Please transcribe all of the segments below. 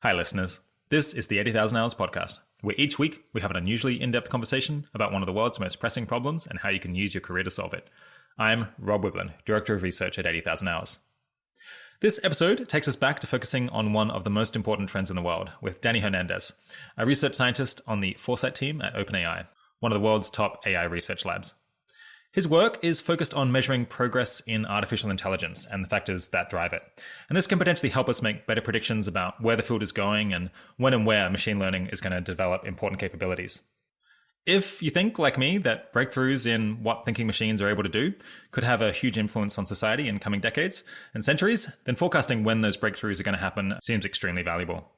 Hi, listeners. This is the 80,000 Hours podcast, where each week we have an unusually in-depth conversation about one of the world's most pressing problems and how you can use your career to solve it. I'm Rob Wiblin, Director of Research at 80,000 Hours. This episode takes us back to focusing on one of the most important trends in the world with Danny Hernandez, a research scientist on the Foresight team at OpenAI, one of the world's top AI research labs. His work is focused on measuring progress in artificial intelligence and the factors that drive it. And this can potentially help us make better predictions about where the field is going and when and where machine learning is going to develop important capabilities. If you think, like me, that breakthroughs in what thinking machines are able to do could have a huge influence on society in coming decades and centuries, then forecasting when those breakthroughs are going to happen seems extremely valuable.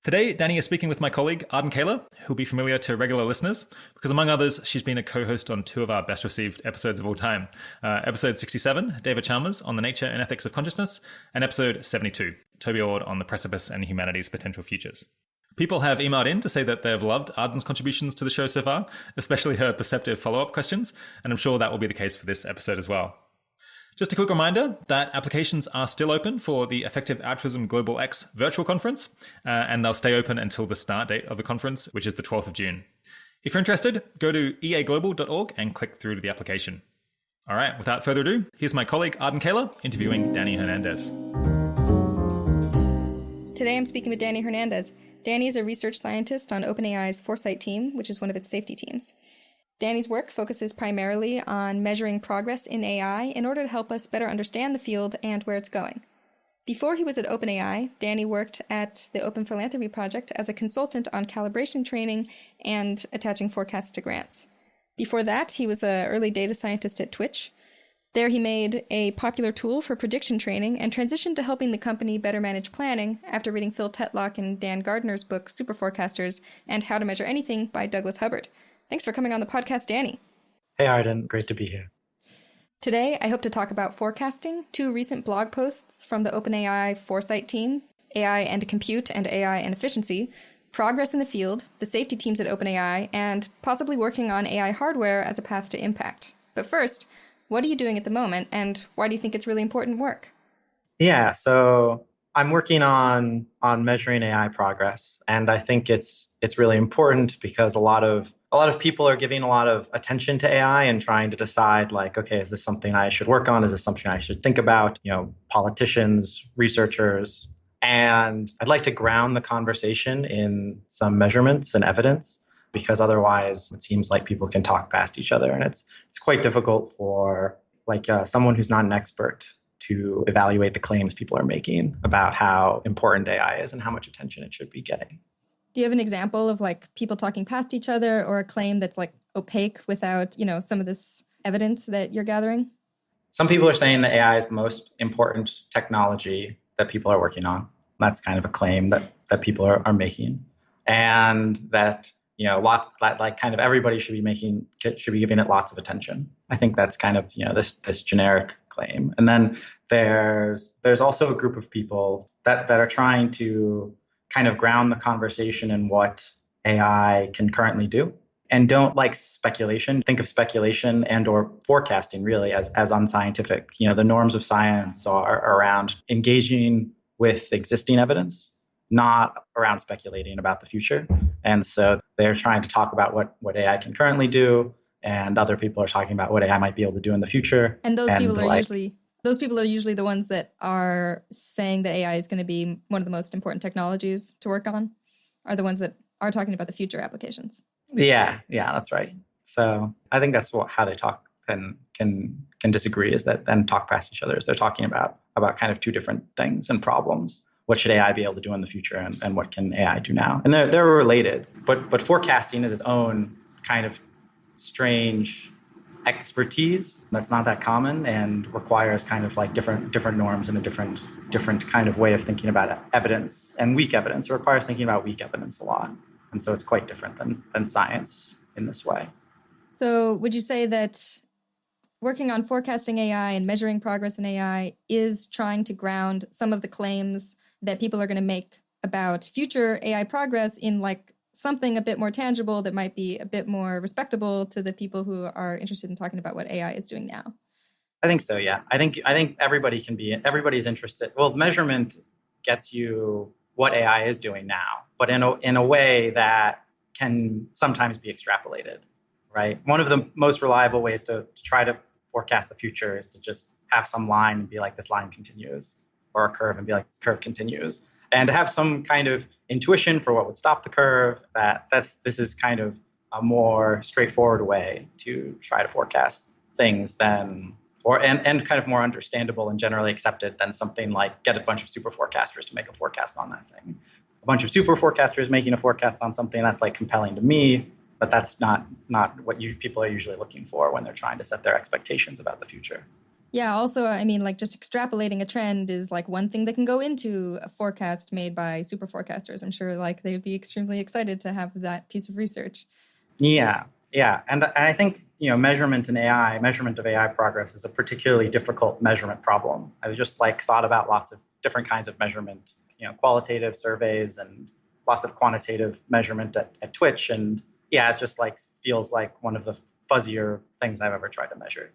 Today, Danny is speaking with my colleague, Arden Kaler, who'll be familiar to regular listeners, because among others, she's been a co-host on two of our best-received episodes of all time. Episode 67, David Chalmers on the nature and ethics of consciousness, and episode 72, Toby Ord on the precipice and humanity's potential futures. People have emailed in to say that they've loved Arden's contributions to the show so far, especially her perceptive follow-up questions, and I'm sure that will be the case for this episode as well. Just a quick reminder that applications are still open for the Effective Altruism Global X virtual conference, and they'll stay open until the start date of the conference, which is the 12th of June. If you're interested, go to eaglobal.org and click through to the application. All right, without further ado, here's my colleague Arden Kaler interviewing Danny Hernandez. Today I'm speaking with Danny Hernandez. Danny is a research scientist on OpenAI's Foresight team, which is one of its safety teams. Danny's work focuses primarily on measuring progress in AI in order to help us better understand the field and where it's going. Before he was at OpenAI, Danny worked at the Open Philanthropy Project as a consultant on calibration training and attaching forecasts to grants. Before that, he was an early data scientist at Twitch. There he made a popular tool for prediction training and transitioned to helping the company better manage planning after reading Phil Tetlock and Dan Gardner's book Super Forecasters and How to Measure Anything by Douglas Hubbard. Thanks for coming on the podcast, Danny. Hey, Arden. Great to be here. Today, I hope to talk about forecasting, two recent blog posts from the OpenAI Foresight team, AI and Compute and AI and Efficiency, progress in the field, the safety teams at OpenAI, and possibly working on AI hardware as a path to impact. But first, what are you doing at the moment, and why do you think it's really important work? Yeah, so I'm working on measuring AI progress, and I think it's really important because a lot of people are giving a lot of attention to AI and trying to decide, like, okay, is this something I should work on? Is this something I should think about? Politicians, researchers, and I'd like to ground the conversation in some measurements and evidence, because otherwise it seems like people can talk past each other, and it's quite difficult for someone who's not an expert to evaluate the claims people are making about how important AI is and how much attention it should be getting. Do you have an example of people talking past each other or a claim that's opaque without, some of this evidence that you're gathering? Some people are saying that AI is the most important technology that people are working on. That's kind of a claim that people are making. And that, kind of everybody should be giving it lots of attention. I think that's kind of, this generic claim. And then there's also a group of people that are trying to kind of ground the conversation in what AI can currently do, and don't like speculation. Think of speculation and or forecasting really as unscientific. The norms of science are around engaging with existing evidence, not around speculating about the future. And so they're trying to talk about what AI can currently do, and other people are talking about what AI might be able to do in the future. And those people are usually the ones that are saying that AI is going to be one of the most important technologies to work on, are the ones that are talking about the future applications. Yeah, that's right. So I think that's how they talk and can disagree, is that then talk past each other, is they're talking about kind of two different things and problems. What should AI be able to do in the future, and what can AI do now? And they're related, but forecasting is its own kind of strange expertise that's not that common and requires kind of different norms and a different kind of way of thinking about evidence, and weak evidence. It requires thinking about weak evidence a lot. And so it's quite different than science in this way. So would you say that working on forecasting AI and measuring progress in AI is trying to ground some of the claims that people are going to make about future AI progress in something a bit more tangible that might be a bit more respectable to the people who are interested in talking about what AI is doing now? I think so, yeah. I think everybody's interested. Well, measurement gets you what AI is doing now, but in a way that can sometimes be extrapolated, right? One of the most reliable ways to try to forecast the future is to just have some line and be like, this line continues, or a curve and be like, this curve continues. And to have some kind of intuition for what would stop the curve, this is kind of a more straightforward way to try to forecast things than, and kind of more understandable and generally accepted than something like get a bunch of super forecasters to make a forecast on that thing. A bunch of super forecasters making a forecast on something that's like compelling to me, but that's not what people are usually looking for when they're trying to set their expectations about the future. Yeah, also, I mean, like just extrapolating a trend is like one thing that can go into a forecast made by super forecasters. I'm sure like they would be extremely excited to have that piece of research. Yeah. And I think, measurement of AI progress is a particularly difficult measurement problem. I was just thought about lots of different kinds of measurement, qualitative surveys and lots of quantitative measurement at Twitch. And yeah, it's just feels like one of the fuzzier things I've ever tried to measure.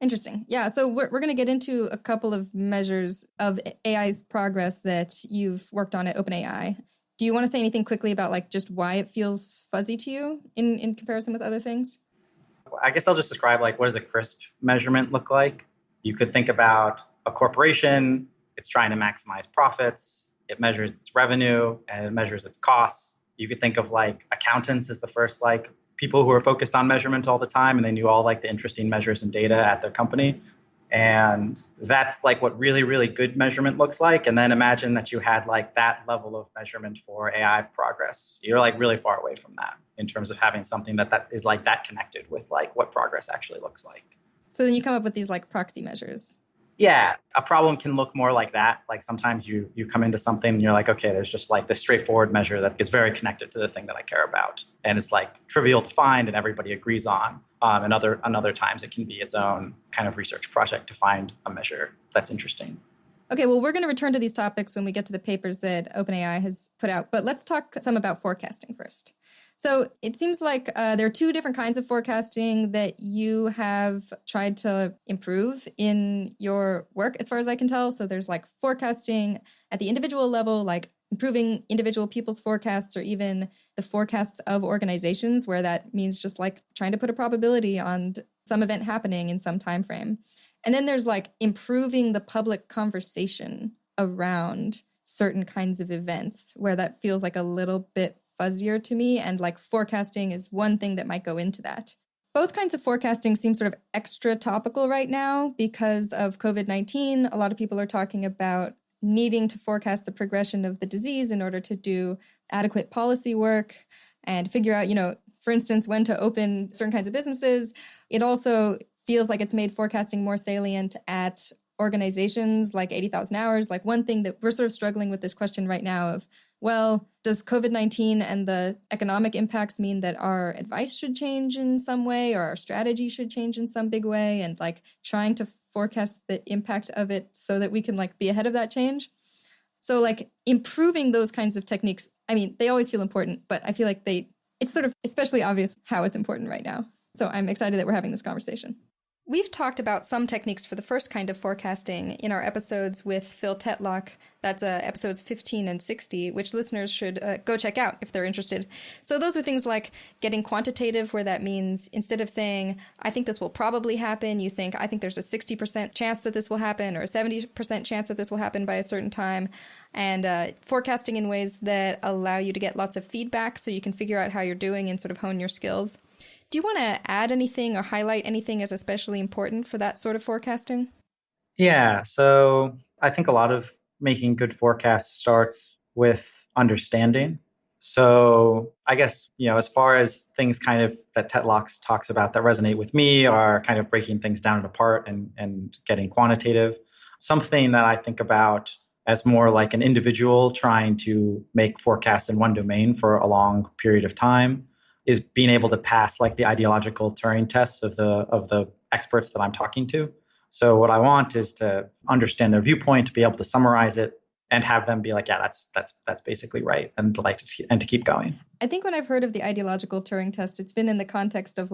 Interesting. Yeah. So we're going to get into a couple of measures of AI's progress that you've worked on at OpenAI. Do you want to say anything quickly about just why it feels fuzzy to you in comparison with other things? I guess I'll just describe what does a crisp measurement look like. You could think about a corporation. It's trying to maximize profits. It measures its revenue and it measures its costs. You could think of accountants as the first people who are focused on measurement all the time, and they knew all the interesting measures and data at their company. And that's what really, really good measurement looks like. And then imagine that you had that level of measurement for AI progress. You're really far away from that in terms of having something that is that connected with what progress actually looks like. So then you come up with these proxy measures. Yeah, a problem can look more like that. Sometimes you come into something and you're okay, there's just this straightforward measure that is very connected to the thing that I care about. And it's trivial to find and everybody agrees on. And other times it can be its own kind of research project to find a measure that's interesting. Okay, well, we're going to return to these topics when we get to the papers that OpenAI has put out. But let's talk some about forecasting first. So it seems like there are two different kinds of forecasting that you have tried to improve in your work, as far as I can tell. So there's forecasting at the individual level, improving individual people's forecasts, or even the forecasts of organizations, where that means just trying to put a probability on some event happening in some time frame. And then there's improving the public conversation around certain kinds of events, where that feels a little bit fuzzier to me, and forecasting is one thing that might go into that. Both kinds of forecasting seem sort of extra topical right now because of COVID-19. A lot of people are talking about needing to forecast the progression of the disease in order to do adequate policy work and figure out, for instance, when to open certain kinds of businesses. It also feels like it's made forecasting more salient at organizations like 80,000 Hours. One thing that we're sort of struggling with this question right now of, well, does COVID-19 and the economic impacts mean that our advice should change in some way, or our strategy should change in some big way, and trying to forecast the impact of it so that we can be ahead of that change. So improving those kinds of techniques, I mean, they always feel important, but I feel it's sort of especially obvious how it's important right now. So I'm excited that we're having this conversation. We've talked about some techniques for the first kind of forecasting in our episodes with Phil Tetlock. That's episodes 15 and 60, which listeners should go check out if they're interested. So those are things like getting quantitative, where that means instead of saying, I think this will probably happen, you think, I think there's a 60% chance that this will happen, or a 70% chance that this will happen by a certain time. And forecasting in ways that allow you to get lots of feedback so you can figure out how you're doing and sort of hone your skills. Do you want to add anything or highlight anything as especially important for that sort of forecasting? Yeah, so I think a lot of making good forecasts starts with understanding. So I guess, as far as things kind of that Tetlock talks about that resonate with me are kind of breaking things down apart and getting quantitative. Something that I think about as more like an individual trying to make forecasts in one domain for a long period of time is being able to pass the ideological Turing tests of the experts that I'm talking to. So what I want is to understand their viewpoint, to be able to summarize it, and have them be yeah, that's basically right, and to keep going. I think when I've heard of the ideological Turing test, it's been in the context of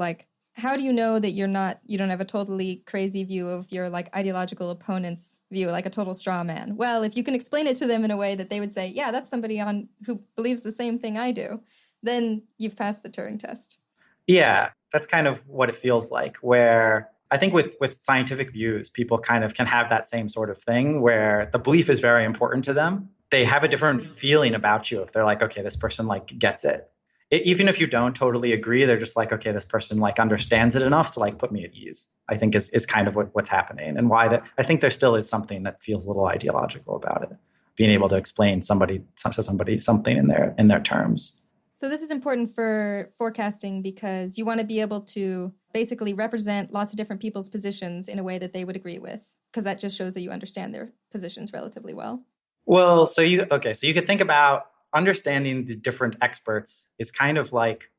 how do you know that you don't have a totally crazy view of your like ideological opponent's view, like a total straw man? Well, if you can explain it to them in a way that they would say, yeah, that's somebody who believes the same thing I do, then you've passed the Turing test. Yeah, that's kind of what it feels like, where I think with scientific views, people kind of can have that same sort of thing where the belief is very important to them. They have a different feeling about you if they're like, okay, this person like gets it. Even if you don't totally agree, they're just like, okay, this person like understands it enough to like put me at ease, I think is kind of what's happening, and why that I think there still is something that feels a little ideological about it, being able to explain to somebody something in their terms. So this is important for forecasting because you want to be able to basically represent lots of different people's positions in a way that they would agree with, because that just shows that you understand their positions relatively well. Well, so you could think about understanding the different experts is kind of like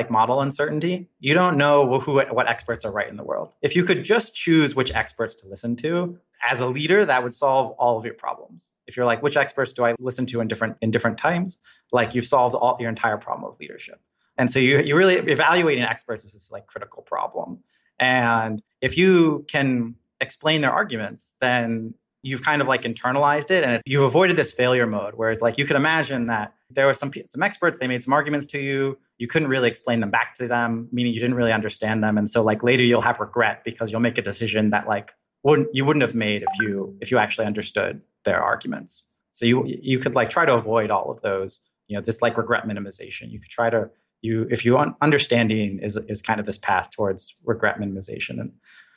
model uncertainty. You don't know what experts are right in the world. If you could just choose which experts to listen to as a leader, that would solve all of your problems. If you're like, which experts do I listen to in different times? Like you've solved all your entire problem of leadership. And so you really evaluating experts is this like critical problem. And if you can explain their arguments, then you've kind of like internalized it and you've avoided this failure mode. Whereas like you could imagine that there were some experts, they made some arguments to you. You couldn't really explain them back to them, meaning you didn't really understand them. And so like later you'll have regret because you'll make a decision that like you wouldn't have made if you actually understood their arguments. So you could like try to avoid all of those, this like regret minimization. You could try to, understanding is kind of this path towards regret minimization. And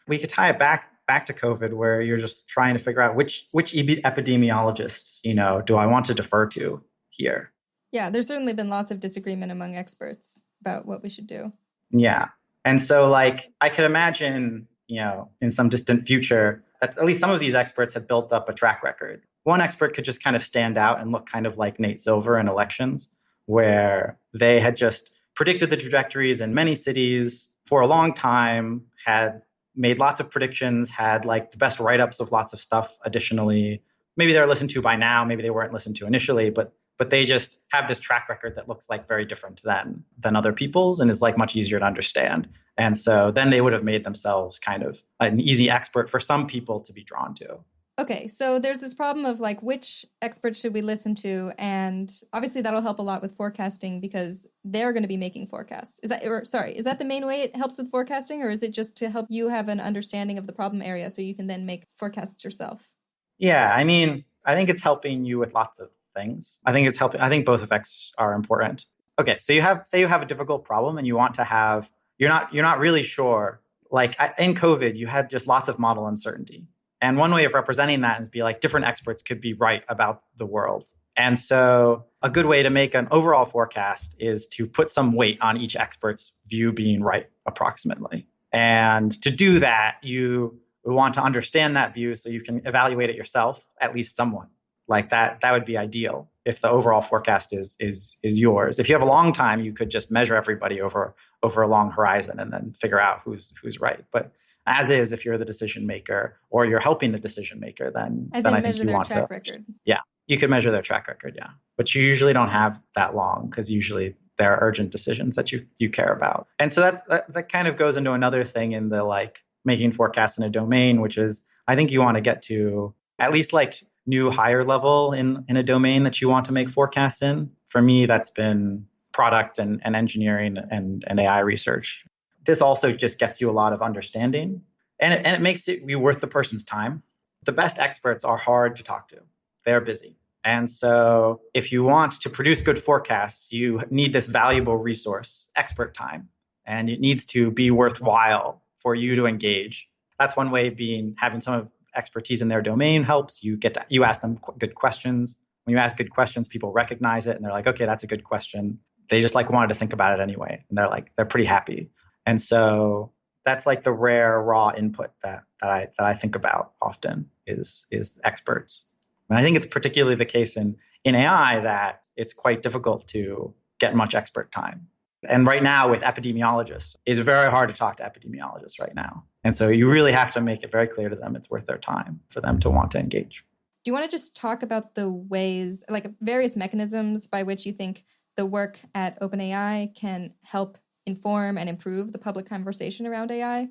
we could tie it back to COVID, where you're just trying to figure out which epidemiologists, do I want to defer to here? Yeah, there's certainly been lots of disagreement among experts about what we should do. Yeah. And so like I could imagine, in some distant future, that at least some of these experts had built up a track record. One expert could just kind of stand out and look kind of like Nate Silver in elections, where they had just predicted the trajectories in many cities for a long time, had made lots of predictions, had like the best write-ups of lots of stuff additionally. Maybe they're listened to by now, maybe they weren't listened to initially, but they just have this track record that looks like very different than other people's and is like much easier to understand. And so then they would have made themselves kind of an easy expert for some people to be drawn to. Okay, so there's this problem of like, which experts should we listen to? And obviously that'll help a lot with forecasting because they're going to be making forecasts. Is that the main way it helps with forecasting, or is it just to help you have an understanding of the problem area so you can then make forecasts yourself? Yeah, I mean, I think it's helping you with lots of things. I think both effects are important. Okay, so you have a difficult problem and you want to have, you're not really sure. Like in COVID, you had just lots of model uncertainty. And one way of representing that is be like different experts could be right about the world. And so a good way to make an overall forecast is to put some weight on each expert's view being right approximately. And to do that, you want to understand that view so you can evaluate it yourself, at least somewhat. Like that would be ideal if the overall forecast is yours. If you have a long time, you could just measure everybody over a long horizon and then figure out who's right. But as is, if you're the decision maker or you're helping the decision maker, then I think you want to. Record. Yeah, you could measure their track record. Yeah, but you usually don't have that long because usually there are urgent decisions that you care about. And so that kind of goes into another thing in the like making forecasts in a domain, which is I think you want to get to at least like new higher level in a domain that you want to make forecasts in. For me, that's been product and engineering and AI research. This also just gets you a lot of understanding and it makes it be worth the person's time. The best experts are hard to talk to. They're busy. And so if you want to produce good forecasts, you need this valuable resource, expert time, and it needs to be worthwhile for you to engage. That's one way being having some expertise in their domain helps. You ask them good questions. When you ask good questions, people recognize it and they're like, okay, that's a good question. They just like wanted to think about it anyway. And they're pretty happy. And so that's like the rare raw input that I think about often is experts. And I think it's particularly the case in AI that it's quite difficult to get much expert time. And right now with epidemiologists, it's very hard to talk to epidemiologists right now. And so you really have to make it very clear to them it's worth their time for them to want to engage. Do you want to just talk about the ways, like various mechanisms by which you think the work at OpenAI can help inform and improve the public conversation around AI?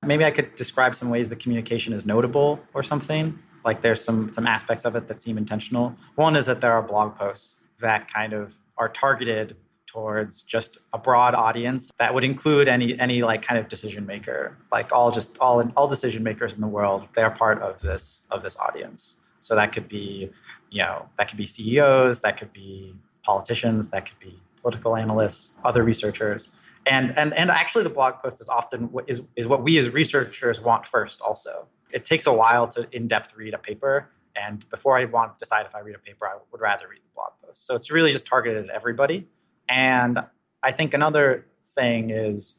Maybe I could describe some ways the communication is notable or something. Like there's some aspects of it that seem intentional. One is that there are blog posts that kind of are targeted towards just a broad audience that would include any like kind of decision maker, like all decision makers in the world. They're part of this audience. So that could be, that could be CEOs, that could be politicians, that could be political analysts, other researchers. And actually the blog post is often what we as researchers want first also. It takes a while to in-depth read a paper. And before I want to decide if I read a paper, I would rather read the blog post. So it's really just targeted at everybody. And I think another thing is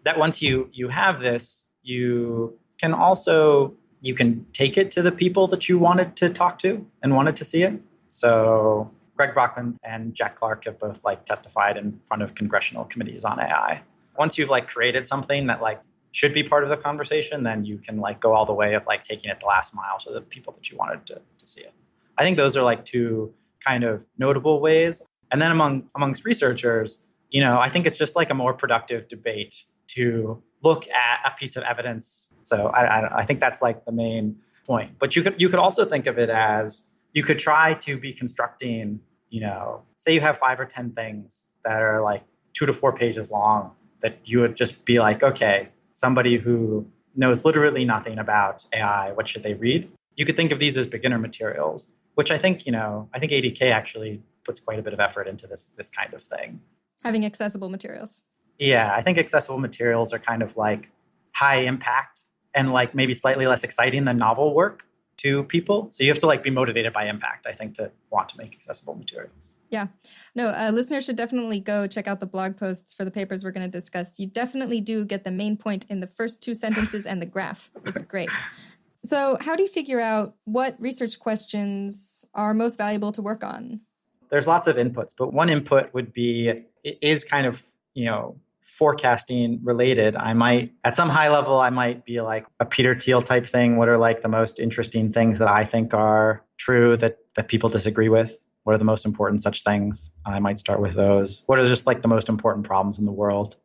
that once you have this, you can take it to the people that you wanted to talk to and wanted to see it. So Greg Brockman and Jack Clark have both testified in front of congressional committees on AI. Once you've created something that should be part of the conversation, then you can go all the way of taking it the last mile to the people that you wanted to see it. I think those are two kind of notable ways. And then amongst researchers, I think it's just a more productive debate to look at a piece of evidence. So I think that's the main point. But you could also think of it as you could try to be constructing, say you have 5 or 10 things that are 2 to 4 pages long that you would just be okay, somebody who knows literally nothing about AI, what should they read? You could think of these as beginner materials, which I think ADK actually puts quite a bit of effort into this kind of thing. Having accessible materials. Yeah, I think accessible materials are kind of high impact and maybe slightly less exciting than novel work to people. So you have to be motivated by impact, I think, to want to make accessible materials. Yeah. No, listeners should definitely go check out the blog posts for the papers we're going to discuss. You definitely do get the main point in the first 2 sentences and the graph. It's great. So how do you figure out what research questions are most valuable to work on? There's lots of inputs, but one input would be, it is kind of, forecasting related. At some high level, I might be a Peter Thiel type thing. What are the most interesting things that I think are true that people disagree with? What are the most important such things? I might start with those. What are just the most important problems in the world?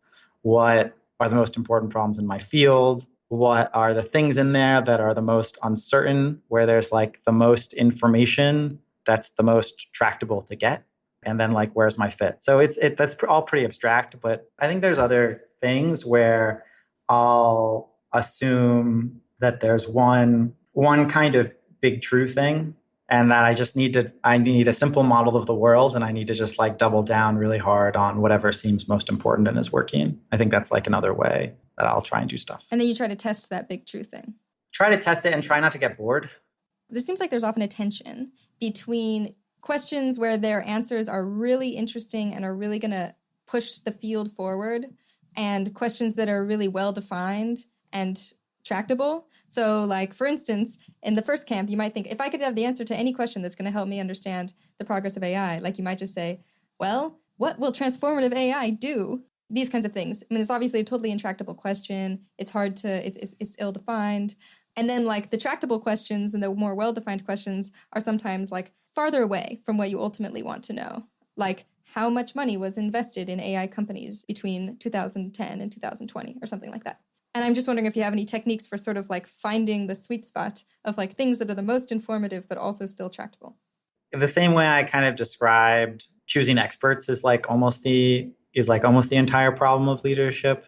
What are the most important problems in my field? What are the things in there that are the most uncertain, where there's the most information that's the most tractable to get? And then where's my fit? So that's all pretty abstract, but I think there's other things where I'll assume that there's one kind of big true thing, and that I need a simple model of the world, and I need to just double down really hard on whatever seems most important and is working. I think that's another way that I'll try and do stuff. And then you try to test that big true thing. Try to test it and try not to get bored. There seems like there's often a tension between questions where their answers are really interesting and are really going to push the field forward, and questions that are really well-defined and tractable. So for instance, in the first camp, you might think, if I could have the answer to any question that's going to help me understand the progress of AI, you might just say, well, what will transformative AI do? These kinds of things. I mean, it's obviously a totally intractable question. It's hard to, it's ill-defined. And then the tractable questions and the more well-defined questions are sometimes farther away from what you ultimately want to know. How much money was invested in AI companies between 2010 and 2020 or something like that. And I'm just wondering if you have any techniques for sort of finding the sweet spot of things that are the most informative, but also still tractable. In the same way I kind of described choosing experts is almost the entire problem of leadership.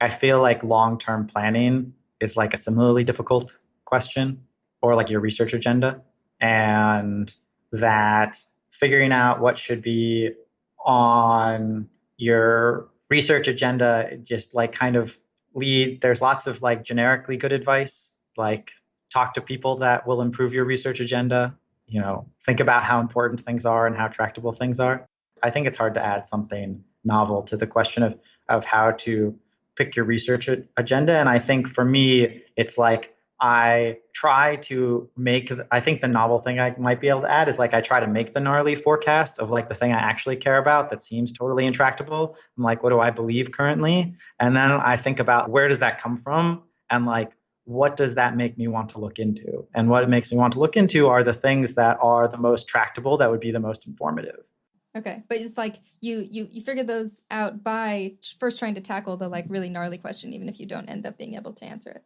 I feel long-term planning is a similarly difficult question, or your research agenda. And that figuring out what should be on your research agenda, just kind of there's lots of generically good advice, talk to people that will improve your research agenda, think about how important things are and how tractable things are. I think it's hard to add something novel to the question of how to pick your research agenda. And I think for me, it's I try to I think the novel thing I might be able to add is I try to make the gnarly forecast of the thing I actually care about that seems totally intractable. I'm what do I believe currently? And then I think about where does that come from? And what does that make me want to look into? And what it makes me want to look into are the things that are the most tractable, that would be the most informative. Okay, but it's like you figure those out by first trying to tackle the like really gnarly question, even if you don't end up being able to answer it.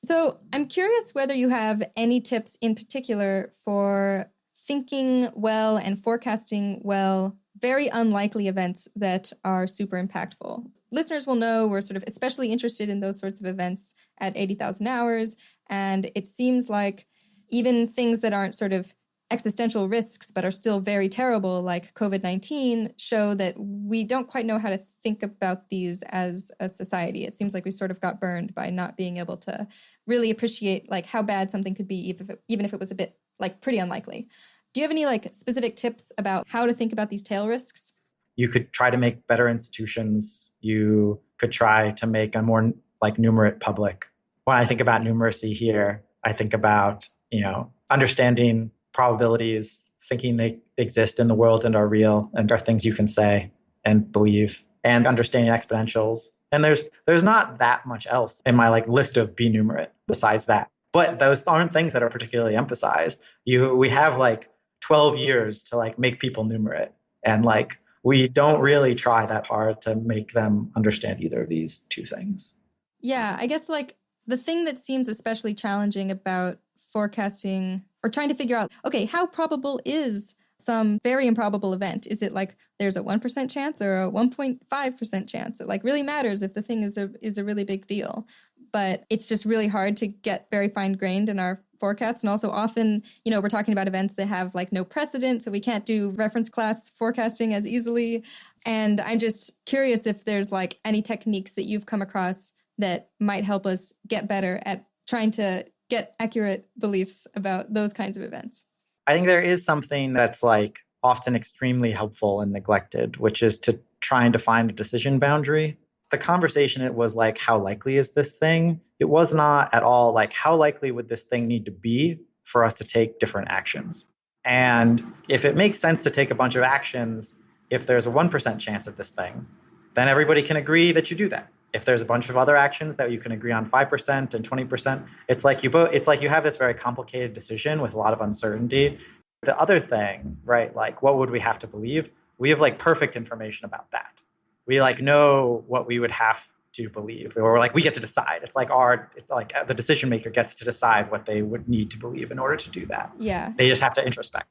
So I'm curious whether you have any tips in particular for thinking well and forecasting well very unlikely events that are super impactful. Listeners will know we're sort of especially interested in those sorts of events at 80,000 hours, and it seems like even things that aren't sort of existential risks but are still very terrible, like COVID-19, show that we don't quite know how to think about these as a society. It seems like we sort of got burned by not being able to really appreciate like how bad something could be, even if it was a bit like pretty unlikely. Do you have any like specific tips about how to think about these tail risks? You could try to make better institutions. You could try to make a more like numerate public. When I think about numeracy here, I think about, understanding probabilities, thinking they exist in the world and are real and are things you can say and believe, and understanding exponentials. And there's not that much else in my like list of be numerate besides that. But those aren't things that are particularly emphasized. We have like 12 years to like make people numerate, and like we don't really try that hard to make them understand either of these two things. Yeah, I guess like the thing that seems especially challenging about forecasting or trying to figure out, okay, how probable is some very improbable event? Is it like there's a 1% chance or a 1.5% chance? It like really matters if the thing is a really big deal. But it's just really hard to get very fine-grained in our forecasts. And also often, we're talking about events that have like no precedent, so we can't do reference class forecasting as easily. And I'm just curious if there's like any techniques that you've come across that might help us get better at trying to get accurate beliefs about those kinds of events. I think there is something that's like often extremely helpful and neglected, which is to trying to find a decision boundary. The conversation, it was like, how likely is this thing? It was not at all like, how likely would this thing need to be for us to take different actions? And if it makes sense to take a bunch of actions, if there's a 1% chance of this thing, then everybody can agree that you do that. If there's a bunch of other actions that you can agree on 5% and 20%, it's like you have this very complicated decision with a lot of uncertainty. The other thing, right, like what would we have to believe? We have like perfect information about that. We like know what we would have to believe, or like we get to decide. It's like the decision maker gets to decide what they would need to believe in order to do that. Yeah. They just have to introspect.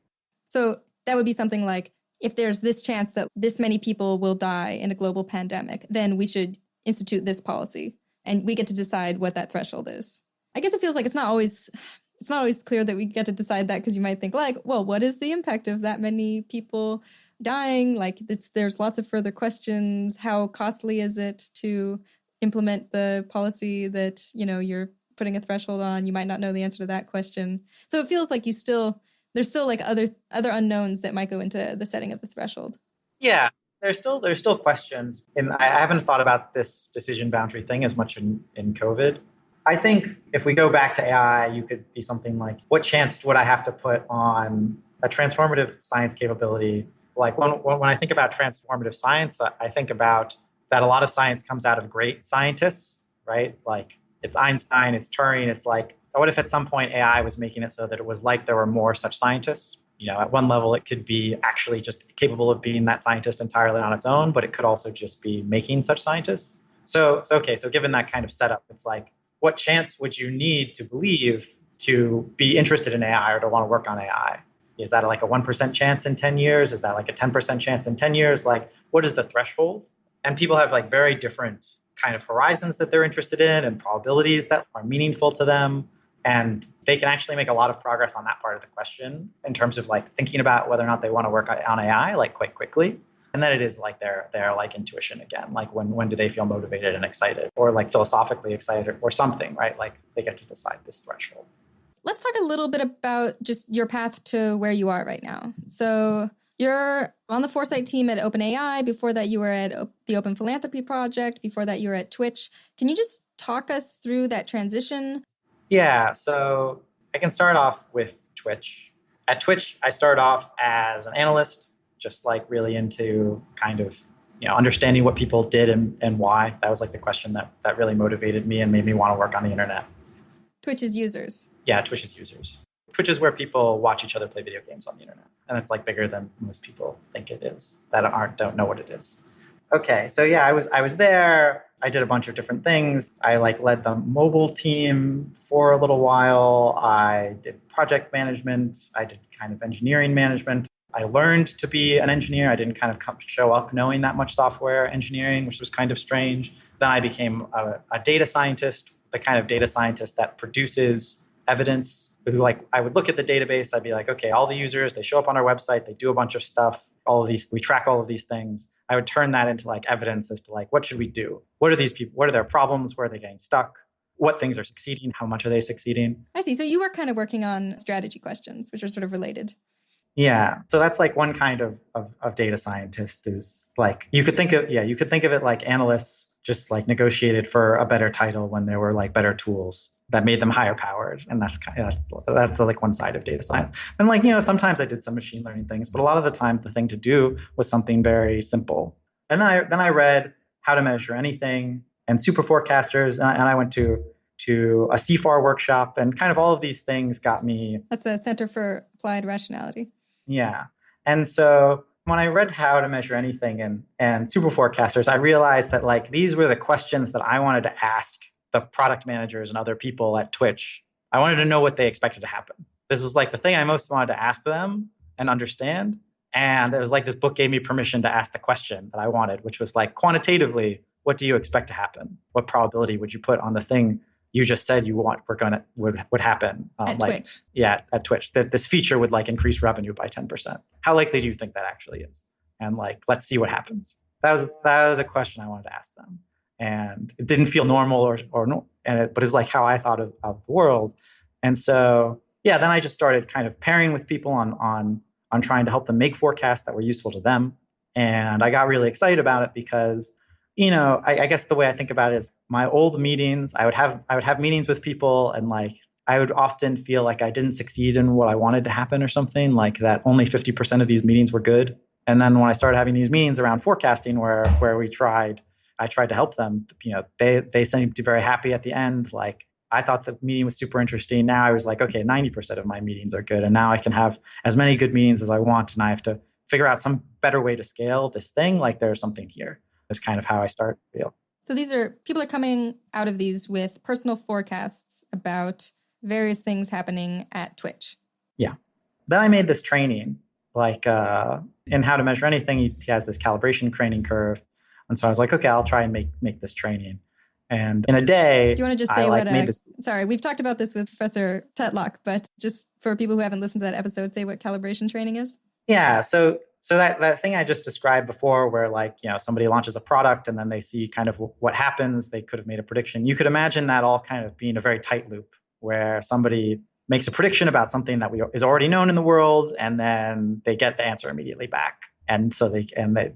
So that would be something like, if there's this chance that this many people will die in a global pandemic, then we should institute this policy, and we get to decide what that threshold is. I guess it feels like it's not always clear that we get to decide that, because you might think like, well, what is the impact of that many people dying? Like there's lots of further questions. How costly is it to implement the policy that, you're putting a threshold on? You might not know the answer to that question. So it feels like there's still like other unknowns that might go into the setting of the threshold. Yeah. There's still questions. And I haven't thought about this decision boundary thing as much in COVID. I think if we go back to AI, you could be something like, what chance would I have to put on a transformative science capability? Like when I think about transformative science, I think about that a lot of science comes out of great scientists, right? Like it's Einstein, it's Turing. It's like, what if at some point AI was making it so that it was like there were more such scientists? At one level, it could be actually just capable of being that scientist entirely on its own, but it could also just be making such scientists. So given that kind of setup, it's like, what chance would you need to believe to be interested in AI or to want to work on AI? Is that like a 1% chance in 10 years? Is that like a 10% chance in 10 years? Like, what is the threshold? And people have like very different kind of horizons that they're interested in and probabilities that are meaningful to them. And they can actually make a lot of progress on that part of the question in terms of like thinking about whether or not they want to work on AI like quite quickly. And then it is like their like intuition again, like when do they feel motivated and excited, or like philosophically excited or something, right? Like they get to decide this threshold. Let's talk a little bit about just your path to where you are right now. So you're on the Foresight team at OpenAI. Before that, you were at the Open Philanthropy Project. Before that, you were at Twitch. Can you just talk us through that transition? Yeah, so I can start off with Twitch. At Twitch, I started off as an analyst, just like really into kind of, understanding what people did and why. That was like the question that really motivated me and made me want to work on the internet. Twitch's users. Yeah, Twitch's users. Twitch is where people watch each other play video games on the internet. And it's like bigger than most people think it is that don't know what it is. Okay, so yeah, I was there. I did a bunch of different things. I like led the mobile team for a little while. I did project management. I did kind of engineering management. I learned to be an engineer. I didn't kind of show up knowing that much software engineering, which was kind of strange. Then I became a data scientist, the kind of data scientist that produces evidence. Who I would look at the database. I'd be like, okay, all the users, they show up on our website, they do a bunch of stuff. All of these, we track all of these things. I would turn that into like evidence as to like, what should we do? What are these people? What are their problems? Where are they getting stuck? What things are succeeding? How much are they succeeding? I see. So you were kind of working on strategy questions, which are sort of related. Yeah. So that's like one kind of data scientist is like, you could think of it like analysts just like negotiated for a better title when there were like better tools that made them higher powered. And that's like one side of data science. And like, sometimes I did some machine learning things, but a lot of the time the thing to do was something very simple. And then I read How to Measure Anything and Super Forecasters. And I went to a CFAR workshop, and kind of all of these things got me. That's the Center for Applied Rationality. Yeah. And so when I read How to Measure Anything and Super Forecasters, I realized that like these were the questions that I wanted to ask the product managers and other people at Twitch. I wanted to know what they expected to happen. This was like the thing I most wanted to ask them and understand. And it was like this book gave me permission to ask the question that I wanted, which was like, quantitatively, what do you expect to happen? What probability would you put on the thing you just said you want would happen? At Twitch. Yeah, at Twitch. That this feature would like increase revenue by 10%. How likely do you think that actually is? And like, let's see what happens. That was a question I wanted to ask them. And it didn't feel normal but it's like how I thought of the world. And so, yeah, then I just started kind of pairing with people on trying to help them make forecasts that were useful to them. And I got really excited about it because, I guess the way I think about it is my old meetings, I would have meetings with people, and like I would often feel like I didn't succeed in what I wanted to happen or something, like that only 50% of these meetings were good. And then when I started having these meetings around forecasting where I tried to help them, they seemed to be very happy at the end. Like I thought the meeting was super interesting. Now I was like, okay, 90% of my meetings are good. And now I can have as many good meetings as I want. And I have to figure out some better way to scale this thing. Like there's something here. That's kind of how I started to feel. So people are coming out of these with personal forecasts about various things happening at Twitch. Yeah. Then I made this training, like in How to Measure Anything, he has this calibration training curve. And so I was like, okay, I'll try and make this training. And in a day, do you want to just say sorry, we've talked about this with Professor Tetlock, but just for people who haven't listened to that episode, say what calibration training is? Yeah. So that thing I just described before where like, somebody launches a product and then they see kind of what happens, they could have made a prediction. You could imagine that all kind of being a very tight loop where somebody makes a prediction about something that is already known in the world, and then they get the answer immediately back. And so they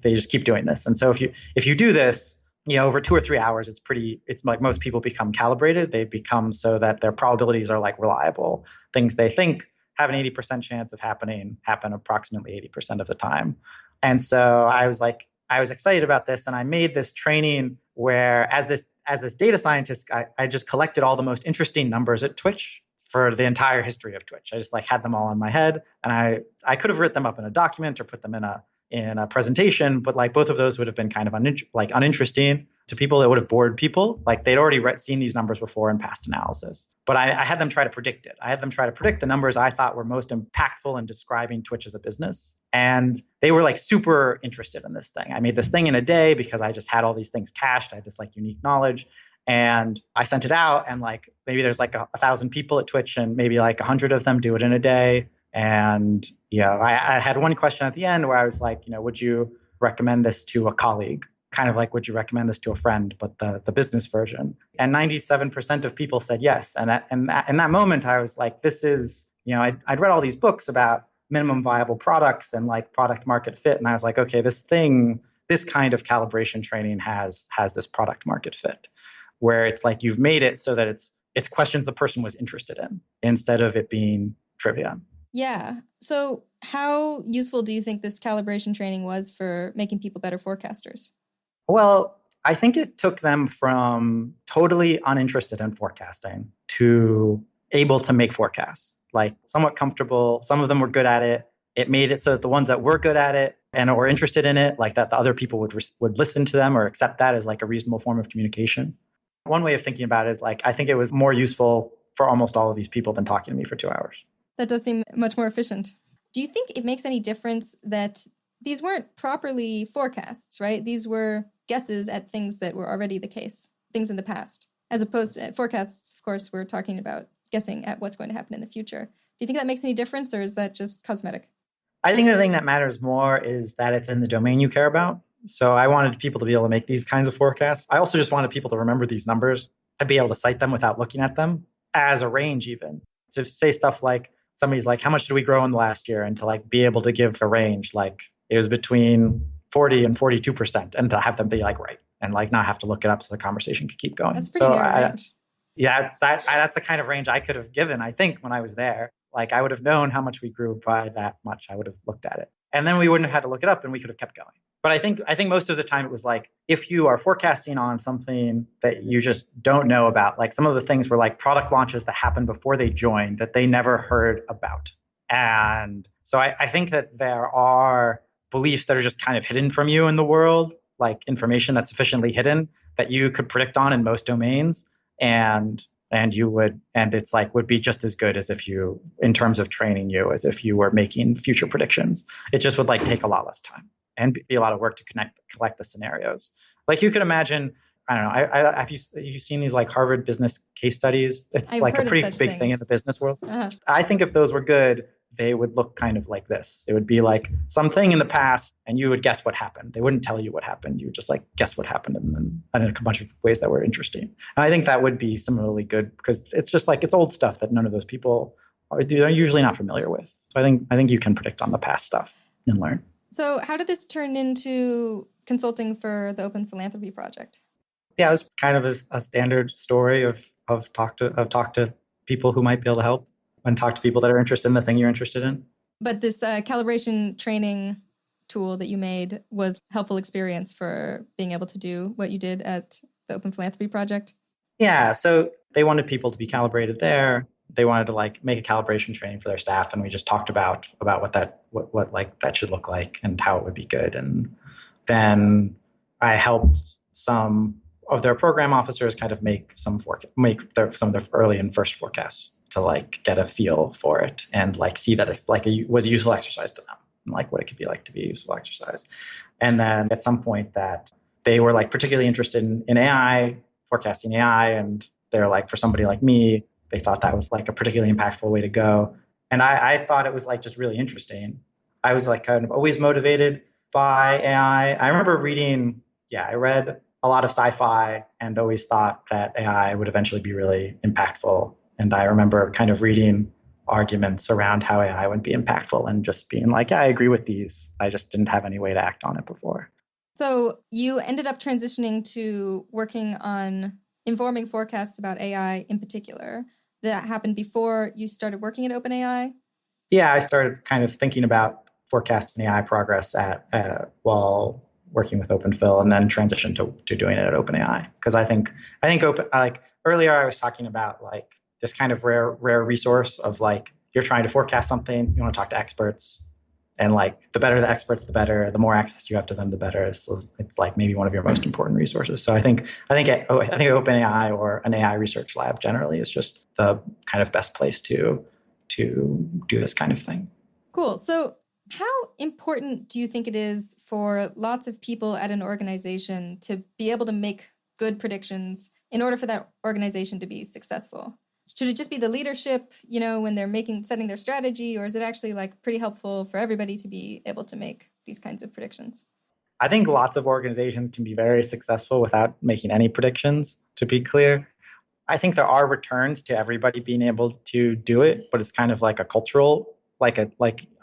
just keep doing this. And so if you do this, over 2 or 3 hours, it's like most people become calibrated. They become so that their probabilities are like reliable. Things they think have an 80% chance of happen approximately 80% of the time. And so I was excited about this, and I made this training where as this data scientist, I just collected all the most interesting numbers at Twitch for the entire history of Twitch. I just like had them all in my head, and I could have written them up in a document or put them in a presentation, but like both of those would have been kind of uninteresting to people. That would have bored people. Like they'd already seen these numbers before in past analysis. But I had them try to predict it. I had them try to predict the numbers I thought were most impactful in describing Twitch as a business. And they were like super interested in this thing. I made this thing in a day because I just had all these things cached. I had this like unique knowledge. And I sent it out, and like maybe there's like 1,000 people at Twitch, and maybe like 100 of them do it in a day. And I had one question at the end where I was like, would you recommend this to a colleague? Kind of like, would you recommend this to a friend, but the business version? And 97% of people said yes. And in that moment, I was like, this is, I'd read all these books about minimum viable products and like product market fit. And I was like, okay, this kind of calibration training has this product market fit, where it's like you've made it so that it's questions the person was interested in instead of it being trivia. Yeah. So how useful do you think this calibration training was for making people better forecasters? Well, I think it took them from totally uninterested in forecasting to able to make forecasts. like somewhat comfortable. Some of them were good at it. It made it so that the ones that were good at it and were interested in it, like that the other people would listen to them or accept that as like a reasonable form of communication. One way of thinking about it is like, I think it was more useful for almost all of these people than talking to me for 2 hours. That does seem much more efficient. Do you think it makes any difference that these weren't properly forecasts, right? These were guesses at things that were already the case, things in the past, as opposed to forecasts, of course, we're talking about guessing at what's going to happen in the future. Do you think that makes any difference, or is that just cosmetic? I think the thing that matters more is that it's in the domain you care about. So I wanted people to be able to make these kinds of forecasts. I also just wanted people to remember these numbers, to be able to cite them without looking at them as a range even. To say stuff like, somebody's like, how much did we grow in the last year? And to like be able to give a range, like it was between 40 and 42%, and to have them be like, right, and like not have to look it up so the conversation could keep going. That's a pretty narrow range. Yeah, that's the kind of range I could have given, I think, when I was there. Like I would have known how much we grew by that much. I would have looked at it. And then we wouldn't have had to look it up and we could have kept going. But I think most of the time it was like, if you are forecasting on something that you just don't know about, like some of the things were like product launches that happened before they joined that they never heard about. And so I think that there are beliefs that are just kind of hidden from you in the world, like information that's sufficiently hidden that you could predict on in most domains. And it's like would be just as good as if you, in terms of training you, as if you were making future predictions. It just would like take a lot less time and be a lot of work to collect the scenarios. Like you could imagine, I don't know, have you seen these like Harvard business case studies? It's like a pretty big thing in the business world. Uh-huh. I think if those were good, they would look kind of like this. It would be like something in the past and you would guess what happened. They wouldn't tell you what happened. You would just like guess what happened and then in a bunch of ways that were interesting. And I think that would be similarly good because it's just like it's old stuff that none of those people are usually not familiar with. So I think you can predict on the past stuff and learn. So how did this turn into consulting for the Open Philanthropy Project? Yeah, it was kind of a standard story of talk to people who might be able to help and talk to people that are interested in the thing you're interested in. But this calibration training tool that you made was helpful experience for being able to do what you did at the Open Philanthropy Project? Yeah, so they wanted people to be calibrated there. They wanted to like make a calibration training for their staff, and we just talked about what like that should look like and how it would be good. And then I helped some of their program officers kind of make some of their early and first forecasts to like get a feel for it and like see that it's like was a useful exercise to them and like what it could be like to be a useful exercise. And then at some point that they were like particularly interested in AI, forecasting AI, and they're like, for somebody like me, they thought that was like a particularly impactful way to go. And I thought it was like just really interesting. I was like kind of always motivated by AI. I remember I read a lot of sci-fi and always thought that AI would eventually be really impactful. And I remember kind of reading arguments around how AI would be impactful and just being like, yeah, I agree with these. I just didn't have any way to act on it before. So you ended up transitioning to working on informing forecasts about AI in particular. That happened before you started working at OpenAI? Yeah, I started kind of thinking about forecasting AI progress while working with OpenPhil, and then transitioned to doing it at OpenAI. Because I think earlier I was talking about like this kind of rare resource of like you're trying to forecast something, you want to talk to experts, and like the better the experts, the better. The more access you have to them, the better. It's like maybe one of your most important resources. So I think OpenAI or an AI research lab generally is just the kind of best place to do this kind of thing. Cool. So how important do you think it is for lots of people at an organization to be able to make good predictions in order for that organization to be successful? Should it just be the leadership, when they're setting their strategy, or is it actually like pretty helpful for everybody to be able to make these kinds of predictions? I think lots of organizations can be very successful without making any predictions, to be clear. I think there are returns to everybody being able to do it, but it's kind of like a cultural, like a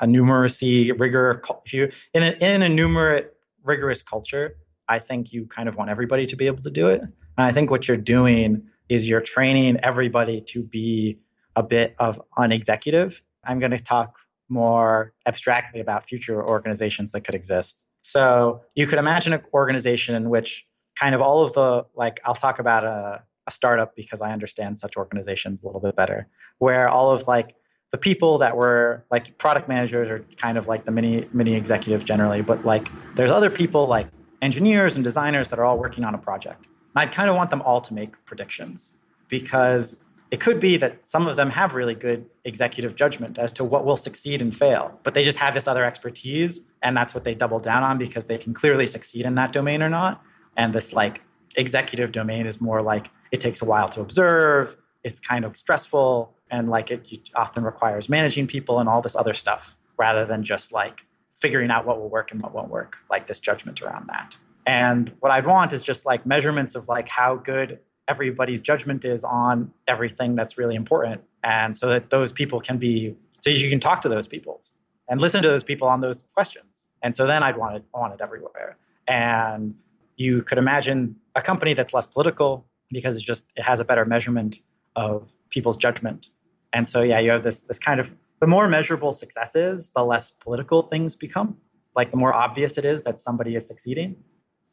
numeracy rigor. If you in a numerate rigorous culture, I think you kind of want everybody to be able to do it. And I think what you're doing is you're training everybody to be a bit of an executive. I'm going to talk more abstractly about future organizations that could exist. So you could imagine an organization in which kind of all of the, like, I'll talk about a startup because I understand such organizations a little bit better, where all of like the people that were like product managers are kind of like the mini executives generally, but like there's other people like engineers and designers that are all working on a project. And I'd kind of want them all to make predictions, because it could be that some of them have really good executive judgment as to what will succeed and fail, but they just have this other expertise, and that's what they double down on because they can clearly succeed in that domain or not. And this like executive domain is more like it takes a while to observe, it's kind of stressful, and like it often requires managing people and all this other stuff rather than just like figuring out what will work and what won't work, like this judgment around that. And what I'd want is just like measurements of like how good everybody's judgment is on everything that's really important. And so that those people can be, so you can talk to those people and listen to those people on those questions. And so then I'd want it everywhere. And you could imagine a company that's less political because it has a better measurement of people's judgment. And so, yeah, you have this kind of, the more measurable success is, the less political things become. Like the more obvious it is that somebody is succeeding.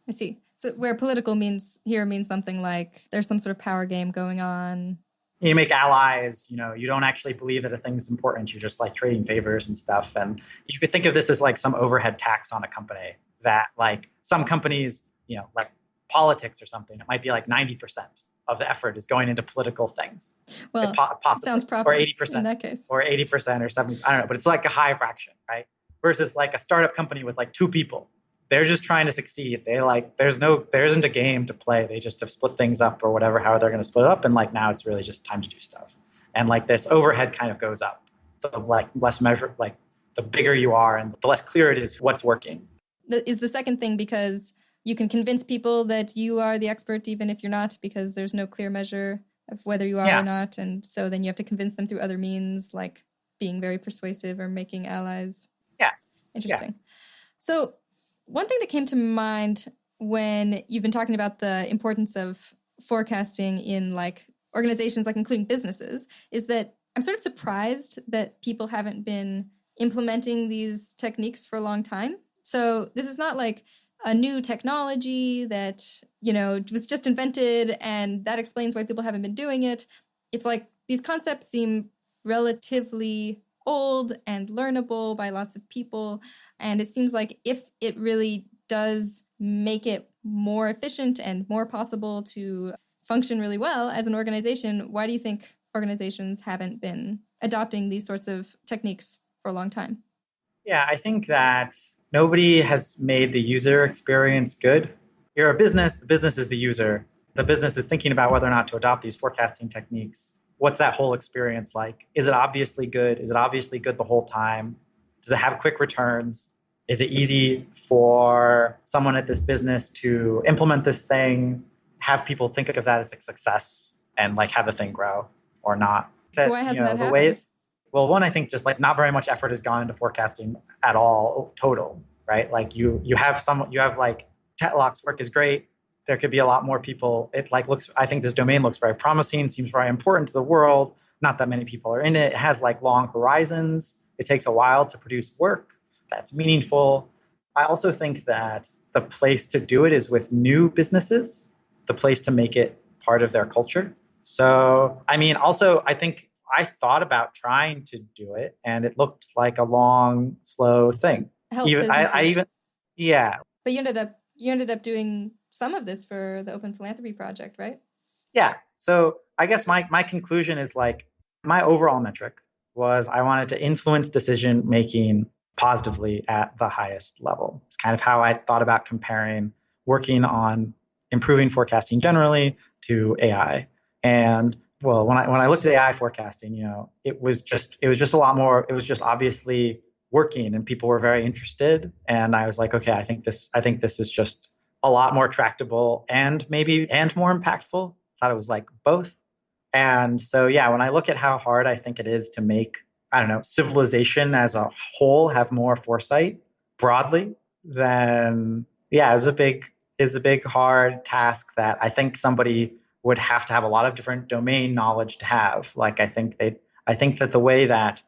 I see. So where political means something like there's some sort of power game going on. You make allies, you don't actually believe that a thing's important. You're just like trading favors and stuff. And you could think of this as like some overhead tax on a company that like some companies, like politics or something, it might be like 90% of the effort is going into political things. Well, possibly. Sounds proper or 80% in that case. Or 80% or 70%, I don't know, but it's like a high fraction, right? Versus like a startup company with like 2 people. They're just trying to succeed. They like, there isn't a game to play. They just have split things up or whatever, how they're going to split it up. And like now it's really just time to do stuff. And like this overhead kind of goes up. The like less measure, like the bigger you are and the less clear it is what's working. Is the second thing because you can convince people that you are the expert even if you're not, because there's no clear measure of whether you are or not. And so then you have to convince them through other means like being very persuasive or making allies. Yeah. Interesting. Yeah. So one thing that came to mind when you've been talking about the importance of forecasting in like organizations, like including businesses, is that I'm sort of surprised that people haven't been implementing these techniques for a long time. So this is not like a new technology that, was just invented and that explains why people haven't been doing it. It's like these concepts seem relatively old and learnable by lots of people. And it seems like if it really does make it more efficient and more possible to function really well as an organization, why do you think organizations haven't been adopting these sorts of techniques for a long time? Yeah, I think that nobody has made the user experience good. You're a business, the business is the user. The business is thinking about whether or not to adopt these forecasting techniques. What's that whole experience like? Is it obviously good? Is it obviously good the whole time? Does it have quick returns? Is it easy for someone at this business to implement this thing, have people think of that as a success and like have the thing grow or not? So why hasn't that happened? Well, one, I think just like not very much effort has gone into forecasting at all, total, right? Like you have like Tetlock's work is great. There could be a lot more people. I think this domain looks very promising, seems very important to the world. Not that many people are in it. It has like long horizons. It takes a while to produce work that's meaningful. I also think that the place to do it is with new businesses, the place to make it part of their culture. So, I mean, also, I think I thought about trying to do it and it looked like a long, slow thing. Help businesses. Yeah. But you ended up doing some of this for the Open Philanthropy Project, right? Yeah. So I guess my conclusion is like my overall metric was I wanted to influence decision making positively at the highest level. It's kind of how I thought about comparing working on improving forecasting generally to AI. And well, when I looked at AI forecasting, it was just a lot more. It was just obviously working, and people were very interested. And I was like, okay, I think this is just a lot more tractable and more impactful. Thought it was like both. And so, yeah, when I look at how hard I think it is to make, civilization as a whole have more foresight broadly, then yeah, is a big hard task that I think somebody would have to have a lot of different domain knowledge to have. Like I think that the way that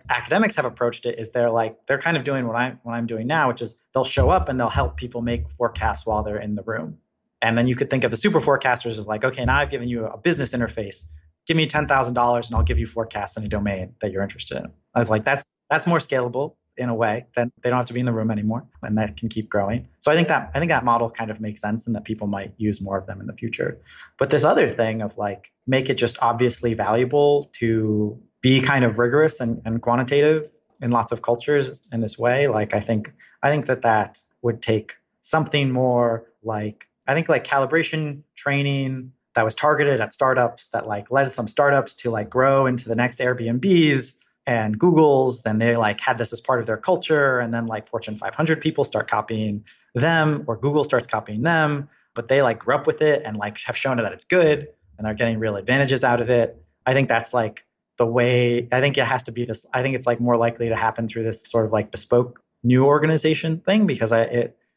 academics have approached it is they're kind of doing what I'm doing now, which is they'll show up and they'll help people make forecasts while they're in the room. And then you could think of the super forecasters as like, okay, now I've given you a business interface. give me $10,000 and I'll give you forecasts in a domain that you're interested in. I was like, that's more scalable in a way. Then they don't have to be in the room anymore, and that can keep growing. So I think that model kind of makes sense, and that people might use more of them in the future. But this other thing of like make it just obviously valuable to be kind of rigorous and quantitative in lots of cultures in this way, like I think that would take something more like, I think like calibration training that was targeted at startups that like led some startups to like grow into the next Airbnbs and Googles. Then they like had this as part of their culture, and then like Fortune 500 people start copying them, or Google starts copying them, but they like grew up with it and like have shown that it's good and they're getting real advantages out of it. I think that's like the way. I think it has to be this. I think it's like more likely to happen through this sort of like bespoke new organization thing, because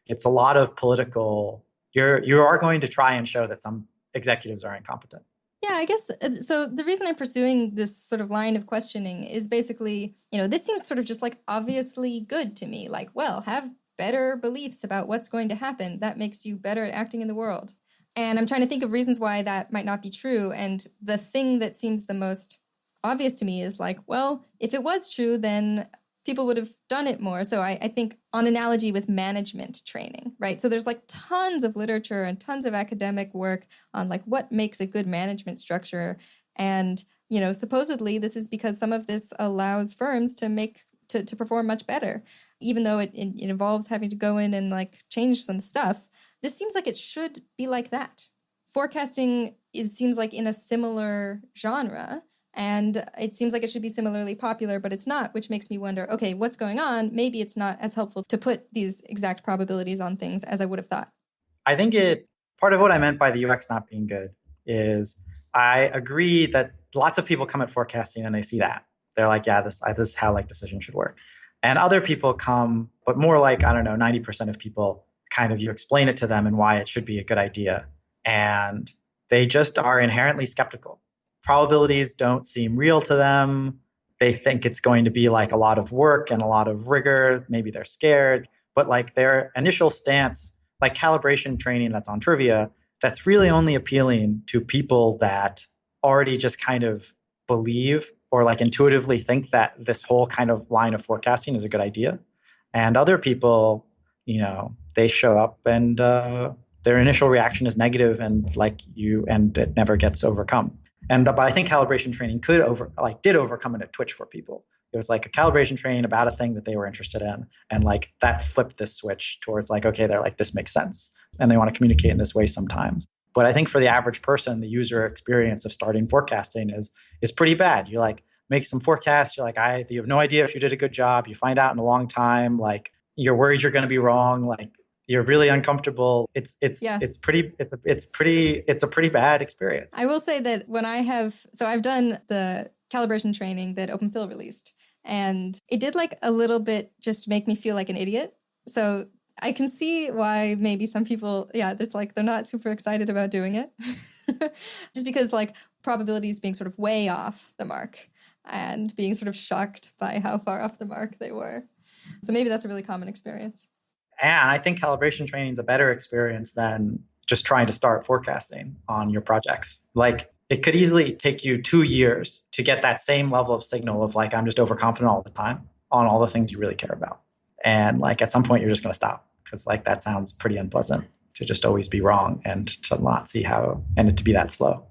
it's a lot of political. You are going to try and show that some executives are incompetent. Yeah, I guess so. The reason I'm pursuing this sort of line of questioning is basically, this seems sort of just like obviously good to me. Like, well, have better beliefs about what's going to happen. That makes you better at acting in the world. And I'm trying to think of reasons why that might not be true. And the thing that seems the most obvious to me is like, well, if it was true, then people would have done it more. So I think on analogy with management training, right? So there's like tons of literature and tons of academic work on like what makes a good management structure. And, supposedly this is because some of this allows firms to perform much better, even though it involves having to go in and like change some stuff. This seems like it should be like that. Forecasting seems like in a similar genre. And it seems like it should be similarly popular, but it's not, which makes me wonder, okay, what's going on? Maybe it's not as helpful to put these exact probabilities on things as I would have thought. I think part of what I meant by the UX not being good is I agree that lots of people come at forecasting and they see that. They're like, yeah, this is how like decision should work. And other people come, but more like, I don't know, 90% of people kind of, you explain it to them and why it should be a good idea. And they just are inherently skeptical. Probabilities don't seem real to them. They think it's going to be like a lot of work and a lot of rigor. Maybe they're scared, but like their initial stance, like calibration training that's on trivia, that's really only appealing to people that already just kind of believe or like intuitively think that this whole kind of line of forecasting is a good idea. And other people, they show up and their initial reaction is negative and it never gets overcome. But I think calibration training did overcome it at Twitch for people. It was like a calibration training about a thing that they were interested in, and like that flipped this switch towards like, okay, they're like, this makes sense, and they want to communicate in this way sometimes. But I think for the average person, the user experience of starting forecasting is pretty bad. You like make some forecasts, you're like, you have no idea if you did a good job. You find out in a long time, like you're worried you're going to be wrong, like you're really uncomfortable. It's a pretty bad experience. I will say that I've done the calibration training that OpenPhil released, and it did like a little bit just make me feel like an idiot. So I can see why maybe some people, it's like they're not super excited about doing it, just because like probabilities being sort of way off the mark and being sort of shocked by how far off the mark they were. So maybe that's a really common experience. And I think calibration training is a better experience than just trying to start forecasting on your projects. Like it could easily take you 2 years to get that same level of signal of like, I'm just overconfident all the time on all the things you really care about. And like at some point you're just going to stop, because like that sounds pretty unpleasant to just always be wrong and to not see how, and it to be that slow.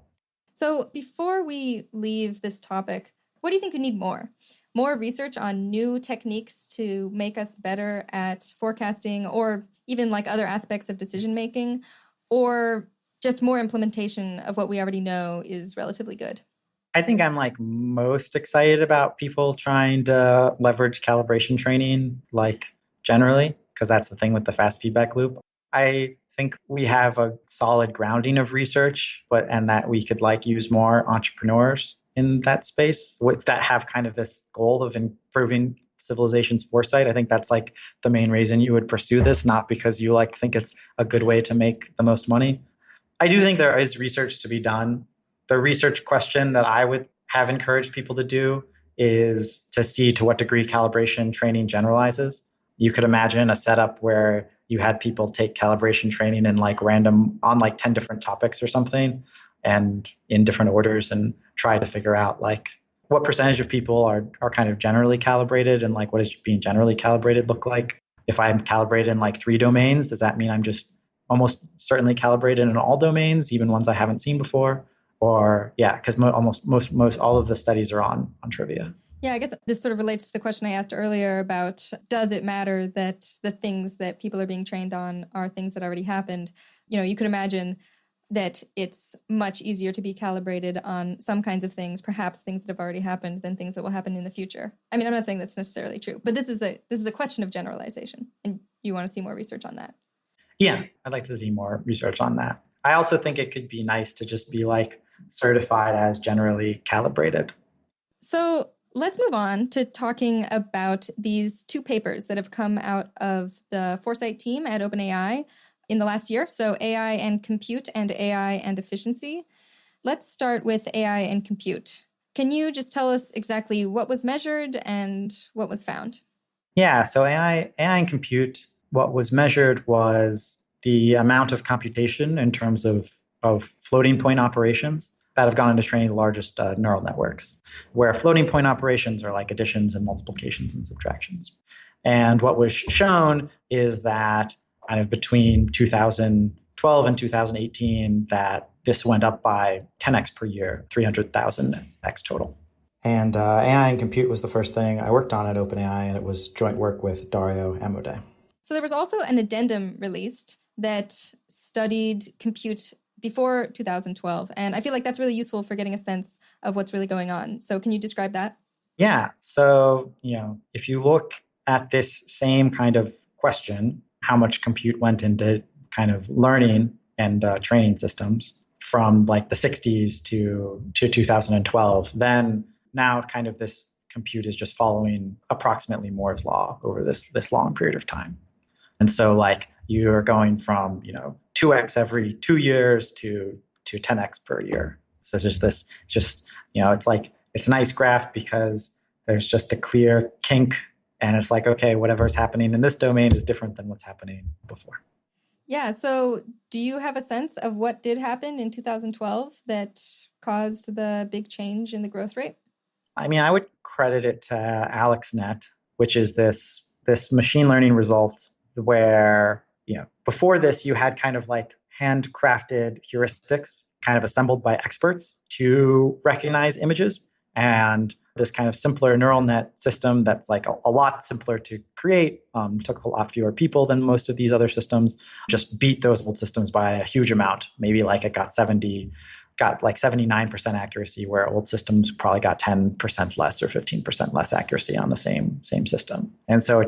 So before we leave this topic, what do you think we need more? More research on new techniques to make us better at forecasting, or even like other aspects of decision making, or just more implementation of what we already know is relatively good? I think I'm like most excited about people trying to leverage calibration training, like generally, because that's the thing with the fast feedback loop. I think we have a solid grounding of research, and that we could like use more entrepreneurs in that space that have kind of this goal of improving civilization's foresight. I think that's like the main reason you would pursue this, not because you like think it's a good way to make the most money. I do think there is research to be done. The research question that I would have encouraged people to do is to see to what degree calibration training generalizes. You could imagine a setup where you had people take calibration training in like random on like 10 different topics or something, and in different orders and try to figure out like what percentage of people are kind of generally calibrated and like what does being generally calibrated look like. If I'm calibrated in like 3 domains, does that mean I'm just almost certainly calibrated in all domains, even ones I haven't seen before? Or yeah, because most all of the studies are on trivia. Yeah, I guess this sort of relates to the question I asked earlier about does it matter that the things that people are being trained on are things that already happened? You could imagine that it's much easier to be calibrated on some kinds of things, perhaps things that have already happened, than things that will happen in the future. I mean, I'm not saying that's necessarily true, but this is a question of generalization, and you want to see more research on that. Yeah, I'd like to see more research on that. I also think it could be nice to just be like certified as generally calibrated. So let's move on to talking about these 2 papers that have come out of the Foresight team at OpenAI in the last year. So AI and compute and AI and efficiency. Let's start with AI and compute. Can you just tell us exactly what was measured and what was found? Yeah, so AI and compute, what was measured was the amount of computation in terms of floating point operations that have gone into training the largest neural networks, where floating point operations are like additions and multiplications and subtractions. And what was shown is that kind of between 2012 and 2018, that this went up by 10x per year, 300,000x total. And AI and compute was the first thing I worked on at OpenAI, and it was joint work with Dario Amodei. So there was also an addendum released that studied compute before 2012. And I feel like that's really useful for getting a sense of what's really going on. So can you describe that? Yeah. So, if you look at this same kind of question, how much compute went into kind of learning and training systems from like the 60s to 2012, then now kind of this compute is just following approximately Moore's law over this long period of time. And so like you're going from, 2x every 2 years to 10x per year. So it's it's like, it's a nice graph because there's just a clear kink, and it's like, okay, whatever's happening in this domain is different than what's happening before. Yeah. So do you have a sense of what did happen in 2012 that caused the big change in the growth rate? I mean, I would credit it to AlexNet, which is this machine learning result where, before this, you had kind of like handcrafted heuristics kind of assembled by experts to recognize images. And this kind of simpler neural net system that's like a lot simpler to create, took a lot fewer people than most of these other systems, just beat those old systems by a huge amount. Maybe like it got like 79% accuracy, where old systems probably got 10% less or 15% less accuracy on the same system. And so it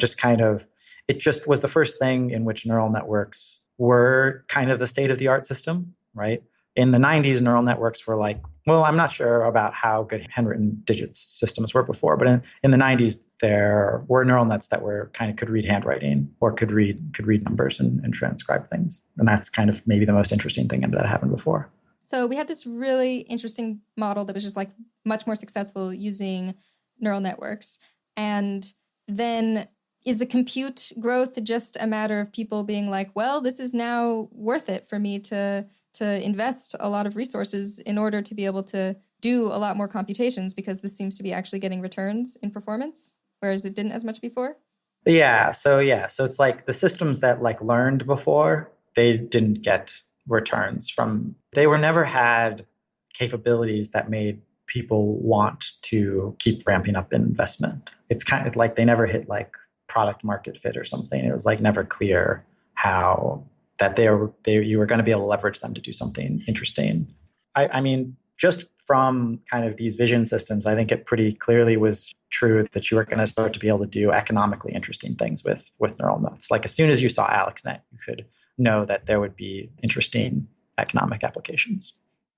just was the first thing in which neural networks were kind of the state of the art system, right? In the 90s, neural networks were like, well, I'm not sure about how good handwritten digits systems were before, but in the 90s, there were neural nets that were kind of could read handwriting or could read numbers and transcribe things. And that's kind of maybe the most interesting thing that happened before. So we had this really interesting model that was just like much more successful using neural networks. And then is the compute growth just a matter of people being like, well, this is now worth it for me to invest a lot of resources in order to be able to do a lot more computations because this seems to be actually getting returns in performance, whereas it didn't as much before? Yeah. So it's like the systems that like learned before, they didn't get returns from, they were never had capabilities that made people want to keep ramping up investment. It's kind of like they never hit like product market fit or something. It was like never clear how that you were going to be able to leverage them to do something interesting. I mean, just from kind of these vision systems, I think it pretty clearly was true that you were going to start to be able to do economically interesting things with neural nets. Like as soon as you saw AlexNet, you could know that there would be interesting economic applications.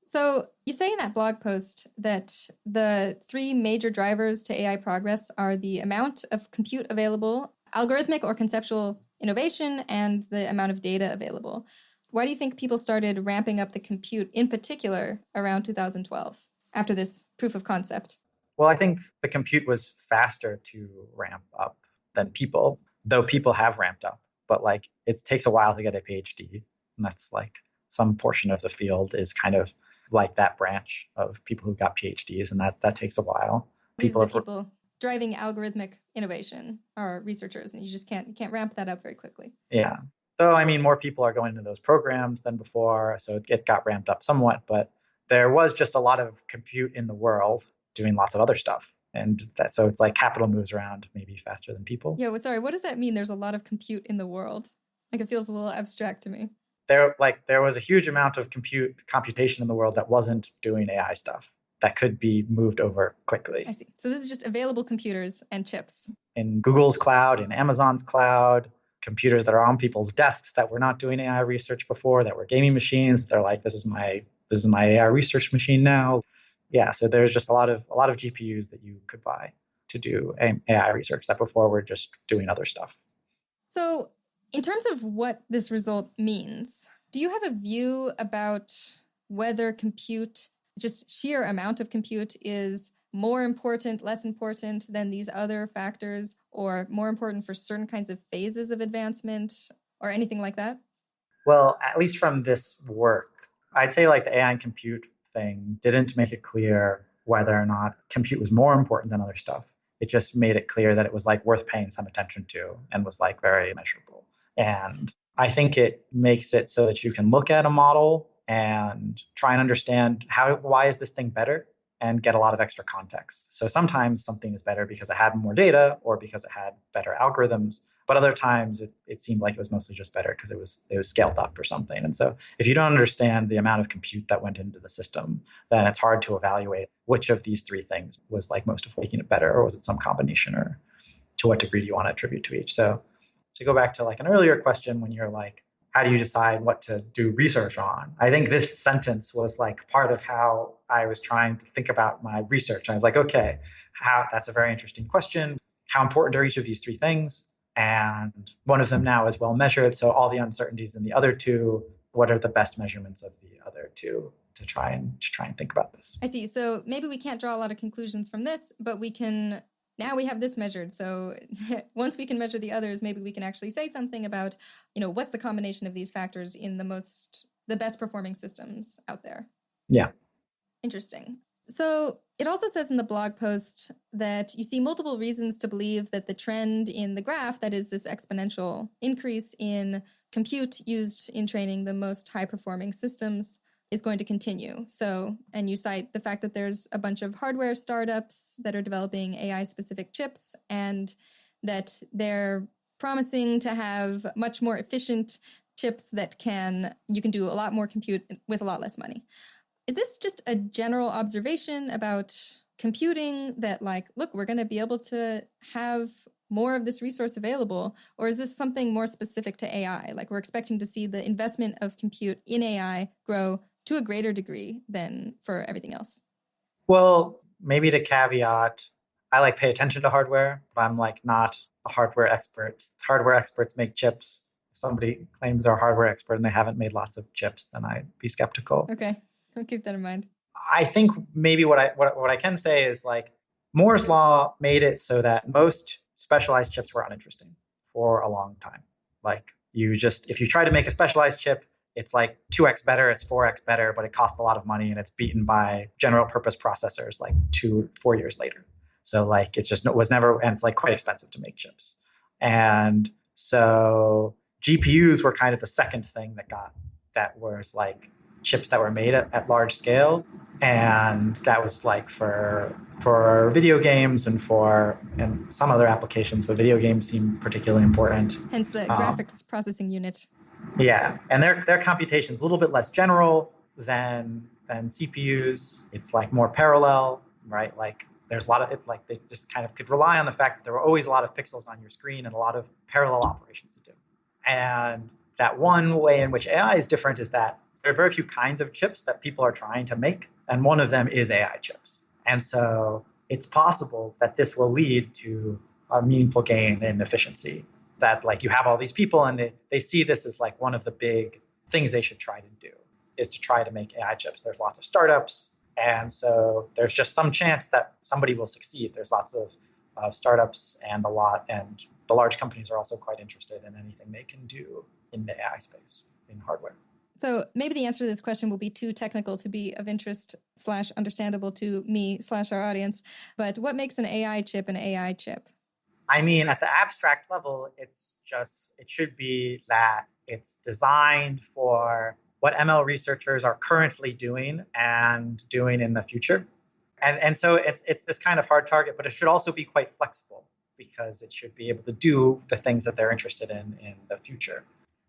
So you say in that blog post that the 3 major drivers to AI progress are the amount of compute available, algorithmic or conceptual innovation, and the amount of data available. Why do you think people started ramping up the compute in particular around 2012 after this proof of concept? Well, I think the compute was faster to ramp up than people, though people have ramped up. But like it takes a while to get a PhD. And that's like some portion of the field is kind of like that branch of people who got PhDs, and that takes a while. These are the people driving algorithmic innovation are researchers, and you can't ramp that up very quickly. Yeah. So, I mean, more people are going into those programs than before, so it got ramped up somewhat, but there was just a lot of compute in the world doing lots of other stuff. So it's like capital moves around maybe faster than people. Yeah, well, sorry, what does that mean? There's a lot of compute in the world. Like, it feels a little abstract to me. There was a huge amount of computation in the world that wasn't doing AI stuff that could be moved over quickly. I see. So this is just available computers and chips. In Google's cloud, in Amazon's cloud, computers that are on people's desks that were not doing AI research before, that were gaming machines. They're like, this is my AI research machine now. Yeah, so there's just a lot of GPUs that you could buy to do AI research that before were just doing other stuff. So in terms of what this result means, do you have a view about whether compute, just sheer amount of compute, is more important, less important than these other factors, or more important for certain kinds of phases of advancement, or anything like that? Well, at least from this work, I'd say like the AI and compute thing didn't make it clear whether or not compute was more important than other stuff. It just made it clear that it was like worth paying some attention to and was like very measurable. And I think it makes it so that you can look at a model and try and understand why is this thing better, and get a lot of extra context. So sometimes something is better because it had more data or because it had better algorithms. But other times it seemed like it was mostly just better because it was scaled up or something. And so if you don't understand the amount of compute that went into the system, then it's hard to evaluate which of these three things was like most of making it better, or was it some combination, or to what degree do you want to attribute to each. So to go back to like an earlier question, when you're like, how do you decide what to do research on? I think this sentence was like part of how I was trying to think about my research. I was like, okay, that's a very interesting question. How important are each of these three things? And one of them now is well measured. So all the uncertainties in the other two, what are the best measurements of the other two, to try and think about this? I see. So maybe we can't draw a lot of conclusions from this, but now we have this measured. So once we can measure the others, maybe we can actually say something about, what's the combination of these factors in the best performing systems out there. Yeah. Interesting. So it also says in the blog post that you see multiple reasons to believe that the trend in the graph, that is this exponential increase in compute used in training the most high-performing systems, is going to continue. So, and you cite the fact that there's a bunch of hardware startups that are developing AI-specific chips, and that they're promising to have much more efficient chips that you can do a lot more compute with a lot less money. Is this just a general observation about computing that, like, look, we're going to be able to have more of this resource available? Or is this something more specific to AI? Like, we're expecting to see the investment of compute in AI grow to a greater degree than for everything else? Well, maybe to caveat, I like pay attention to hardware, but I'm like not a hardware expert. Hardware experts make chips. If somebody claims they're a hardware expert and they haven't made lots of chips, then I'd be skeptical. Okay. I'll keep that in mind. I think maybe what I can say is like Moore's law made it so that most specialized chips were uninteresting for a long time. Like if you try to make a specialized chip, it's like 2x better, it's 4x better, but it costs a lot of money and it's beaten by general purpose processors like 4 years later. So like it's like quite expensive to make chips. And so GPUs were kind of the second thing that was like chips that were made at large scale, and that was like for video games and some other applications, but video games seem particularly important. Hence the graphics processing unit. Yeah, and their computation is a little bit less general than CPUs. It's like more parallel, right? Like there's a lot of it. Like they just kind of could rely on the fact that there were always a lot of pixels on your screen and a lot of parallel operations to do. And that one way in which AI is different is that there are very few kinds of chips that people are trying to make, and one of them is AI chips. And so it's possible that this will lead to a meaningful gain in efficiency, that like you have all these people and they see this as like one of the big things they should try to do, is to try to make AI chips. There's lots of startups, and so there's just some chance that somebody will succeed. There's lots of startups and the large companies are also quite interested in anything they can do in the AI space, in hardware. So maybe the answer to this question will be too technical to be of interest / understandable to me / our audience. But what makes an AI chip an AI chip? I mean, at the abstract level, it should be that it's designed for what ML researchers are currently doing and doing in the future. And so it's this kind of hard target, but it should also be quite flexible because it should be able to do the things that they're interested in the future.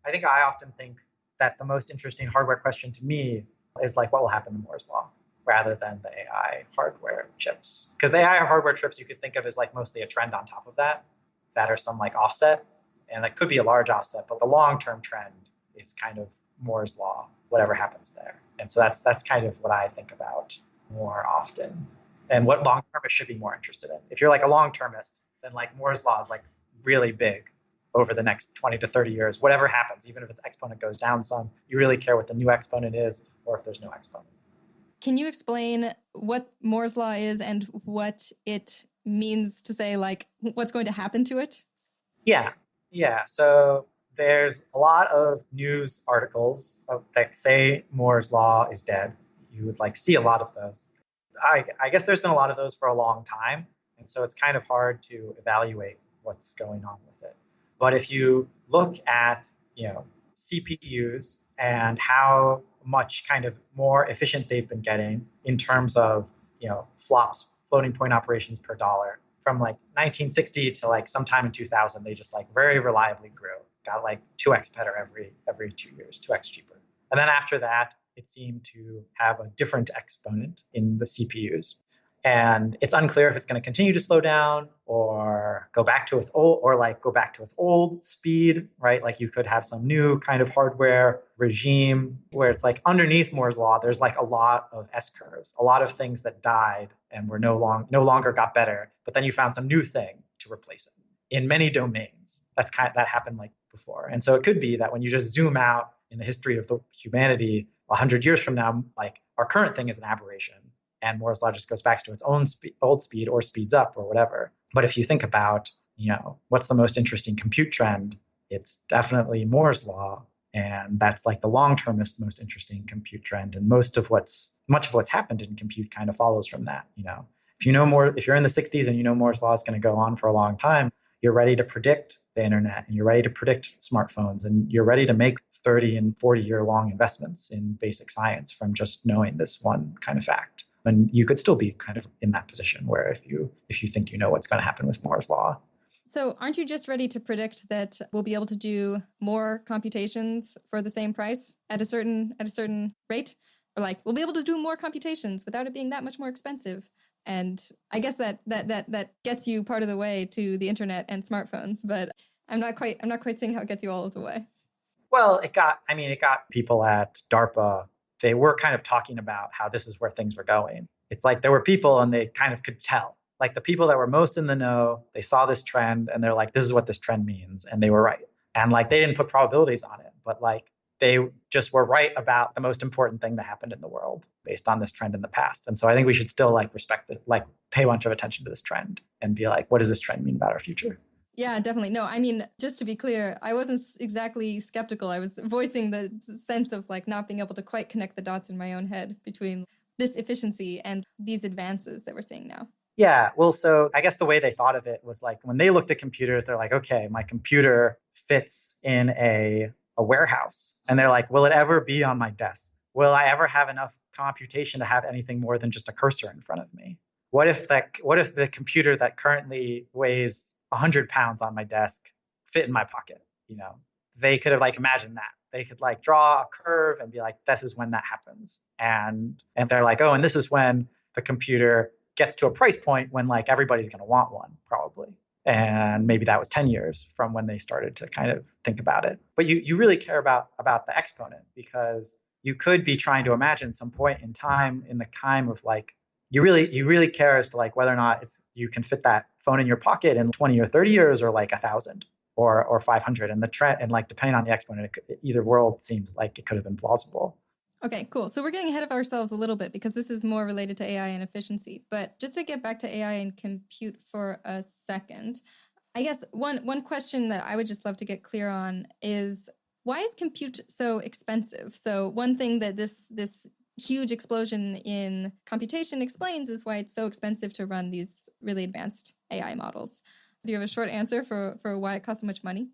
I often think that the most interesting hardware question to me is like, what will happen to Moore's law, rather than the AI hardware chips. Because the AI hardware chips you could think of as like mostly a trend on top of that are some like offset, and that could be a large offset, but the long-term trend is kind of Moore's law, whatever happens there. And so that's kind of what I think about more often, and what long-termists should be more interested in. If you're like a long-termist, then like Moore's law is like really big over the next 20 to 30 years, whatever happens, even if its exponent goes down some, you really care what the new exponent is or if there's no exponent. Can you explain what Moore's law is and what it means to say, like, what's going to happen to it? Yeah. So there's a lot of news articles that say Moore's law is dead. You would like see a lot of those. I guess there's been a lot of those for a long time, and so it's kind of hard to evaluate what's going on with it. But if you look at, CPUs and how much kind of more efficient they've been getting in terms of, flops, floating point operations per dollar, from like 1960 to like sometime in 2000, they just like very reliably grew, got like 2x better every 2 years, 2x cheaper. And then after that, it seemed to have a different exponent in the CPUs. And it's unclear if it's going to continue to slow down or go back to its old speed, right? Like you could have some new kind of hardware regime where it's like underneath Moore's law, there's like a lot of S curves, a lot of things that died and were no longer got better, but then you found some new thing to replace it in many domains. That happened like before. And so it could be that when you just zoom out in the history of humanity 100 years from now, like our current thing is an aberration. And Moore's law just goes back to its own old speed or speeds up or whatever. But if you think about, what's the most interesting compute trend, it's definitely Moore's law. And that's like the long-termist most interesting compute trend. And much of what's happened in compute kind of follows from that. If you're in the 60s and Moore's law is going to go on for a long time, you're ready to predict the internet and you're ready to predict smartphones and you're ready to make 30 and 40-year long investments in basic science from just knowing this one kind of fact. And you could still be kind of in that position where if you think you know what's going to happen with Moore's law. So aren't you just ready to predict that we'll be able to do more computations for the same price at a certain rate? Or like we'll be able to do more computations without it being that much more expensive. And I guess that gets you part of the way to the internet and smartphones, but I'm not quite seeing how it gets you all of the way. Well, it got people at DARPA. They were kind of talking about how this is where things were going. It's like there were people and they kind of could tell. Like the people that were most in the know, they saw this trend and they're like, this is what this trend means. And they were right. And like they didn't put probabilities on it, but like they just were right about the most important thing that happened in the world based on this trend in the past. And so I think we should still like respect it, like pay a bunch of attention to this trend and be like, what does this trend mean about our future? Yeah, definitely. No, I mean, just to be clear, I wasn't exactly skeptical. I was voicing the sense of like not being able to quite connect the dots in my own head between this efficiency and these advances that we're seeing now. Yeah, well, so I guess the way they thought of it was like when they looked at computers, they're like, okay, my computer fits in a warehouse. And they're like, will it ever be on my desk? Will I ever have enough computation to have anything more than just a cursor in front of me? What if the computer that currently weighs 100 pounds on my desk fit in my pocket? They could have like imagined that. They could like draw a curve and be like, this is when that happens. And they're like, oh, and this is when the computer gets to a price point when like everybody's going to want one, probably. And maybe that was 10 years from when they started to kind of think about it. But you really care about the exponent, because you could be trying to imagine some point in time of like, you really care as to like whether or not you can fit that phone in your pocket in 20 or 30 years or like 1,000 or 500. And the trend, and like depending on the exponent, either world seems like it could have been plausible. Okay, cool. So we're getting ahead of ourselves a little bit because this is more related to AI and efficiency. But just to get back to AI and compute for a second, I guess one question that I would just love to get clear on is Why is compute so expensive? So one thing that this huge explosion in computation explains is why it's so expensive to run these really advanced AI models. Do you have a short answer for why it costs so much money?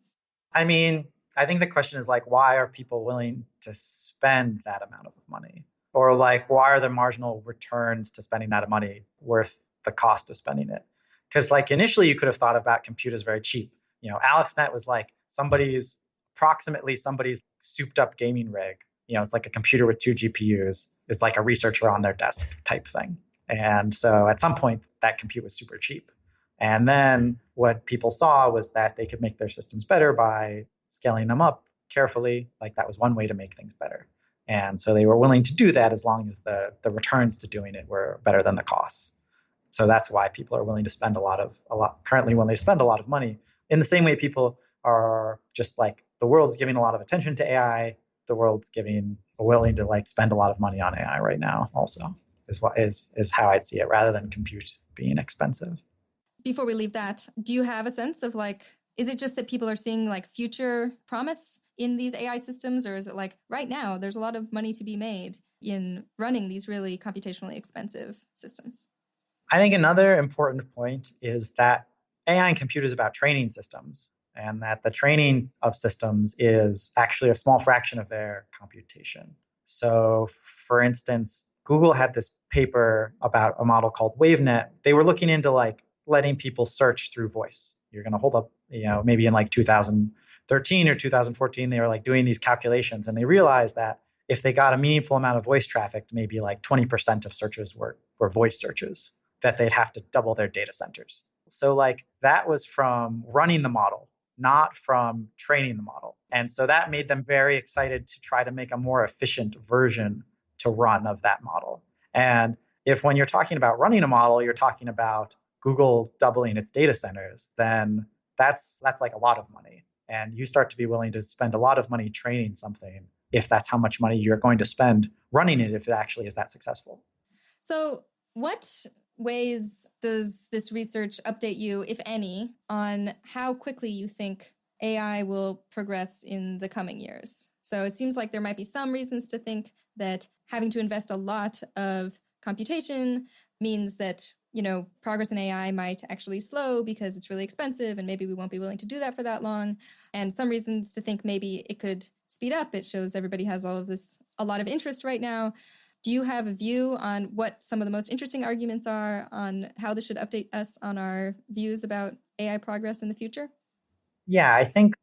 I mean, I think the question is like, why are people willing to spend that amount of money? Or like, why are the marginal returns to spending that money worth the cost of spending it? Because like initially you could have thought about compute as very cheap. AlexNet was like approximately somebody's souped up gaming rig. It's like a computer with 2 GPUs. It's like a researcher on their desk type thing. And so at some point that compute was super cheap. And then what people saw was that they could make their systems better by scaling them up carefully. Like that was one way to make things better. And so they were willing to do that as long as the returns to doing it were better than the costs. So that's why people are willing to spend currently when they spend a lot of money. In the same way people are just like, the world's giving a lot of attention to AI, the world's willing to like spend a lot of money on AI right now also is how I'd see it, rather than compute being expensive. Before we leave that, do you have a sense of like, is it just that people are seeing like future promise in these AI systems, or is it like right now there's a lot of money to be made in running these really computationally expensive systems? I think another important point is that AI and compute is about training systems, and that the training of systems is actually a small fraction of their computation. So for instance, Google had this paper about a model called WaveNet. They were looking into like letting people search through voice. You're going to hold up, maybe in like 2013 or 2014, they were like doing these calculations, and they realized that if they got a meaningful amount of voice traffic, maybe like 20% of searches were voice searches, that they'd have to double their data centers. So like that was from running the model, not from training the model. And so that made them very excited to try to make a more efficient version to run of that model. And if when you're talking about running a model, you're talking about Google doubling its data centers, then that's like a lot of money. And you start to be willing to spend a lot of money training something if that's how much money you're going to spend running it, if it actually is that successful. So what ways does this research update you, if any, on how quickly you think AI will progress in the coming years? So it seems like there might be some reasons to think that having to invest a lot of computation means that, progress in AI might actually slow because it's really expensive and maybe we won't be willing to do that for that long. And some reasons to think maybe it could speed up. It shows everybody has a lot of interest right now. Do you have a view on what some of the most interesting arguments are on how this should update us on our views about AI progress in the future? Yeah, I think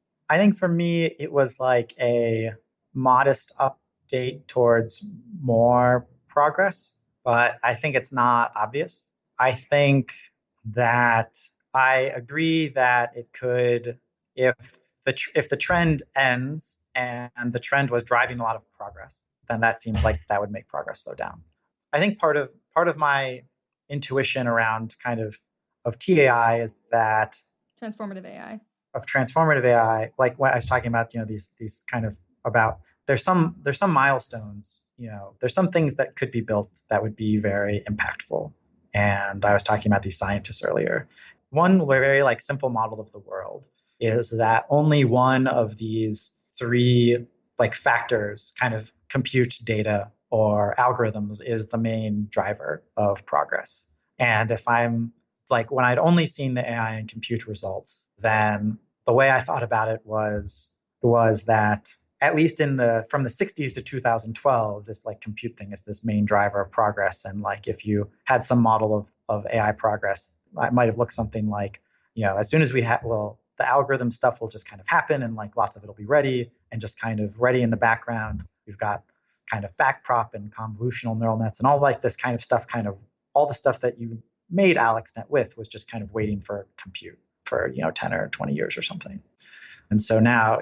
for me, it was like a modest update towards more progress, but I think it's not obvious. I think that I agree that it could, if the trend ends and the trend was driving a lot of progress, then that seems like that would make progress slow down. I think part of my intuition around kind of TAI is that transformative AI, like what I was talking about, these kind of about there's some milestones, there's some things that could be built that would be very impactful. And I was talking about these scientists earlier. One very like simple model of the world is that only one of these three like factors, kind of compute data or algorithms, is the main driver of progress. And if I'm like, when I'd only seen the AI and compute results, then the way I thought about it was that at least from the 60s to 2012, this like compute thing is this main driver of progress. And like if you had some model of AI progress, it might have looked something like, as soon as the algorithm stuff will just kind of happen and like lots of it will be ready and just kind of ready in the background. We've got kind of backprop and convolutional neural nets and all like this kind of stuff, kind of all the stuff that you made AlexNet with was just kind of waiting for compute for 10 or 20 years or something. And so now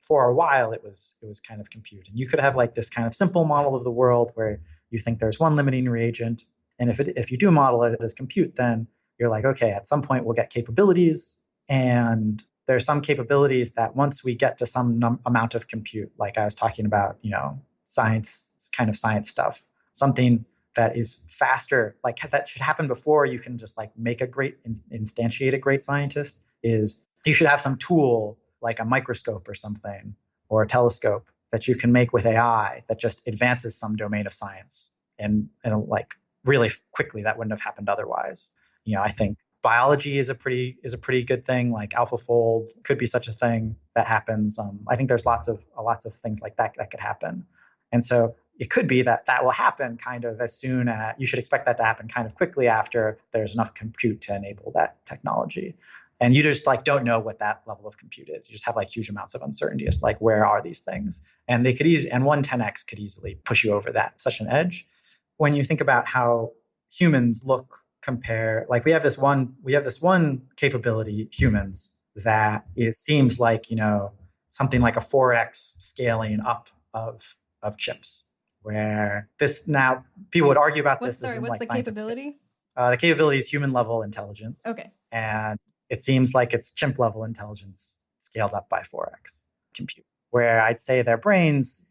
for a while it was kind of compute. And you could have like this kind of simple model of the world where you think there's one limiting reagent. And if you do model it as compute, then you're like, okay, at some point we'll get capabilities. And there's some capabilities that once we get to some amount of compute, like I was talking about, science stuff, something that is faster, like that should happen before you can just like make instantiate a great scientist, is you should have some tool like a microscope or something or a telescope that you can make with AI that just advances some domain of science and like really quickly that wouldn't have happened otherwise. I think biology is a pretty good thing. Like AlphaFold could be such a thing that happens. I think there's lots of things like that could happen, and so it could be that will happen kind of as soon as you should expect that to happen kind of quickly after there's enough compute to enable that technology. And you just like don't know what that level of compute is. You just have like huge amounts of uncertainty as to like where are these things, and they could and 1 10x could easily push you over such an edge. When you think about how humans look compare, like we have this one capability, humans, that it seems like something like a 4x scaling up of chips. Where this now people would argue about this. What's like the capability? The capability is human level intelligence. Okay. And it seems like it's chimp level intelligence scaled up by 4x compute. Where I'd say their brains,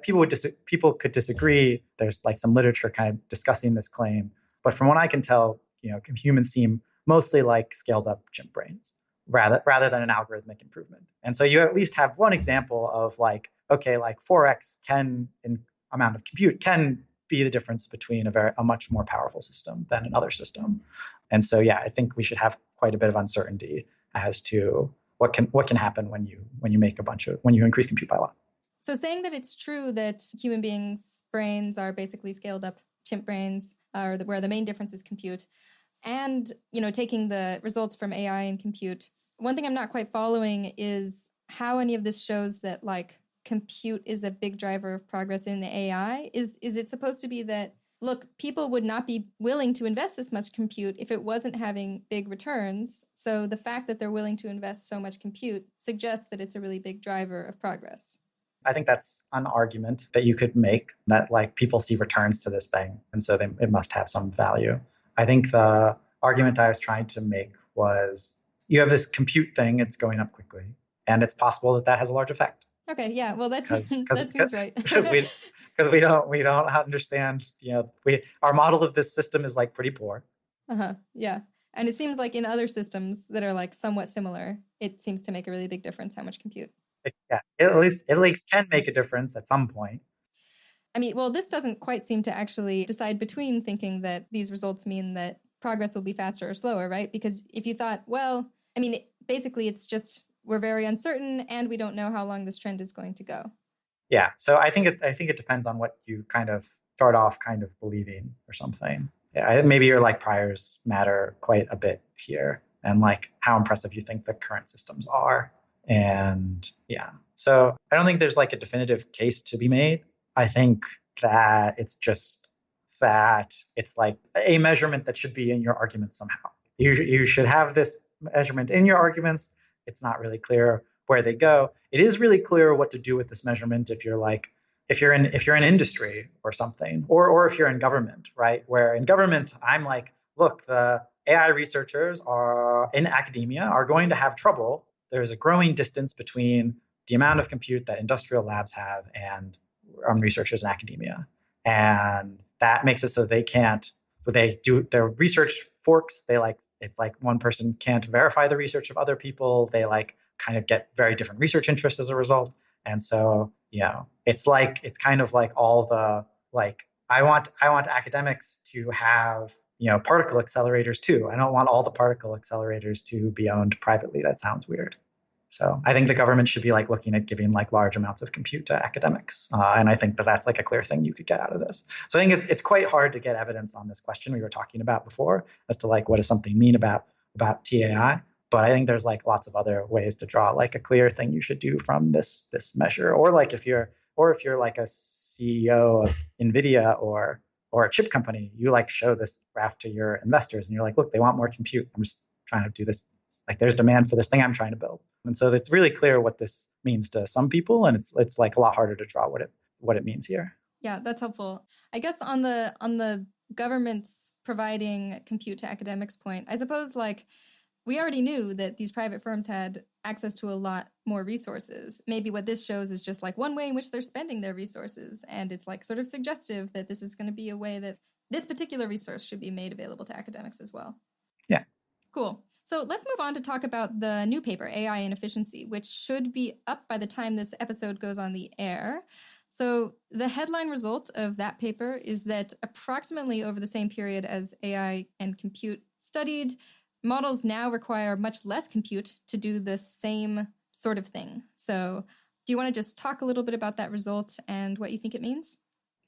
people could disagree. There's like some literature kind of discussing this claim, but from what I can tell, humans seem mostly like scaled up chimp brains rather than an algorithmic improvement. And so you at least have one example of like, okay, like 4x amount of compute can be the difference between a much more powerful system than another system. And so, yeah, I think we should have quite a bit of uncertainty as to what can happen when you increase compute by a lot. So saying that it's true that human beings' brains are basically scaled up chimp brains, where the main difference is compute, and taking the results from AI and compute, one thing I'm not quite following is how any of this shows that like compute is a big driver of progress in AI. Is it supposed to be that, look, people would not be willing to invest this much compute if it wasn't having big returns. So the fact that they're willing to invest so much compute suggests that it's a really big driver of progress. I think that's an argument that you could make, that like people see returns to this thing, and so it must have some value. I think the argument I was trying to make was you have this compute thing, it's going up quickly, and it's possible that has a large effect. Okay, yeah, well, that seems right. Because we don't understand, our model of this system is like pretty poor. Yeah. And it seems like in other systems that are like somewhat similar, it seems to make a really big difference how much compute. Yeah, it at least can make a difference at some point. I mean, well, this doesn't quite seem to actually decide between thinking that these results mean that progress will be faster or slower, right? Because if you thought, well, I mean, basically it's just we're very uncertain and we don't know how long this trend is going to go. Yeah, so I think it depends on what you kind of start off kind of believing or something. Yeah, maybe your like priors matter quite a bit here, and like how impressive you think the current systems are. And yeah, so I don't think there's like a definitive case to be made. I think that it's just that it's like a measurement that should be in your arguments somehow. You should have this measurement in your arguments. It's not really clear where they go. It is really clear what to do with this measurement if you're in industry or something, or if you're in government, right? Where in government, I'm like, look, the AI researchers are in academia are going to have trouble. There's a growing distance between the amount of compute that industrial labs have and researchers in academia. And that makes it so they can't, they do their research forks. It's like one person can't verify the research of other people. They like kind of get very different research interests as a result. And so, it's kind of like all the, like, I want academics to have, particle accelerators too. I don't want all the particle accelerators to be owned privately. That sounds weird. So I think the government should be like looking at giving like large amounts of compute to academics. And I think that's like a clear thing you could get out of this. So I think it's quite hard to get evidence on this question we were talking about before as to like, what does something mean about TAI? But I think there's like lots of other ways to draw like a clear thing you should do from this measure. Or like if you're like a CEO of NVIDIA or a chip company, you like show this graph to your investors and you're like, look, they want more compute. I'm just trying to do this. Like there's demand for this thing I'm trying to build. And so it's really clear what this means to some people, and it's like a lot harder to draw what it means here. Yeah, that's helpful. I guess on the government's providing compute to academics point, I suppose like we already knew that these private firms had access to a lot more resources. Maybe what this shows is just like one way in which they're spending their resources. And it's like sort of suggestive that this is going to be a way that this particular resource should be made available to academics as well. Yeah. Cool. So let's move on to talk about the new paper, AI and Efficiency, which should be up by the time this episode goes on the air. So the headline result of that paper is that approximately over the same period as AI and compute studied, models now require much less compute to do the same sort of thing. So do you want to just talk a little bit about that result and what you think it means?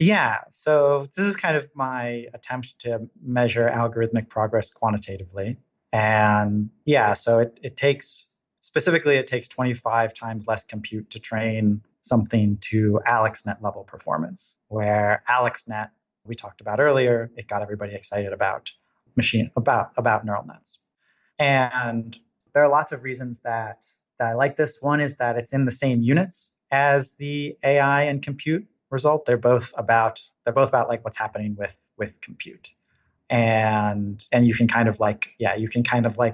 Yeah, so this is kind of my attempt to measure algorithmic progress quantitatively. And yeah, so it takes 25 times less compute to train something to AlexNet level performance, where AlexNet, we talked about earlier, it got everybody excited about neural nets. And there are lots of reasons that I like this. One is that it's in the same units as the AI and compute result. They're both about like what's happening with compute. And you can kind of like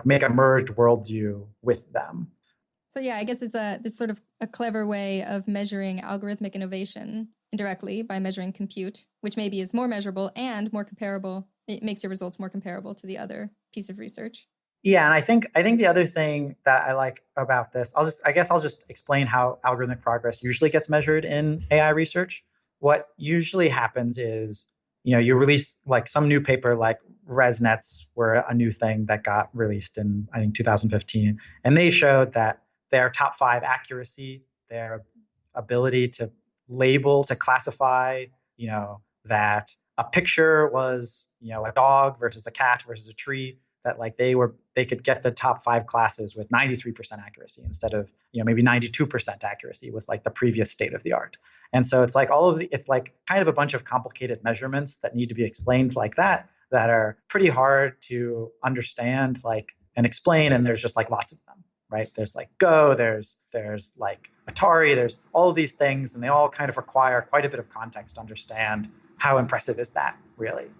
make a merged worldview with them. So yeah, I guess it's this sort of a clever way of measuring algorithmic innovation indirectly by measuring compute, which maybe is more measurable and more comparable. It makes your results more comparable to the other piece of research. Yeah, and I think the other thing that I like about this, I'll just explain how algorithmic progress usually gets measured in AI research. What usually happens is, you release like some new paper, like ResNets were a new thing that got released in, I think, 2015. And they showed that their top 5 accuracy, their ability to label, to classify, that a picture was, a dog versus a cat versus a tree, that like they could get the top 5 classes with 93% accuracy instead of, maybe 92% accuracy was like the previous state of the art. And so it's like it's like kind of a bunch of complicated measurements that need to be explained like that are pretty hard to understand, like, and explain. And there's just like lots of them, right? There's like Go, there's like Atari, there's all of these things, and they all kind of require quite a bit of context to understand how impressive is that really.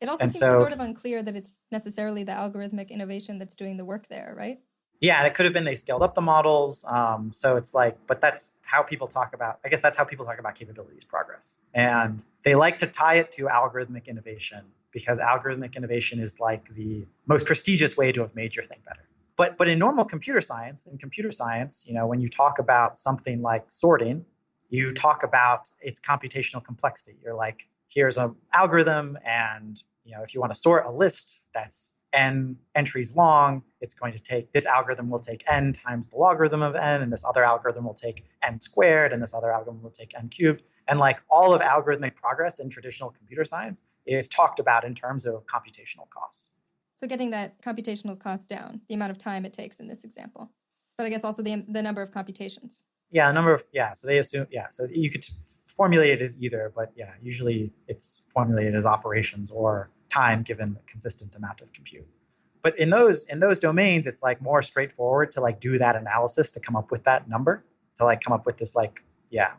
It also seems sort of unclear that it's necessarily the algorithmic innovation that's doing the work there, right? Yeah, and it could have been they scaled up the models. So it's like, but that's how people talk about, I guess that's how people talk about capabilities progress. And they like to tie it to algorithmic innovation because algorithmic innovation is like the most prestigious way to have made your thing better. But in normal computer science, when you talk about something like sorting, you talk about its computational complexity. You're like, here's an algorithm, and if you want to sort a list that's n entries long, this algorithm will take n times the logarithm of n, and this other algorithm will take n squared, and this other algorithm will take n cubed. And like all of algorithmic progress in traditional computer science is talked about in terms of computational costs. So getting that computational cost down, the amount of time it takes in this example, but I guess also the number of computations. Yeah, so they assume, so you could formulate it as either, but yeah, usually it's formulated as operations or time given a consistent amount of compute. But in those domains, it's like more straightforward to like do that analysis to come up with that number, to like come up with this like, yeah.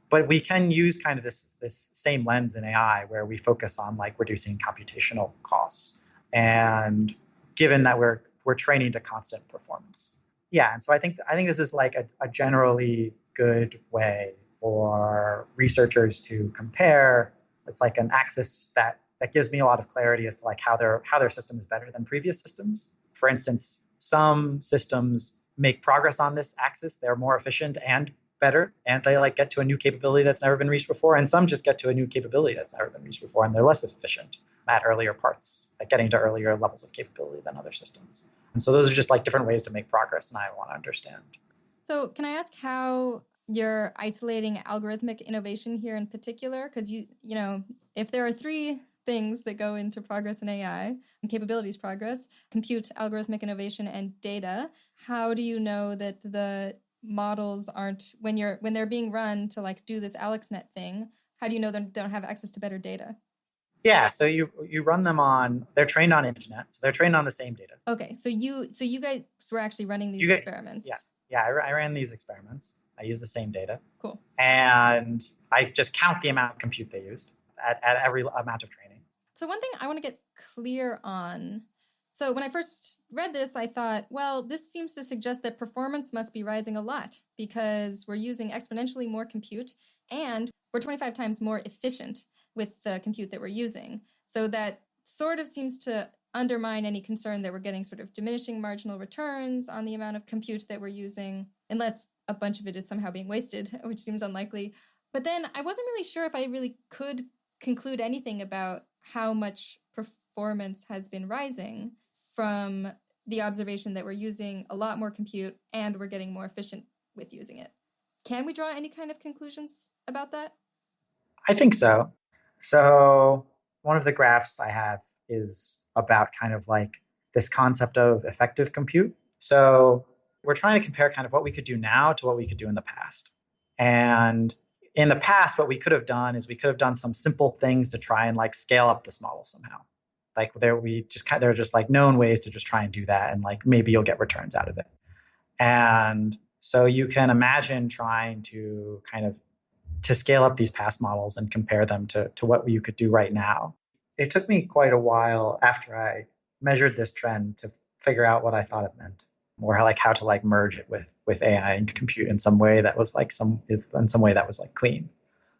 But we can use kind of this same lens in AI where we focus on like reducing computational costs, and given that we're training to constant performance. Yeah, and so I think this is like a generally good way for researchers to compare. It's like an axis that gives me a lot of clarity as to like how their system is better than previous systems. For instance, some systems make progress on this axis. They're more efficient and better, and they like get to a new capability that's never been reached before. And some just get to a new capability that's never been reached before, and they're less efficient at earlier parts, like getting to earlier levels of capability than other systems. And so those are just like different ways to make progress, and I want to understand. So can I ask how you're isolating algorithmic innovation here in particular? Because if there are 3 things that go into progress in AI, capabilities progress, compute, algorithmic innovation, and data, how do you know that the models aren't, when they're being run to like do this AlexNet thing, how do you know they don't have access to better data? Yeah, so you run them on, they're trained on internet, so they're trained on the same data. Okay, so you guys were actually running these experiments. Yeah, I ran these experiments. I used the same data. Cool. And I just count the amount of compute they used at every amount of training. So one thing I want to get clear on, so when I first read this, I thought, well, this seems to suggest that performance must be rising a lot because we're using exponentially more compute and we're 25 times more efficient with the compute that we're using. So that sort of seems to undermine any concern that we're getting sort of diminishing marginal returns on the amount of compute that we're using, unless a bunch of it is somehow being wasted, which seems unlikely. But then I wasn't really sure if I really could conclude anything about how much performance has been rising from the observation that we're using a lot more compute and we're getting more efficient with using it. Can we draw any kind of conclusions about that? I think so. So one of the graphs I have is about kind of like this concept of effective compute. So we're trying to compare kind of what we could do now to what we could do in the past. And in the past, what we could have done is we could have done some simple things to try and like scale up this model somehow. Like there are just like known ways to just try and do that, and like maybe you'll get returns out of it. And so you can imagine trying to kind of to scale up these past models and compare them to what you could do right now. It took me quite a while after I measured this trend to figure out what I thought it meant, or how to like merge it with AI and compute in some way that was like clean.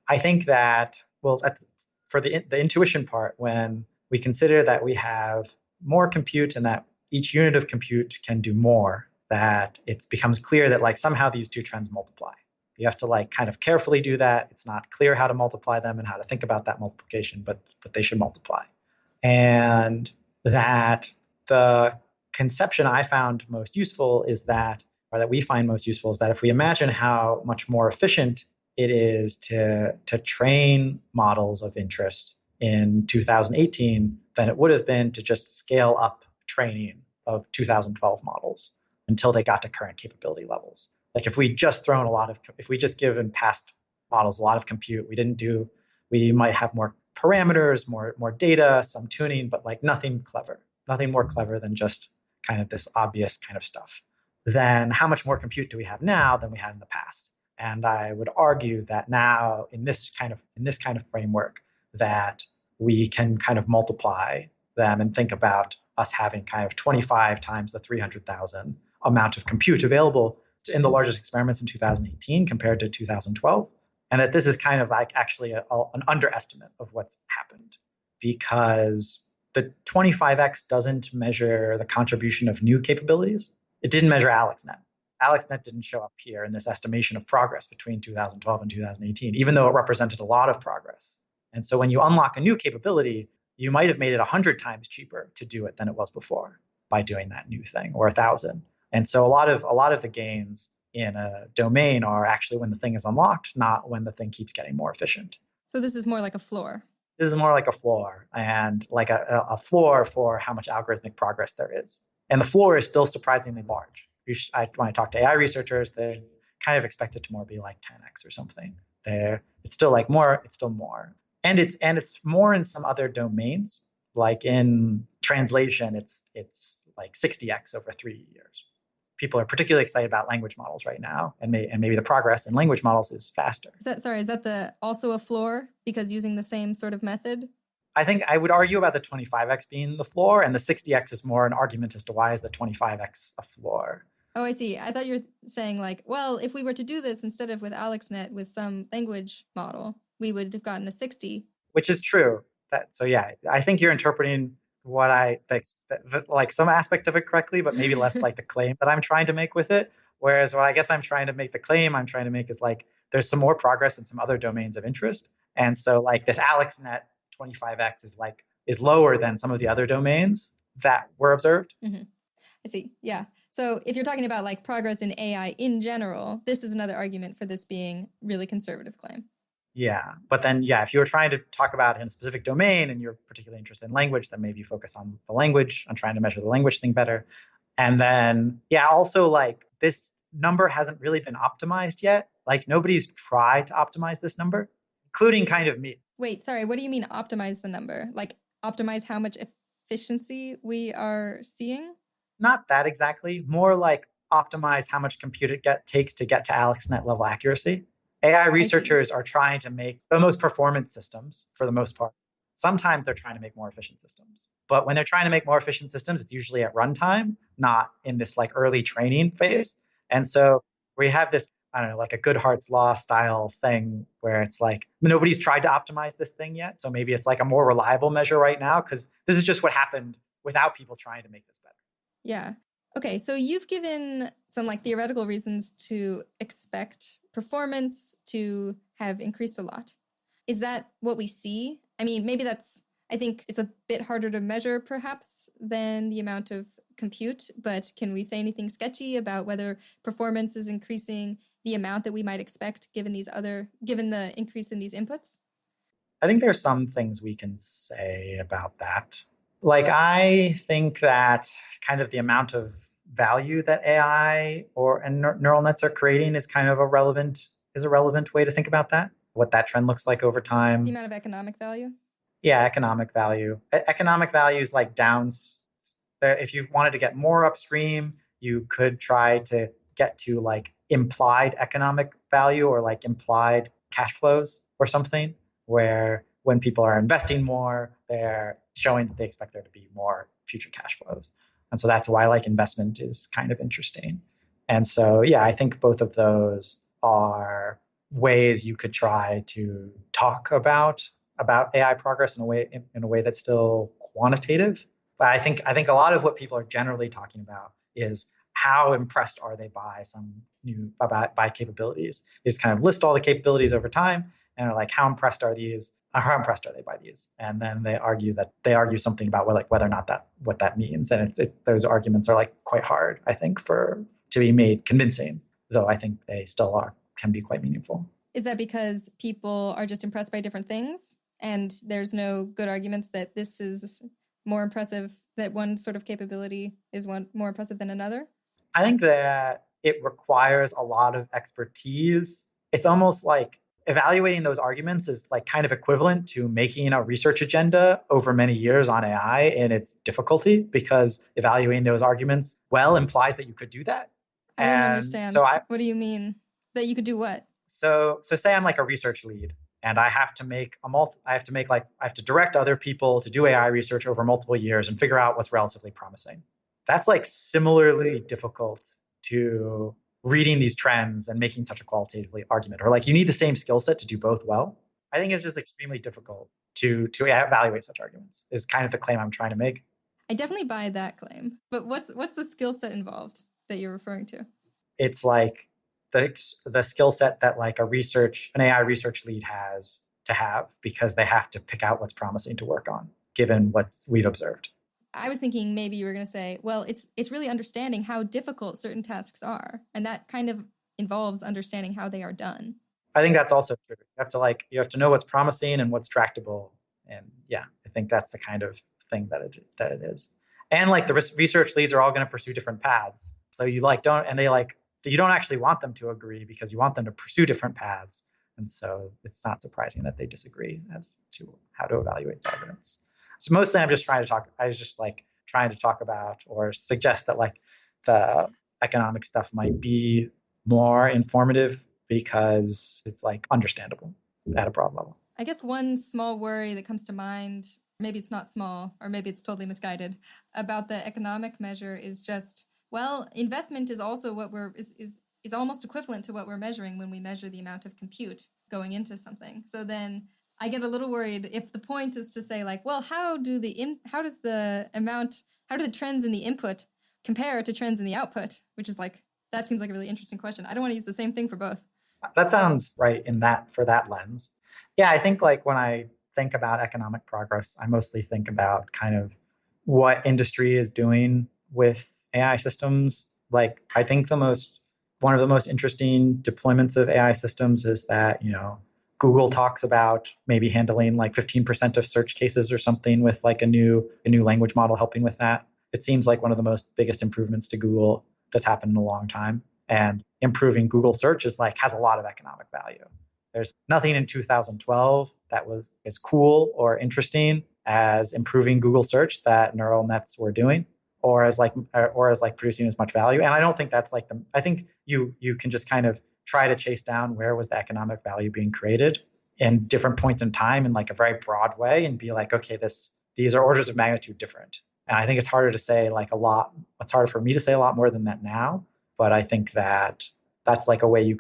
I think that, well, that's, for the intuition part, when we consider that we have more compute and that each unit of compute can do more, that it becomes clear that like somehow these two trends multiply. You have to like kind of carefully do that. It's not clear how to multiply them and how to think about that multiplication, but they should multiply. And that the conception I found most useful is that, or that we find most useful, is that if we imagine how much more efficient it is to train models of interest in 2018 than it would have been to just scale up training of 2012 models until they got to current capability levels. Like if we just given past models a lot of compute, we might have more parameters, more data, some tuning, but like nothing more clever than just kind of this obvious kind of stuff. Then how much more compute do we have now than we had in the past? And I would argue that now in this kind of framework, that we can kind of multiply them and think about us having kind of 25 times the 300,000 amount of compute available in the largest experiments in 2018 compared to 2012. And that this is kind of like actually an underestimate of what's happened, because the 25x doesn't measure the contribution of new capabilities. It didn't measure AlexNet. AlexNet didn't show up here in this estimation of progress between 2012 and 2018, even though it represented a lot of progress. And so when you unlock a new capability, you might have made it 100 times cheaper to do it than it was before by doing that new thing, or 1,000. And so a lot of the gains in a domain are actually when the thing is unlocked, not when the thing keeps getting more efficient. So this is more like a floor. This is more like a floor, and like a floor for how much algorithmic progress there is. And the floor is still surprisingly large. When I talk to AI researchers, they kind of expect it to more be like 10x or something. It's still like more. It's still more, and it's more in some other domains. Like in translation, it's like 60x over 3 years. People are particularly excited about language models right now, and maybe the progress in language models is faster. Is that also a floor because using the same sort of method? I think I would argue about the 25x being the floor, and the 60x is more an argument as to why is the 25x a floor. Oh, I see. I thought you were saying like, well, if we were to do this instead of with AlexNet with some language model, we would have gotten a 60. Which is true. So yeah, I think you're interpreting what I think, like some aspect of it correctly, but maybe less like the claim that I'm trying to make with it. Whereas what I guess I'm trying to make is like there's some more progress in some other domains of interest. And so like this AlexNet 25x is lower than some of the other domains that were observed. Mm-hmm. I see. Yeah. So if you're talking about like progress in AI in general, this is another argument for this being really conservative claim. Yeah. But then, yeah, if you were trying to talk about in a specific domain and you're particularly interested in language, then maybe you focus on the language, on trying to measure the language thing better. And then, yeah, also like this number hasn't really been optimized yet. Like nobody's tried to optimize this number, including kind of me. Wait, sorry. What do you mean optimize the number? Like optimize how much efficiency we are seeing? Not that exactly. More like optimize how much compute it takes to get to AlexNet level accuracy. AI researchers are trying to make the most performant systems for the most part. Sometimes they're trying to make more efficient systems. But when they're trying to make more efficient systems, it's usually at runtime, not in this like early training phase. And so we have this, I don't know, like a Goodhart's law style thing where it's like nobody's tried to optimize this thing yet. So maybe it's like a more reliable measure right now because this is just what happened without people trying to make this better. Yeah. Okay, so you've given some like theoretical reasons to expect performance to have increased a lot. Is that what we see? I mean, maybe I think it's a bit harder to measure perhaps than the amount of compute, but can we say anything sketchy about whether performance is increasing the amount that we might expect given the increase in these inputs? I think there's some things we can say about that. Like, I think that kind of the amount of value that AI and neural nets are creating is kind of a relevant way to think about that, what that trend looks like over time. The amount of economic value? Yeah, economic value. Economic value is like downs. If you wanted to get more upstream, you could try to get to like implied economic value or like implied cash flows or something, where when people are investing more, they're showing that they expect there to be more future cash flows. And so that's why like investment is kind of interesting. And so, yeah, I think both of those are ways you could try to talk about AI progress in a way that's still quantitative. But I think a lot of what people are generally talking about is how impressed are they by by capabilities. They just kind of list all the capabilities over time and are like, how impressed are they by these? And then they argue something about whether or not what that means. And those arguments are like quite hard, I think, to be made convincing, though I think they still can be quite meaningful. Is that because people are just impressed by different things and there's no good arguments that this is more impressive, that one sort of capability is more impressive than another? I think that it requires a lot of expertise. It's almost like evaluating those arguments is like kind of equivalent to making a research agenda over many years on AI in its difficulty, because evaluating those arguments well implies that you could do that. I don't understand. What do you mean? That you could do what? So say I'm like a research lead and I have to direct other people to do AI research over multiple years and figure out what's relatively promising. That's like similarly difficult to reading these trends and making such a qualitatively argument, or like you need the same skill set to do both well. I think it's just extremely difficult to evaluate such arguments is kind of the claim I'm trying to make. I definitely buy that claim, but what's the skill set involved that you're referring to? It's like the skill set that like an AI research lead has to have, because they have to pick out what's promising to work on, given what we've observed. I was thinking maybe you were going to say, well, it's really understanding how difficult certain tasks are, and that kind of involves understanding how they are done. I think that's also true. You have to know what's promising and what's tractable, and yeah, I think that's the kind of thing that it is. And like the research leads are all going to pursue different paths, so you don't actually want them to agree because you want them to pursue different paths, and so it's not surprising that they disagree as to how to evaluate the evidence. So mostly I was just trying to talk about or suggest that like the economic stuff might be more informative because it's like understandable at a broad level. I guess one small worry that comes to mind, maybe it's not small or maybe it's totally misguided, about the economic measure is just, well, investment is also what is almost equivalent to what we're measuring when we measure the amount of compute going into something. So then I get a little worried if the point is to say like, well, how do the trends in the input compare to trends in the output? Which is like, that seems like a really interesting question. I don't want to use the same thing for both. That sounds right for that lens. Yeah, I think like when I think about economic progress, I mostly think about kind of what industry is doing with AI systems. Like I think one of the most interesting deployments of AI systems is that, Google talks about maybe handling like 15% of search cases or something with like a new language model helping with that. It seems like one of the biggest improvements to Google that's happened in a long time. And improving Google search has a lot of economic value. There's nothing in 2012 that was as cool or interesting as improving Google search that neural nets were doing, or as producing as much value. And I don't think that's I think you can just kind of try to chase down where was the economic value being created in different points in time in like a very broad way and be like, okay, these are orders of magnitude different. And I think it's harder to say like a lot. It's harder for me to say a lot more than that now. But I think that's like a way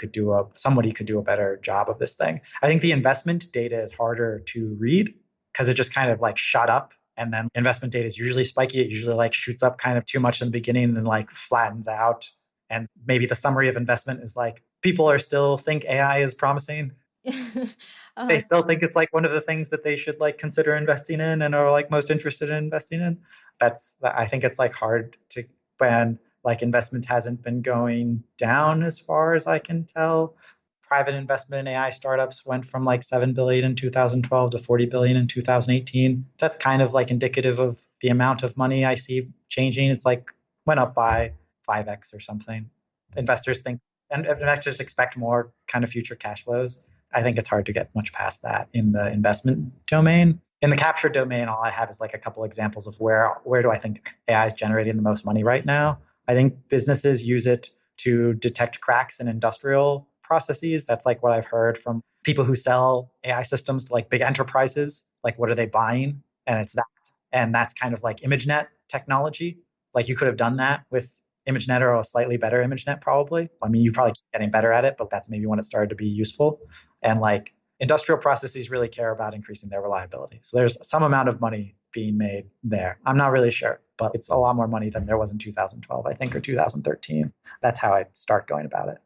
somebody could do a better job of this thing. I think the investment data is harder to read because it just kind of like shot up And then investment data is usually spiky. It usually like shoots up kind of too much in the beginning and then like flattens out. And maybe the summary of investment is like, people are still think AI is promising. They still think it's like one of the things that they should like consider investing in and are like most interested in investing in. I think it's like hard to, when like investment hasn't been going down as far as I can tell. Private investment in AI startups went from like 7 billion in 2012 to 40 billion in 2018. That's kind of like indicative of the amount of money I see changing. It's like went up by 5x or something. Investors think, and investors expect more kind of future cash flows. I think it's hard to get much past that in the investment domain. In the capture domain, all I have is like a couple examples of where do I think AI is generating the most money right now. I think businesses use it to detect cracks in industrial processes. That's like what I've heard from people who sell AI systems to like big enterprises. Like, what are they buying? And it's that. And that's kind of like ImageNet technology. Like you could have done that with ImageNet or a slightly better ImageNet probably. I mean, you probably keep getting better at it, but that's maybe when it started to be useful. And like industrial processes really care about increasing their reliability. So there's some amount of money being made there. I'm not really sure, but it's a lot more money than there was in 2012, I think, or 2013. That's how I'd start going about it.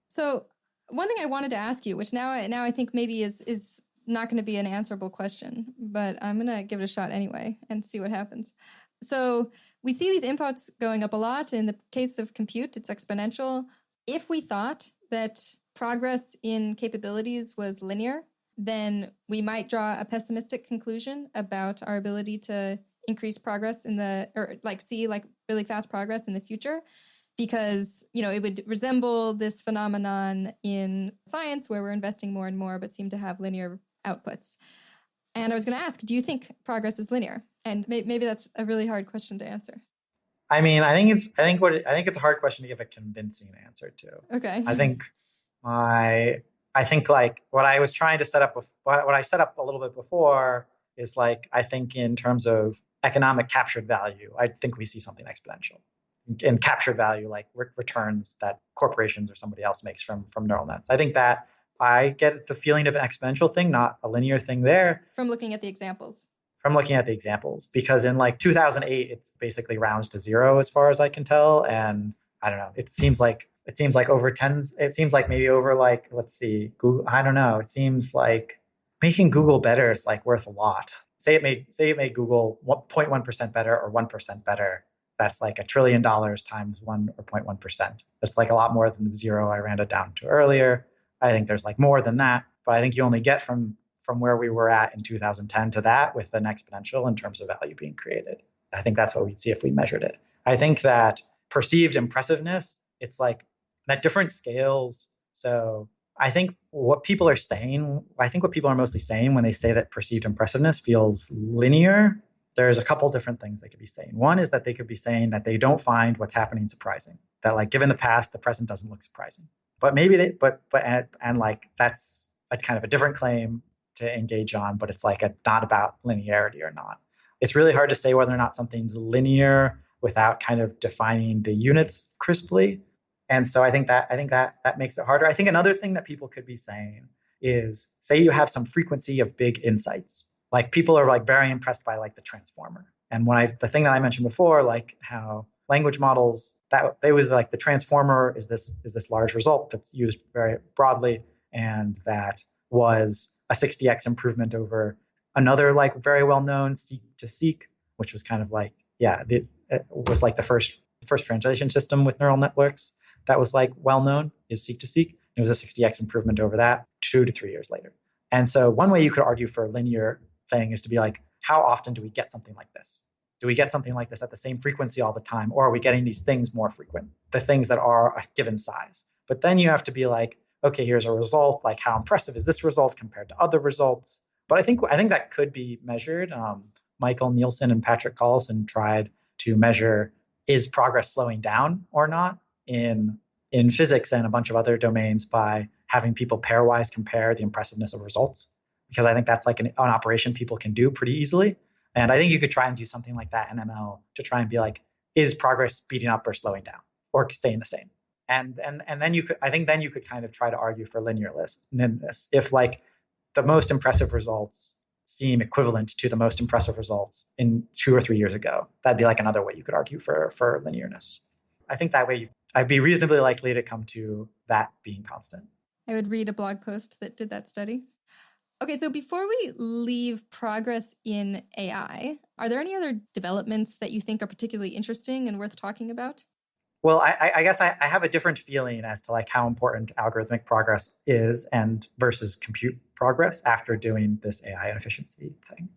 So one thing I wanted to ask you, which now I think maybe is not going to be an answerable question, but I'm going to give it a shot anyway and see what happens. So we see these inputs going up a lot. In the case of compute, it's exponential. If we thought that progress in capabilities was linear, then we might draw a pessimistic conclusion about our ability to increase progress see like really fast progress in the future, because, it would resemble this phenomenon in science where we're investing more and more, but seem to have linear outputs. And I was going to ask, do you think progress is linear? And maybe that's a really hard question to answer. I mean, I think it's a hard question to give a convincing answer to. Okay. I think like what I was trying to set up, what I set up a little bit before is like, I think in terms of economic captured value, I think we see something exponential. In captured value, like returns that corporations or somebody else makes from neural nets. I think that I get the feeling of an exponential thing, not a linear thing there. From looking at the examples. Because in like 2008, it's basically rounds to zero as far as I can tell. And I don't know, it seems like over tens, it seems like maybe over like, let's see, Google, I don't know. It seems like making Google better is like worth a lot. Say it made Google 0.1% better or 1% better. That's like $1 trillion times 1 or 0.1%. That's like a lot more than the zero I ran it down to earlier. I think there's like more than that, but I think you only get from where we were at in 2010 to that with an exponential in terms of value being created. I think that's what we'd see if we measured it. I think that perceived impressiveness, it's like at different scales. So I think what people are mostly saying when they say that perceived impressiveness feels linear, there's a couple different things they could be saying. One is that they could be saying that they don't find what's happening surprising. That like given the past, the present doesn't look surprising. But maybe like that's a kind of a different claim to engage on, but it's like not about linearity or not. It's really hard to say whether or not something's linear without kind of defining the units crisply. And so I think that makes it harder. I think another thing that people could be saying is, say you have some frequency of big insights. Like people are like very impressed by like the transformer. And the thing that I mentioned before, like how language models, that they was like the transformer is this large result that's used very broadly, and that was a 60x improvement over another like very well known seek to seek, which was kind of like it was like the first translation system with neural networks that was like well known is seek to seek. It was a 60x improvement over that 2 to 3 years later. And so one way you could argue for a linear thing is to be like, how often do we get something like this? Do we get something like this at the same frequency all the time? Or are we getting these things more frequent, the things that are a given size? But then you have to be like, okay, here's a result. Like, how impressive is this result compared to other results? But I think that could be measured. Michael Nielsen and Patrick Collison tried to measure, is progress slowing down or not in physics and a bunch of other domains by having people pairwise compare the impressiveness of results. Because I think that's like an operation people can do pretty easily. And I think you could try and do something like that in ML to try and be like, is progress speeding up or slowing down or staying the same? And then you could kind of try to argue for linearness. If like the most impressive results seem equivalent to the most impressive results in 2 or 3 years ago. That'd be like another way you could argue for linearness. I think that way I'd be reasonably likely to come to that being constant. I would read a blog post that did that study. Okay, so before we leave progress in AI, are there any other developments that you think are particularly interesting and worth talking about? Well, I guess I have a different feeling as to like how important algorithmic progress is and versus compute progress after doing this AI efficiency thing.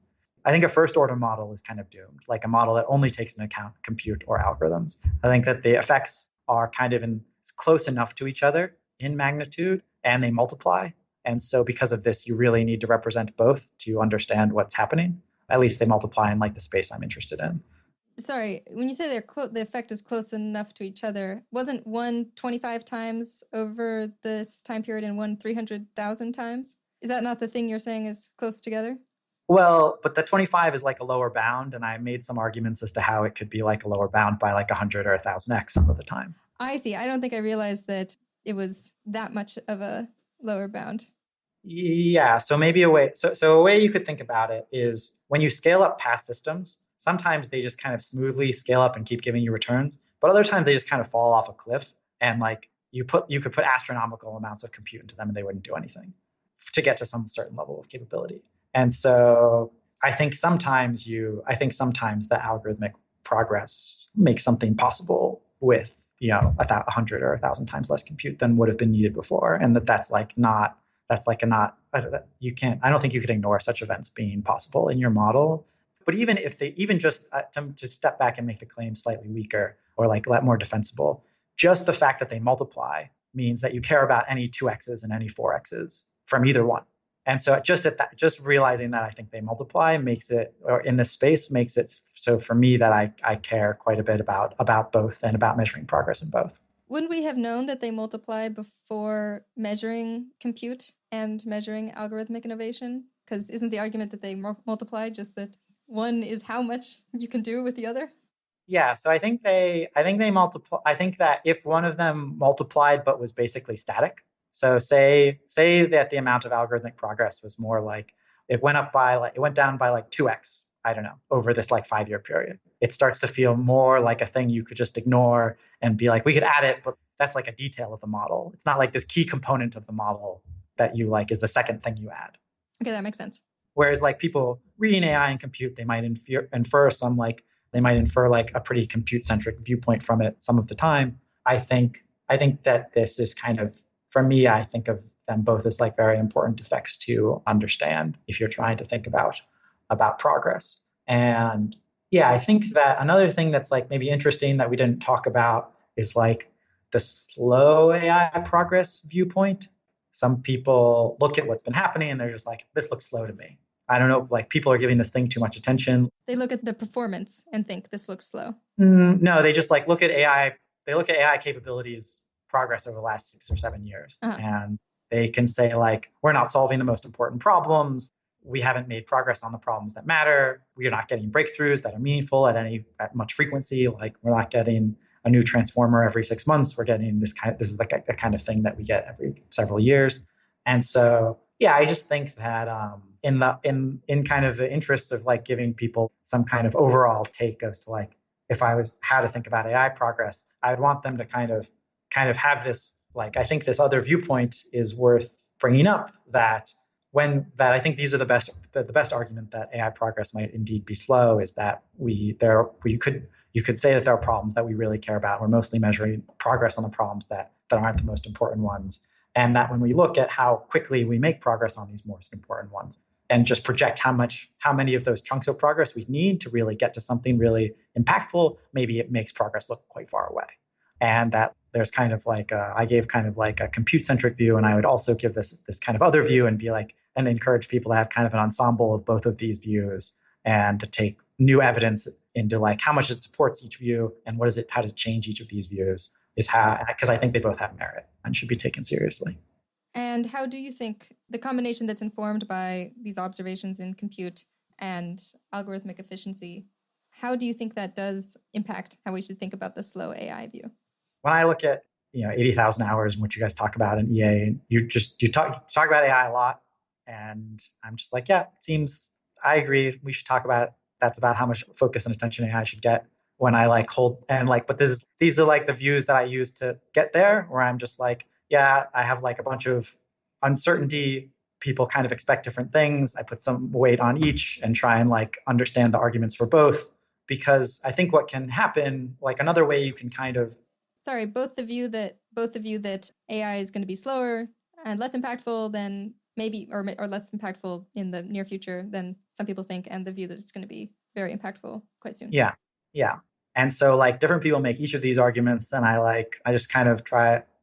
I think a first order model is kind of doomed, like a model that only takes into account compute or algorithms. I think that the effects are kind of close enough to each other in magnitude and they multiply. And so because of this, you really need to represent both to understand what's happening. At least they multiply in like the space I'm interested in. Sorry, when you say the effect is close enough to each other, wasn't one 25 times over this time period and one 300,000 times? Is that not the thing you're saying is close together? Well, but the 25 is like a lower bound, and I made some arguments as to how it could be like a lower bound by like 100 or 1,000x some of the time. I see. I don't think I realized that it was that much of a lower bound. Yeah, so maybe a way you could think about it is when you scale up past systems, sometimes they just kind of smoothly scale up and keep giving you returns, but other times they just kind of fall off a cliff and like you could put astronomical amounts of compute into them and they wouldn't do anything to get to some certain level of capability. And so I think sometimes the algorithmic progress makes something possible with 100 or 1,000 times less compute than would have been needed before, and I don't think you could ignore such events being possible in your model. But even if they just to step back and make the claim slightly weaker or like more defensible, just the fact that they multiply means that you care about any 2x's and any 4x's from either one. And so just realizing that I think they multiply makes it, or in this space makes it so for me that I care quite a bit about both and about measuring progress in both. Wouldn't we have known that they multiply before measuring compute and measuring algorithmic innovation? Because isn't the argument that they multiply just that one is how much you can do with the other? Yeah, so I think they multiply. I think that if one of them multiplied but was basically static, so say that the amount of algorithmic progress was more like it went down by like 2x, I don't know, over this like 5-year period. It starts to feel more like a thing you could just ignore and be like, we could add it, but that's like a detail of the model. It's not like this key component of the model that you like is the second thing you add. Okay, that makes sense. Whereas like people reading AI and compute, they might infer like a pretty compute-centric viewpoint from it some of the time. I think that this is kind of, for me, I think of them both as like very important effects to understand if you're trying to think about progress. And yeah, I think that another thing that's like maybe interesting that we didn't talk about is like the slow AI progress viewpoint. Some people look at what's been happening and they're just like, this looks slow to me. I don't know, like people are giving this thing too much attention. They look at the performance and think this looks slow. No, they just like look at AI. They look at AI capabilities progress over the last 6 or 7 years. And they can say like, we're not solving the most important problems. We haven't made progress on the problems that matter. We are not getting breakthroughs that are meaningful at much frequency. Like we're not getting a new transformer every 6 months. We're getting this is the kind of thing that we get every several years. And so, yeah, I just think that in kind of the interest of like giving people some kind of overall take as to like, if I was how to think about AI progress, I would want them to kind of have this, like, I think this other viewpoint is worth bringing up that I think these are the best argument that AI progress might indeed be slow is that you could say that there are problems that we really care about. We're mostly measuring progress on the problems that aren't the most important ones. And that when we look at how quickly we make progress on these most important ones and just project how many of those chunks of progress we need to really get to something really impactful, maybe it makes progress look quite far away. And that there's kind of like I gave kind of like a compute-centric view, and I would also give this kind of other view and be like, and encourage people to have kind of an ensemble of both of these views and to take new evidence into like how much it supports each view and how does it change each of these views because I think they both have merit and should be taken seriously. And how do you think the combination that's informed by these observations in compute and algorithmic efficiency, how do you think that does impact how we should think about the slow AI view? When I look at 80,000 hours and what you guys talk about in EA, you talk about AI a lot, and I'm just like, yeah, it seems I agree. We should talk about that's about how much focus and attention AI should get when I like hold and like, but these are like the views that I use to get there, where I'm just like, yeah, I have like a bunch of uncertainty. People kind of expect different things. I put some weight on each and try and like understand the arguments for both, because I think what can happen, like another way you can kind of Sorry, both the view that AI is going to be slower and less impactful than maybe, or less impactful in the near future than some people think, and the view that it's going to be very impactful quite soon. Yeah. Yeah. And so like different people make each of these arguments, and I just kind of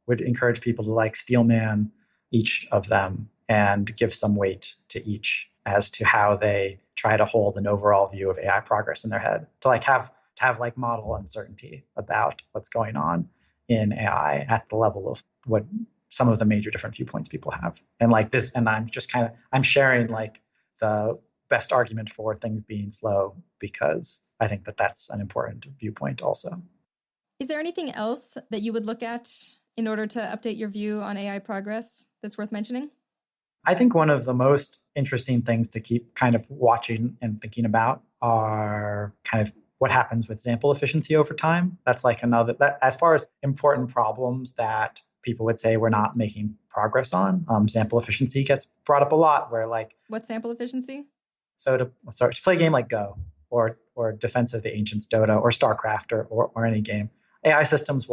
would encourage people to like steelman each of them and give some weight to each as to how they try to hold an overall view of AI progress in their head, to like have like model uncertainty about what's going on in AI at the level of what some of the major different viewpoints people have. And like this, and I'm sharing like the best argument for things being slow, because I think that that's an important viewpoint also. Is there anything else that you would look at in order to update your view on AI progress that's worth mentioning? I think one of the most interesting things to keep kind of watching and thinking about are kind of what happens with sample efficiency over time. That's like that as far as important problems that people would say we're not making progress on, sample efficiency gets brought up a lot, where like, what's sample efficiency? So to play a game like Go or Defense of the Ancients Dota or StarCraft or any game, AI systems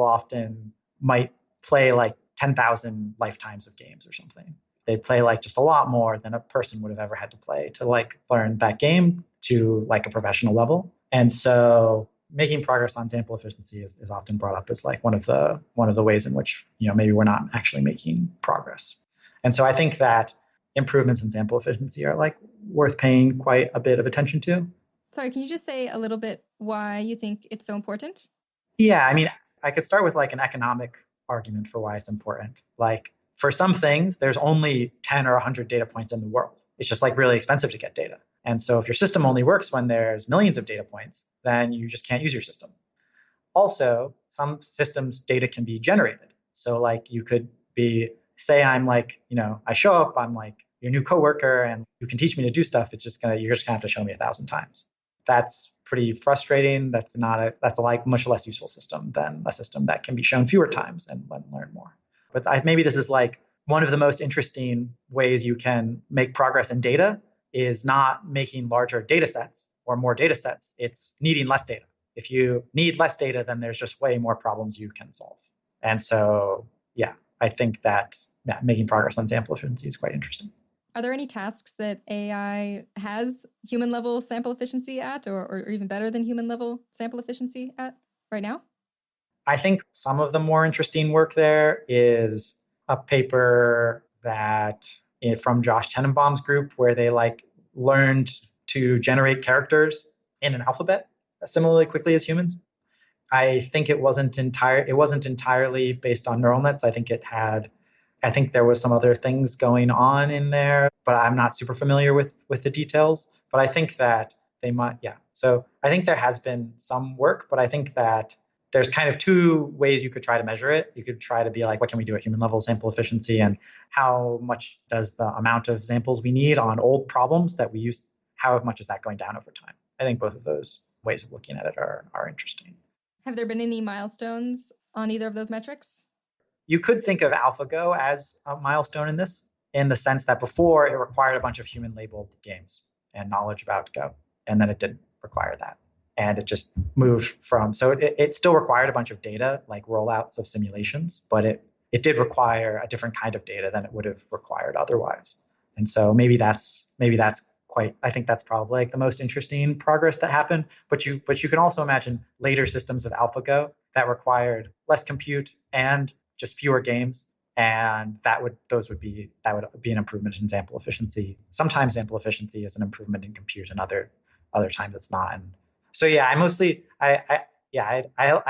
might play like 10,000 lifetimes of games or something. They play like just a lot more than a person would have ever had to play to like learn that game to like a professional level. And so making progress on sample efficiency is often brought up as like one of the ways in which, maybe we're not actually making progress. And so I think that improvements in sample efficiency are like worth paying quite a bit of attention to. Sorry, can you just say a little bit why you think it's so important? Yeah, I mean, I could start with like an economic argument for why it's important. Like for some things, there's only 10 or 100 data points in the world. It's just like really expensive to get data. And so if your system only works when there's millions of data points, then you just can't use your system. Also, some systems data can be generated. So like you could say I'm like, I show up, I'm like your new coworker and you can teach me to do stuff. You're just gonna have to show me 1,000 times. That's pretty frustrating. That's a like much less useful system than a system that can be shown fewer times and learn more. But maybe this is like one of the most interesting ways you can make progress in data is not making larger data sets or more data sets. It's needing less data. If you need less data, then there's just way more problems you can solve. And so, yeah, I think that making progress on sample efficiency is quite interesting. Are there any tasks that AI has human level sample efficiency at, or even better than human level sample efficiency at right now? I think some of the more interesting work there is a paper from Josh Tenenbaum's group, where they like learned to generate characters in an alphabet similarly quickly as humans. I think it wasn't entirely based on neural nets. I think there was some other things going on in there, but I'm not super familiar with the details. But I think that they might, yeah. So I think there has been some work, but I think that there's kind of two ways you could try to measure it. You could try to be like, what can we do at human level sample efficiency, and how much does the amount of samples we need on old problems that we use, how much is that going down over time? I think both of those ways of looking at it are interesting. Have there been any milestones on either of those metrics? You could think of AlphaGo as a milestone in this, in the sense that before it required a bunch of human labeled games and knowledge about Go, and then it didn't require that. And it just moved so it still required a bunch of data, like rollouts of simulations, but it did require a different kind of data than it would have required otherwise. And so maybe that's I think that's probably like the most interesting progress that happened. But you can also imagine later systems of AlphaGo that required less compute and just fewer games, and that would be an improvement in sample efficiency. Sometimes sample efficiency is an improvement in compute, and other times it's not. And so yeah, I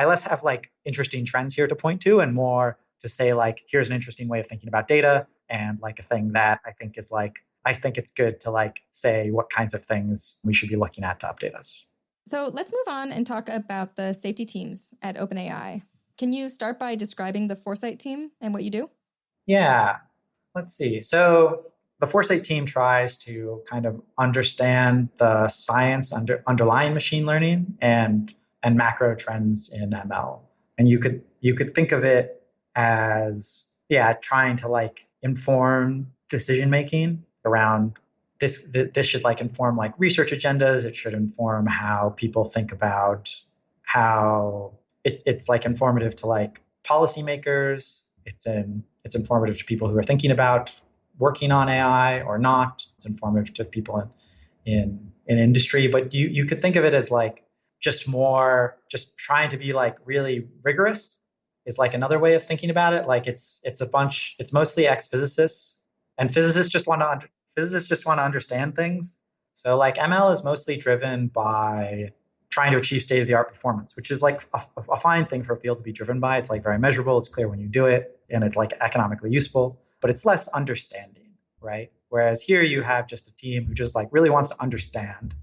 less have like interesting trends here to point to, and more to say like, here's an interesting way of thinking about data, and like a thing that I think is like, I think it's good to like say what kinds of things we should be looking at to update us. So let's move on and talk about the safety teams at OpenAI. Can you start by describing the Foresight team and what you do? Yeah, let's see. So the Foresight team tries to kind of understand the science underlying machine learning and macro trends in ML. And you could think of it as trying to like inform decision making around this should like inform like research agendas. It should inform how people think about how it's like informative to like policymakers. It's informative to people who are thinking about working on AI or not. It's informative to people in industry. But you could think of it as like just trying to be like really rigorous is like another way of thinking about it. Like it's mostly ex-physicists, and physicists just want to understand things. So like ML is mostly driven by trying to achieve state-of-the-art performance, which is like a fine thing for a field to be driven by. It's like very measurable. It's clear when you do it, and it's like economically useful, but it's less understanding, right? Whereas here you have just a team who just like really wants to understand.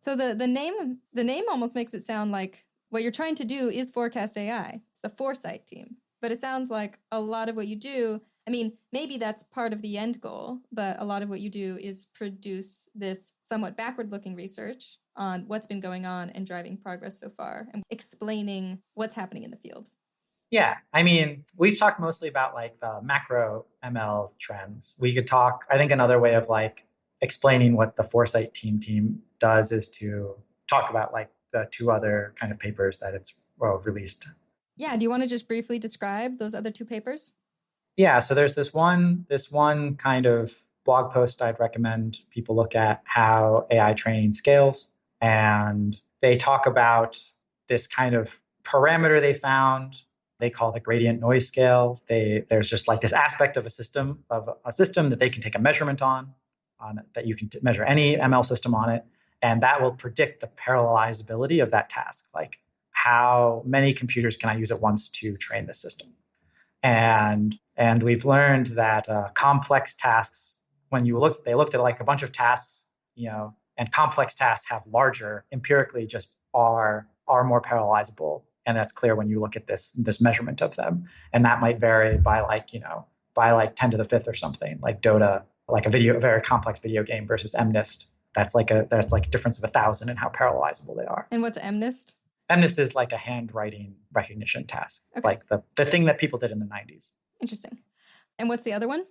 So the name almost makes it sound like what you're trying to do is forecast AI. It's the Foresight team. But it sounds like a lot of what you do, I mean, maybe that's part of the end goal, but a lot of what you do is produce this somewhat backward-looking research on what's been going on and driving progress so far and explaining what's happening in the field. Yeah, I mean, we've talked mostly about like the macro ML trends. We could talk, I think another way of like explaining what the Foresight team does is to talk about like the two other kind of papers that it's released. Yeah, do you want to just briefly describe those other two papers? Yeah, so there's this one kind of blog post I'd recommend people look at, how AI training scales. And they talk about this kind of parameter they found. They call the gradient noise scale. There's just like this aspect of a system that they can take a measurement on it, that you can measure any ML system on it, and that will predict the parallelizability of that task. Like how many computers can I use at once to train this system? And we've learned that complex tasks, they looked at like a bunch of tasks, and complex tasks have larger, empirically just are more parallelizable. And that's clear when you look at this measurement of them. And that might vary by like 10 to the fifth or something, like Dota, like a very complex video game versus MNIST. That's like a difference of 1,000 in how parallelizable they are. And what's MNIST? MNIST is like a handwriting recognition task. It's okay. like the thing that people did in the 90s. Interesting. And what's the other one?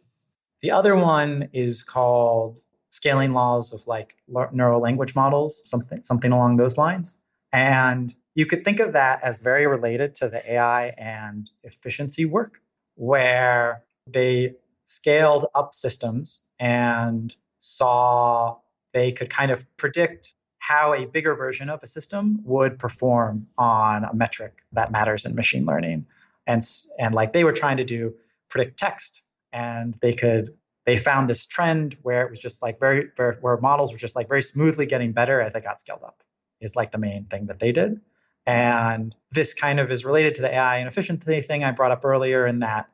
The other one is called Scaling Laws of like Neural Language Models, something along those lines. And you could think of that as very related to the AI and efficiency work, where they scaled up systems and saw they could kind of predict how a bigger version of a system would perform on a metric that matters in machine learning. And like they were trying to predict text, and they found this trend where it was just like where models were just like very smoothly getting better as they got scaled up, is like the main thing that they did. And this kind of is related to the AI and efficiency thing I brought up earlier, in that,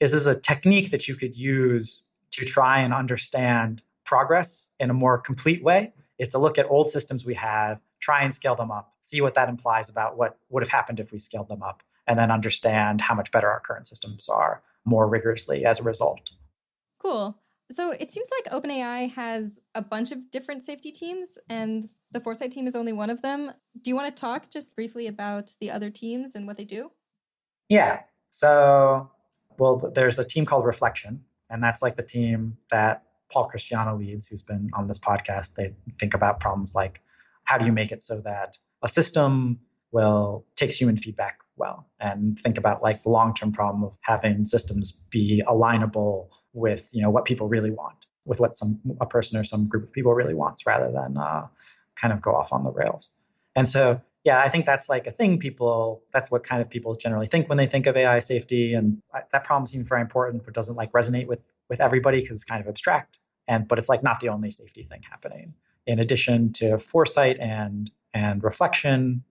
this is a technique that you could use to try and understand progress in a more complete way, is to look at old systems we have, try and scale them up, see what that implies about what would have happened if we scaled them up, and then understand how much better our current systems are more rigorously as a result. Cool. So it seems like OpenAI has a bunch of different safety teams, and the Foresight team is only one of them. Do you want to talk just briefly about the other teams and what they do? Yeah. So, there's a team called Reflection, and that's like the team that Paul Cristiano leads, who's been on this podcast. They think about problems like, how do you make it so that a system takes human feedback well, and think about like the long-term problem of having systems be alignable with what people really want, with what a person or some group of people really wants, rather than kind of go off on the rails. And so, yeah, I think that's like a thing that's what kind of people generally think when they think of AI safety. And that problem seems very important, but doesn't like resonate with everybody because it's kind of abstract. But it's like not the only safety thing happening. In addition to Foresight and Reflection,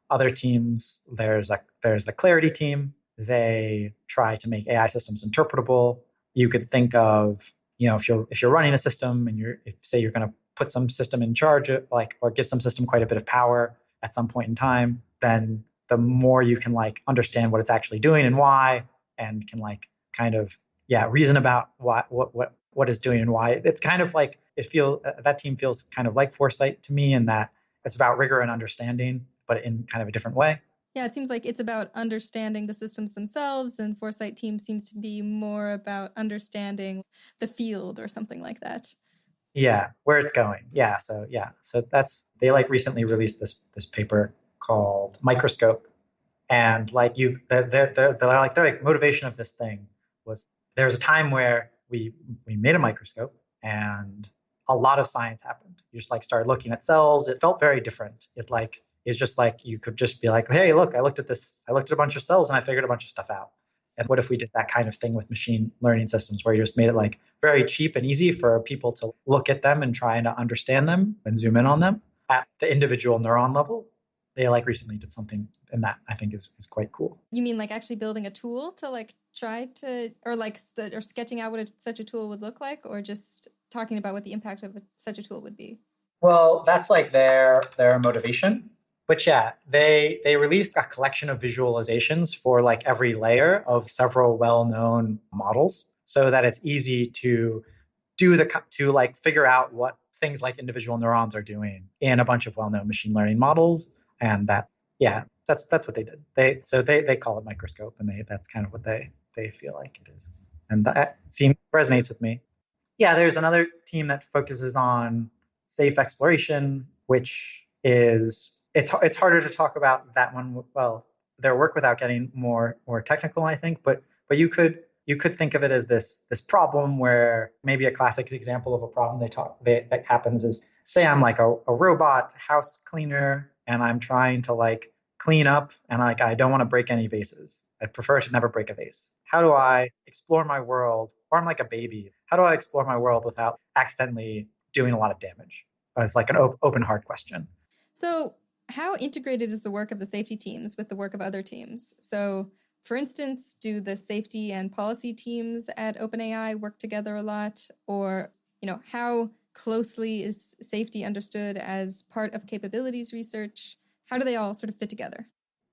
other teams, there's the Clarity team. They try to make AI systems interpretable. You could think of, if you're running a system and you're going to put some system in charge, or give some system quite a bit of power at some point in time, then the more you can like understand what it's actually doing and why, and can like kind of reason about what what it's doing and why. It's kind of like that team feels kind of like Foresight to me, in that it's about rigor and understanding, but in kind of a different way. Yeah, it seems like it's about understanding the systems themselves, and Foresight team seems to be more about understanding the field or something like that. Yeah, where it's going. So they like recently released this paper called Microscope, and like their motivation of this thing was, there was a time where we made a microscope and a lot of science happened. You just like started looking at cells. It felt very different. It like is just like you could just be like, hey, look, I looked at a bunch of cells and I figured a bunch of stuff out. And what if we did that kind of thing with machine learning systems, where you just made it like very cheap and easy for people to look at them and try to understand them and zoom in on them at the individual neuron level? They like recently did something, and that I think is quite cool. You mean like actually building a tool to like try to, or like or sketching out what such a tool would look like, or just talking about what the impact of such a tool would be? Well, that's like their motivation. But yeah, they released a collection of visualizations for like every layer of several well-known models, so that it's easy to to like figure out what things like individual neurons are doing in a bunch of well-known machine learning models. And that's what they did. They call it Microscope, and that's kind of what they feel like it is. And that resonates with me. Yeah, there's another team that focuses on safe exploration, which is it's harder to talk about that one. Well, their work without getting more technical, I think. But you could think of it as this problem where maybe a classic example of a problem that happens is, say I'm like a robot house cleaner, and I'm trying to like clean up, and like I don't want to break any vases. I'd prefer to never break a vase. How do I explore my world? Or I'm like a baby. How do I explore my world without accidentally doing a lot of damage? It's like an open hard question. So how integrated is the work of the safety teams with the work of other teams? So for instance, do the safety and policy teams at OpenAI work together a lot? Or, how closely is safety understood as part of capabilities research? How do they all sort of fit together?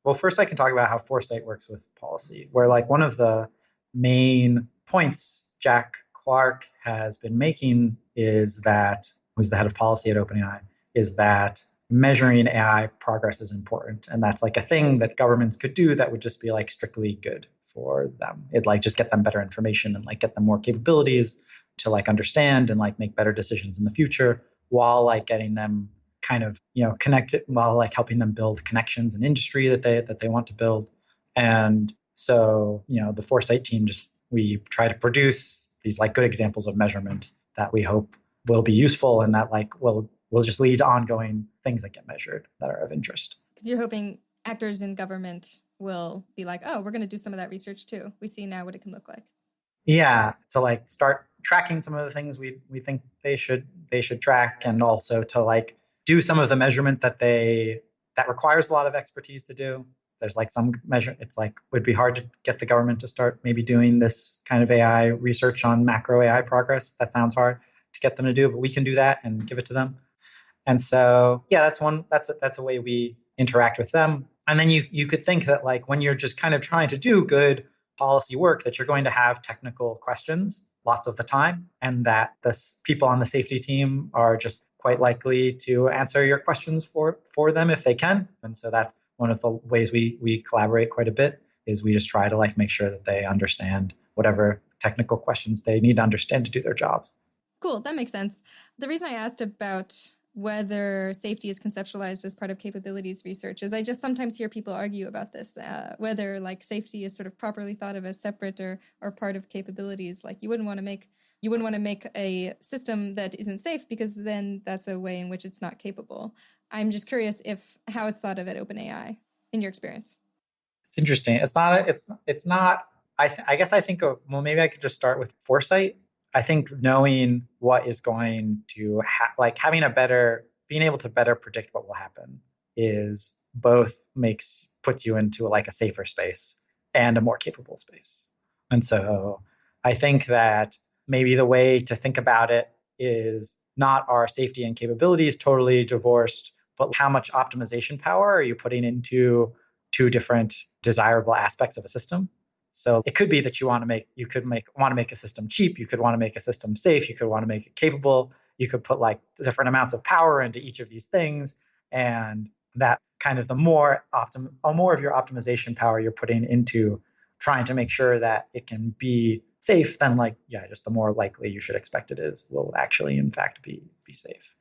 Well, first I can talk about how Foresight works with policy, where like one of the main points Jack Clark has been making is that, who's the head of policy at OpenAI, is that measuring AI progress is important. And that's like a thing that governments could do that would just be like strictly good for them. It'd like just get them better information and like get them more capabilities to like understand and like make better decisions in the future, while like getting them kind of connected, while like helping them build connections in industry that they want to build. And so the Foresight team, we try to produce these like good examples of measurement that we hope will be useful, and that like will just lead to ongoing things that get measured that are of interest. Because you're hoping actors in government will be like, oh, we're going to do some of that research too. We see now what it can look like. Yeah, to like start tracking some of the things we think they should track, and also to like do some of the measurement that requires a lot of expertise to do. There's like some measure, it's like would be hard to get the government to start maybe doing this kind of AI research on macro AI progress. That sounds hard to get them to do, but we can do that and give it to them. And so, yeah, that's a way we interact with them. And then you could think that like when you're just kind of trying to do good policy work, that you're going to have technical questions lots of the time, and that the people on the safety team are just quite likely to answer your questions for them if they can. And so that's one of the ways we collaborate quite a bit, is we just try to like make sure that they understand whatever technical questions they need to understand to do their jobs. Cool, that makes sense. The reason I asked about whether safety is conceptualized as part of capabilities research is I just sometimes hear people argue about this, whether like safety is sort of properly thought of as separate or part of capabilities. Like you wouldn't want to make a system that isn't safe, because then that's a way in which it's not capable. I'm just curious how it's thought of at OpenAI in your experience. It's interesting. It's not. I guess I think well, maybe I could just start with Foresight. I think knowing what is going to being able to better predict what will happen is puts you into like a safer space and a more capable space. And so I think that maybe the way to think about it is not our safety and capabilities totally divorced, but how much optimization power are you putting into two different desirable aspects of a system? So it could be that you want to make a system cheap, you could want to make a system safe, you could want to make it capable, you could put like different amounts of power into each of these things, and that kind of the more of your optimization power you're putting into trying to make sure that it can be safe, then just the more likely you should expect it will actually in fact be safe.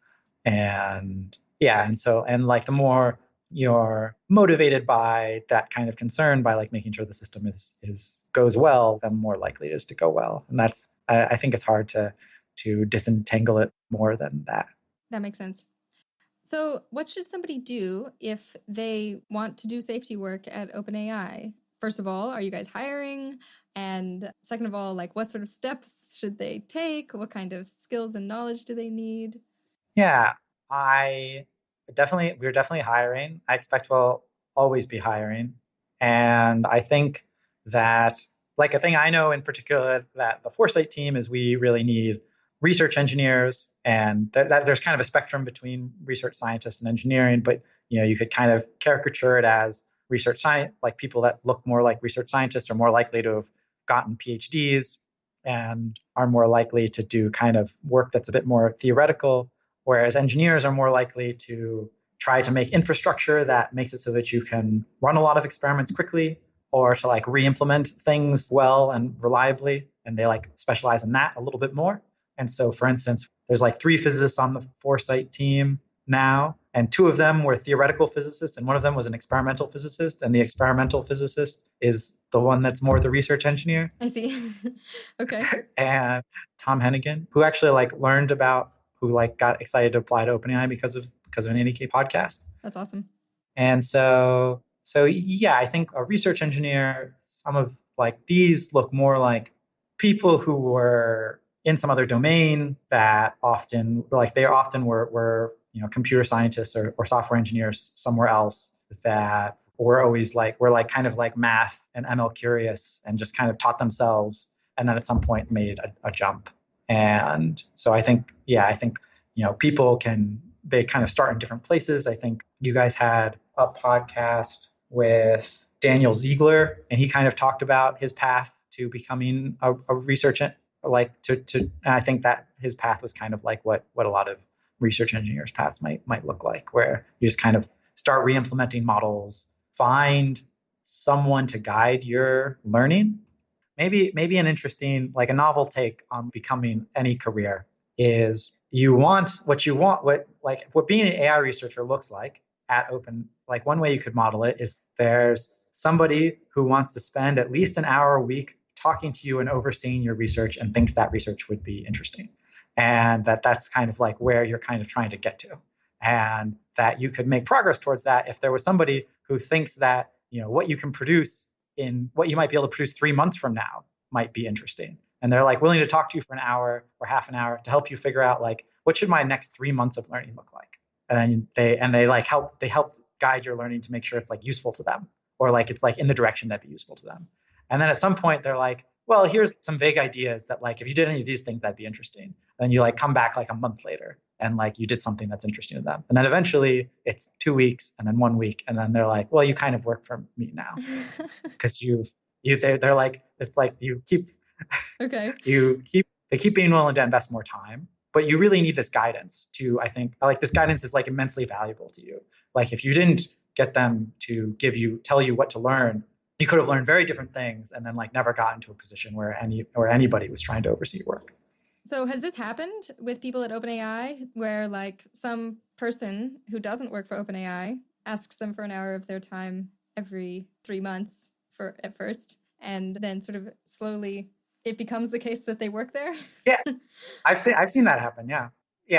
And the more you're motivated by that kind of concern, by like making sure the system goes well, then more likely it is to go well. And that's I think it's hard to disentangle it more than that. That makes sense. So what should somebody do if they want to do safety work at OpenAI? First of all, are you guys hiring? And second of all, like what sort of steps should they take? What kind of skills and knowledge do they need? Yeah, we're definitely hiring. I expect we'll always be hiring. And I think that like a thing I know in particular that the Foresight team is we really need research engineers, and that there's kind of a spectrum between research scientists and engineering, but you could kind of caricature it as research science, like people that look more like research scientists are more likely to have gotten PhDs and are more likely to do kind of work that's a bit more theoretical, whereas engineers are more likely to try to make infrastructure that makes it so that you can run a lot of experiments quickly, or to like re-implement things well and reliably, and they like specialize in that a little bit more. And so, for instance, there's like 3 physicists on the Foresight team now, and 2 of them were theoretical physicists, and one of them was an experimental physicist. And the experimental physicist is the one that's more the research engineer. I see. Okay. And Tom Hennigan, who actually got excited to apply to OpenAI because of an NEK podcast. That's awesome. And so yeah, I think a research engineer, some of like these look more like people who were in some other domain that often were computer scientists or software engineers somewhere else that were kind of like math and ML curious and just kind of taught themselves, and then at some point made a jump. And so I think people they kind of start in different places. I think you guys had a podcast with Daniel Ziegler, and he kind of talked about his path to becoming a researcher. And I think that his path was kind of like what a lot of research engineers' paths might look like, where you just kind of start re-implementing models, find someone to guide your learning. Maybe an interesting, like a novel take on becoming any career is what being an AI researcher looks like at Open. Like one way you could model it is there's somebody who wants to spend at least an hour a week talking to you and overseeing your research and thinks that research would be interesting. And that's kind of like where you're kind of trying to get to. And that you could make progress towards that if there was somebody who thinks that, what you can produce in what you might be able to produce 3 months from now might be interesting. And they're like willing to talk to you for an hour or half an hour to help you figure out like, what should my next 3 months of learning look like? And then they help guide your learning to make sure it's like useful to them, or like it's like in the direction that'd be useful to them. And then at some point they're like, well, here's some vague ideas that like, if you did any of these things, that'd be interesting. Then you like come back like a month later and like you did something that's interesting to them. And then eventually it's 2 weeks and then 1 week. And then they're like, well, you kind of work for me now because they're like, it's like you keep, okay. They keep being willing to invest more time, but you really need this guidance I think like this guidance is like immensely valuable to you. Like if you didn't get them to tell you what to learn, you could have learned very different things and then like never gotten to a position where anybody was trying to oversee your work. So has this happened with people at OpenAI where like some person who doesn't work for OpenAI asks them for an hour of their time every 3 months at first, and then sort of slowly it becomes the case that they work there? Yeah, I've seen that happen. Yeah.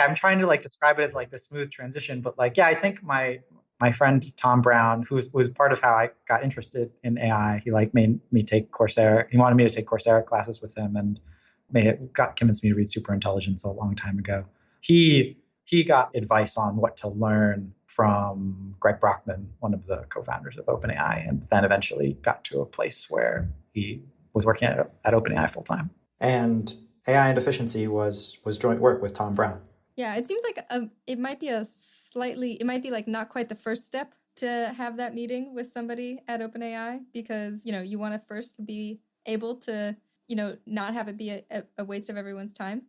I'm trying to like describe it as like the smooth transition, but like, yeah, I think my friend Tom Brown, who was part of how I got interested in AI, he like made me take Coursera. He wanted me to take Coursera classes with him, and convinced me to read Superintelligence a long time ago. He got advice on what to learn from Greg Brockman, one of the co-founders of OpenAI, and then eventually got to a place where he was working at OpenAI full time. And AI and efficiency was joint work with Tom Brown. Yeah, it seems like it might be like not quite the first step to have that meeting with somebody at OpenAI, because you want to first be able to, not have it be a waste of everyone's time?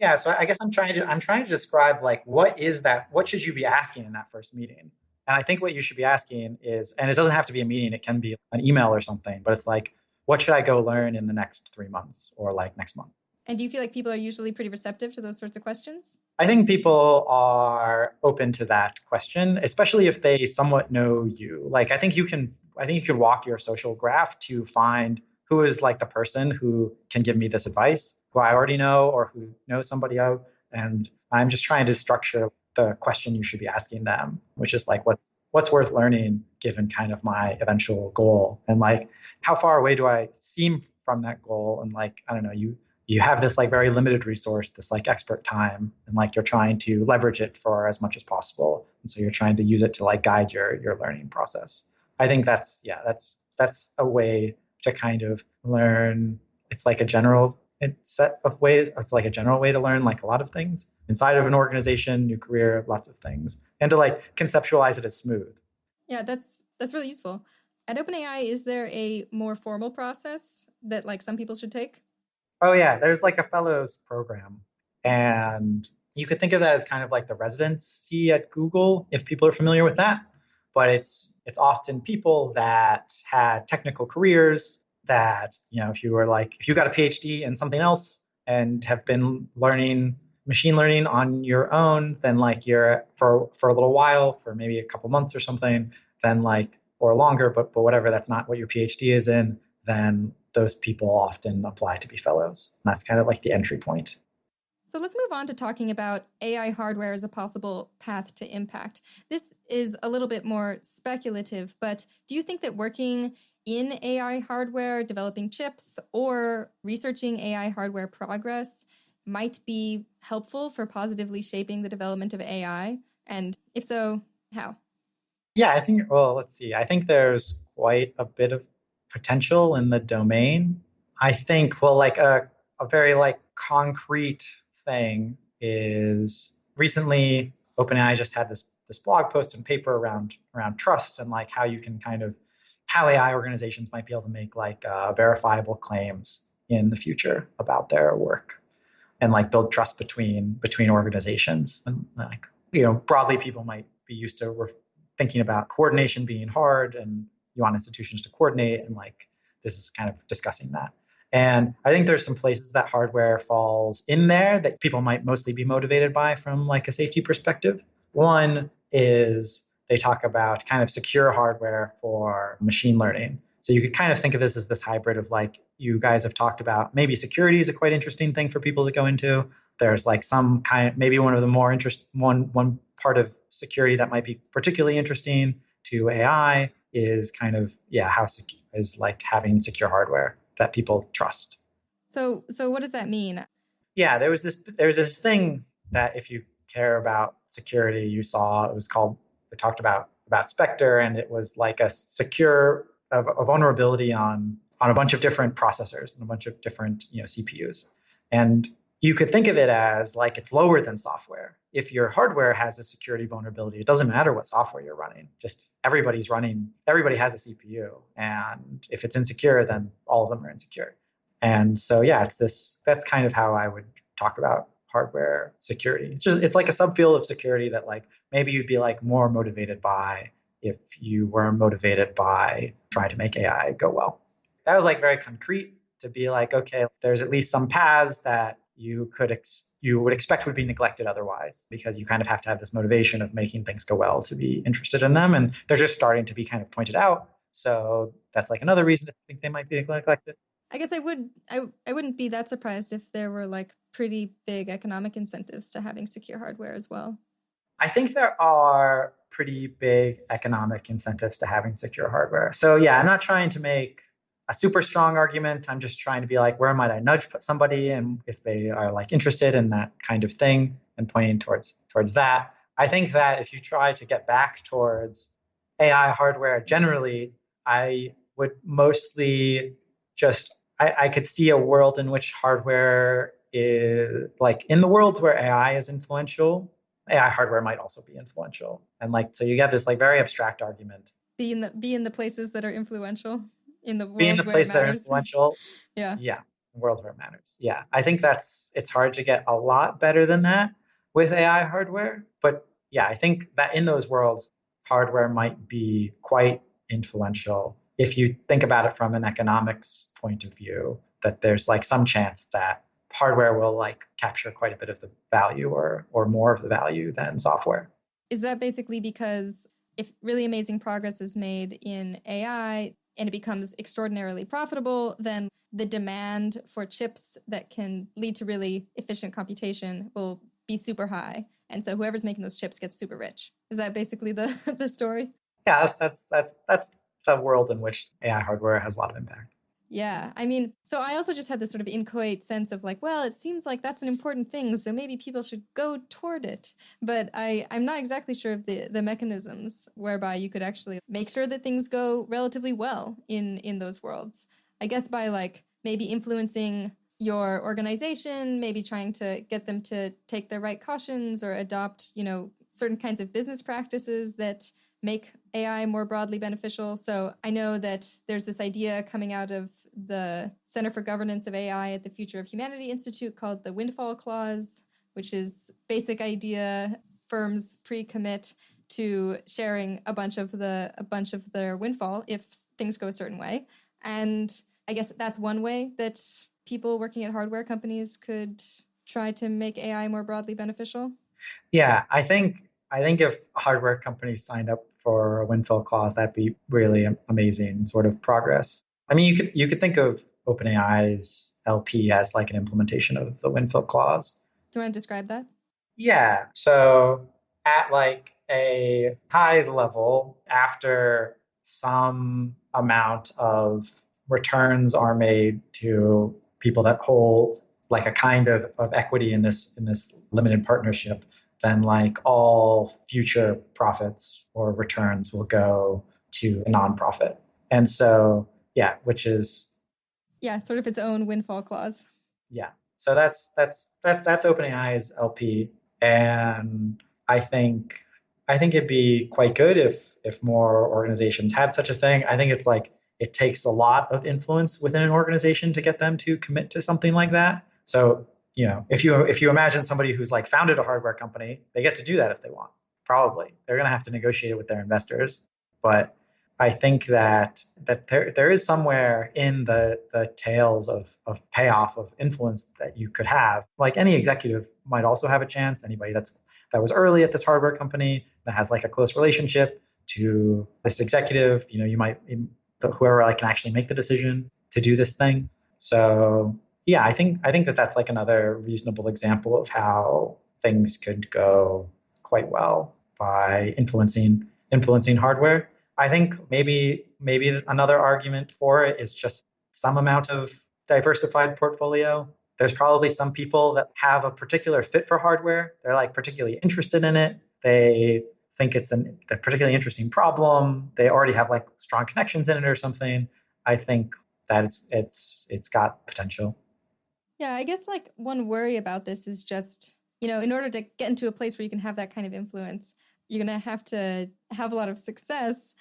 Yeah, so I guess I'm trying to describe like what is that? What should you be asking in that first meeting? And I think what you should be asking is, and it doesn't have to be a meeting, it can be an email or something, but it's like, what should I go learn in the next 3 months or like next month? And do you feel like people are usually pretty receptive to those sorts of questions? I think people are open to that question, especially if they somewhat know you. Like I think you can walk your social graph to find who is like the person who can give me this advice, who I already know or who knows somebody of. And I'm just trying to structure the question you should be asking them, which is like what's worth learning given kind of my eventual goal, and like how far away do I seem from that goal, and like I don't know, you have this like very limited resource, this like expert time, and like you're trying to leverage it for as much as possible. And so you're trying to use it to like guide your learning process. I think that's a way to kind of learn. It's like a general set of ways. It's like a general way to learn like a lot of things inside of an organization, your career, lots of things, and to like conceptualize it as smooth. Yeah, that's really useful. At OpenAI, is there a more formal process that like some people should take? Oh yeah, there's like a fellows program, and you could think of that as kind of like the residency at Google, if people are familiar with that. But it's often people that had technical careers that, if you got a PhD in something else and have been learning machine learning on your own, then like you're for a little while, for maybe a couple months or something, then like or longer, but whatever, that's not what your PhD is in, then those people often apply to be fellows. And that's kind of like the entry point. So let's move on to talking about AI hardware as a possible path to impact. This is a little bit more speculative, but do you think that working in AI hardware, developing chips, or researching AI hardware progress might be helpful for positively shaping the development of AI? And if so, how? Yeah, well, let's see. I think there's quite a bit of potential in the domain. I think, well, like a very like concrete thing is recently OpenAI just had this blog post and paper around trust, and like how you can kind of how AI organizations might be able to make like verifiable claims in the future about their work, and like build trust between organizations. And like broadly, people might be used to thinking about coordination being hard, and you want institutions to coordinate, and like this is kind of discussing that. And I think there's some places that hardware falls in there that people might mostly be motivated by from like a safety perspective. One is they talk about kind of secure hardware for machine learning. So you could kind of think of this as this hybrid of like you guys have talked about. Maybe security is a quite interesting thing for people to go into. There's like some kind, maybe one of the more one part of security that might be particularly interesting to AI is kind of is like having secure hardware that people trust. So what does that mean? Yeah, there's this thing that if you care about security, you saw they talked about Spectre, and it was like a vulnerability on a bunch of different processors and a bunch of different CPUs. And you could think of it as like it's lower than software. If your hardware has a security vulnerability, it doesn't matter what software you're running. Just everybody has a CPU. And if it's insecure, then all of them are insecure. And so, yeah, that's kind of how I would talk about hardware security. It's like a subfield of security that like maybe you'd be like more motivated by if you were motivated by trying to make AI go well. That was like very concrete to be like, okay, there's at least some paths that you would expect would be neglected otherwise, because you kind of have to have this motivation of making things go well to be interested in them, and they're just starting to be kind of pointed out. So that's like another reason to think they might be neglected. I guess I wouldn't be that surprised if there were like pretty big economic incentives to having secure hardware as well. I think there are pretty big economic incentives to having secure hardware. So yeah, I'm not trying to make a super strong argument. I'm just trying to be like, where might I nudge somebody, and if they are like interested in that kind of thing, and pointing towards that. I think that if you try to get back towards AI hardware generally, I would mostly I could see a world in which hardware is like in the worlds where AI is influential, AI hardware might also be influential. And like so you get this like very abstract argument. Be in the places that are influential. in the Be in worlds the where it place that are matters. influential. Yeah. Yeah, worlds where it matters. Yeah, I think it's hard to get a lot better than that with AI hardware. But yeah, I think that in those worlds, hardware might be quite influential. If you think about it from an economics point of view, that there's like some chance that hardware will like capture quite a bit of the value or more of the value than software. Is that basically because if really amazing progress is made in AI and it becomes extraordinarily profitable, then the demand for chips that can lead to really efficient computation will be super high. And so whoever's making those chips gets super rich. Is that basically the the story? Yeah, that's the world in which AI hardware has a lot of impact. Yeah, I mean, so I also just had this sort of inchoate sense of like, well, it seems like that's an important thing, so maybe people should go toward it. But I'm not exactly sure of the mechanisms whereby you could actually make sure that things go relatively well in those worlds. I guess by like maybe influencing your organization, maybe trying to get them to take the right cautions or adopt, certain kinds of business practices that make AI more broadly beneficial. So I know that there's this idea coming out of the Center for Governance of AI at the Future of Humanity Institute called the Windfall Clause, which is basic idea firms pre-commit to sharing a bunch of their windfall if things go a certain way. And I guess that's one way that people working at hardware companies could try to make AI more broadly beneficial. Yeah, I think if hardware companies signed up for a windfall clause, that'd be really amazing sort of progress. I mean, you could think of OpenAI's LP as like an implementation of the windfall clause. Do you want to describe that? Yeah. So at like a high level, after some amount of returns are made to people that hold like a kind of equity in this limited partnership, then like all future profits or returns will go to a nonprofit. And so yeah, which is Yeah, sort of its own windfall clause. yeah. So that's OpenAI's LP, and I think I think it'd be quite good if more organizations had such a thing. I think it's like it takes a lot of influence within an organization to get them to commit to something like that. So if you imagine somebody who's like founded a hardware company, they get to do that if they want. Probably they're going to have to negotiate it with their investors, but I think that there is somewhere in the tales of payoff of influence that you could have. Like any executive might also have a chance. Anybody that was early at this hardware company that has like a close relationship to this executive, you might whoever like can actually make the decision to do this thing. So yeah, I think that that's like another reasonable example of how things could go quite well by influencing hardware. I think maybe another argument for it is just some amount of diversified portfolio. There's probably some people that have a particular fit for hardware. They're like particularly interested in it. They think it's a particularly interesting problem. They already have like strong connections in it or something. I think that it's got potential. Yeah, I guess like one worry about this is just, in order to get into a place where you can have that kind of influence, you're going to have a lot of success,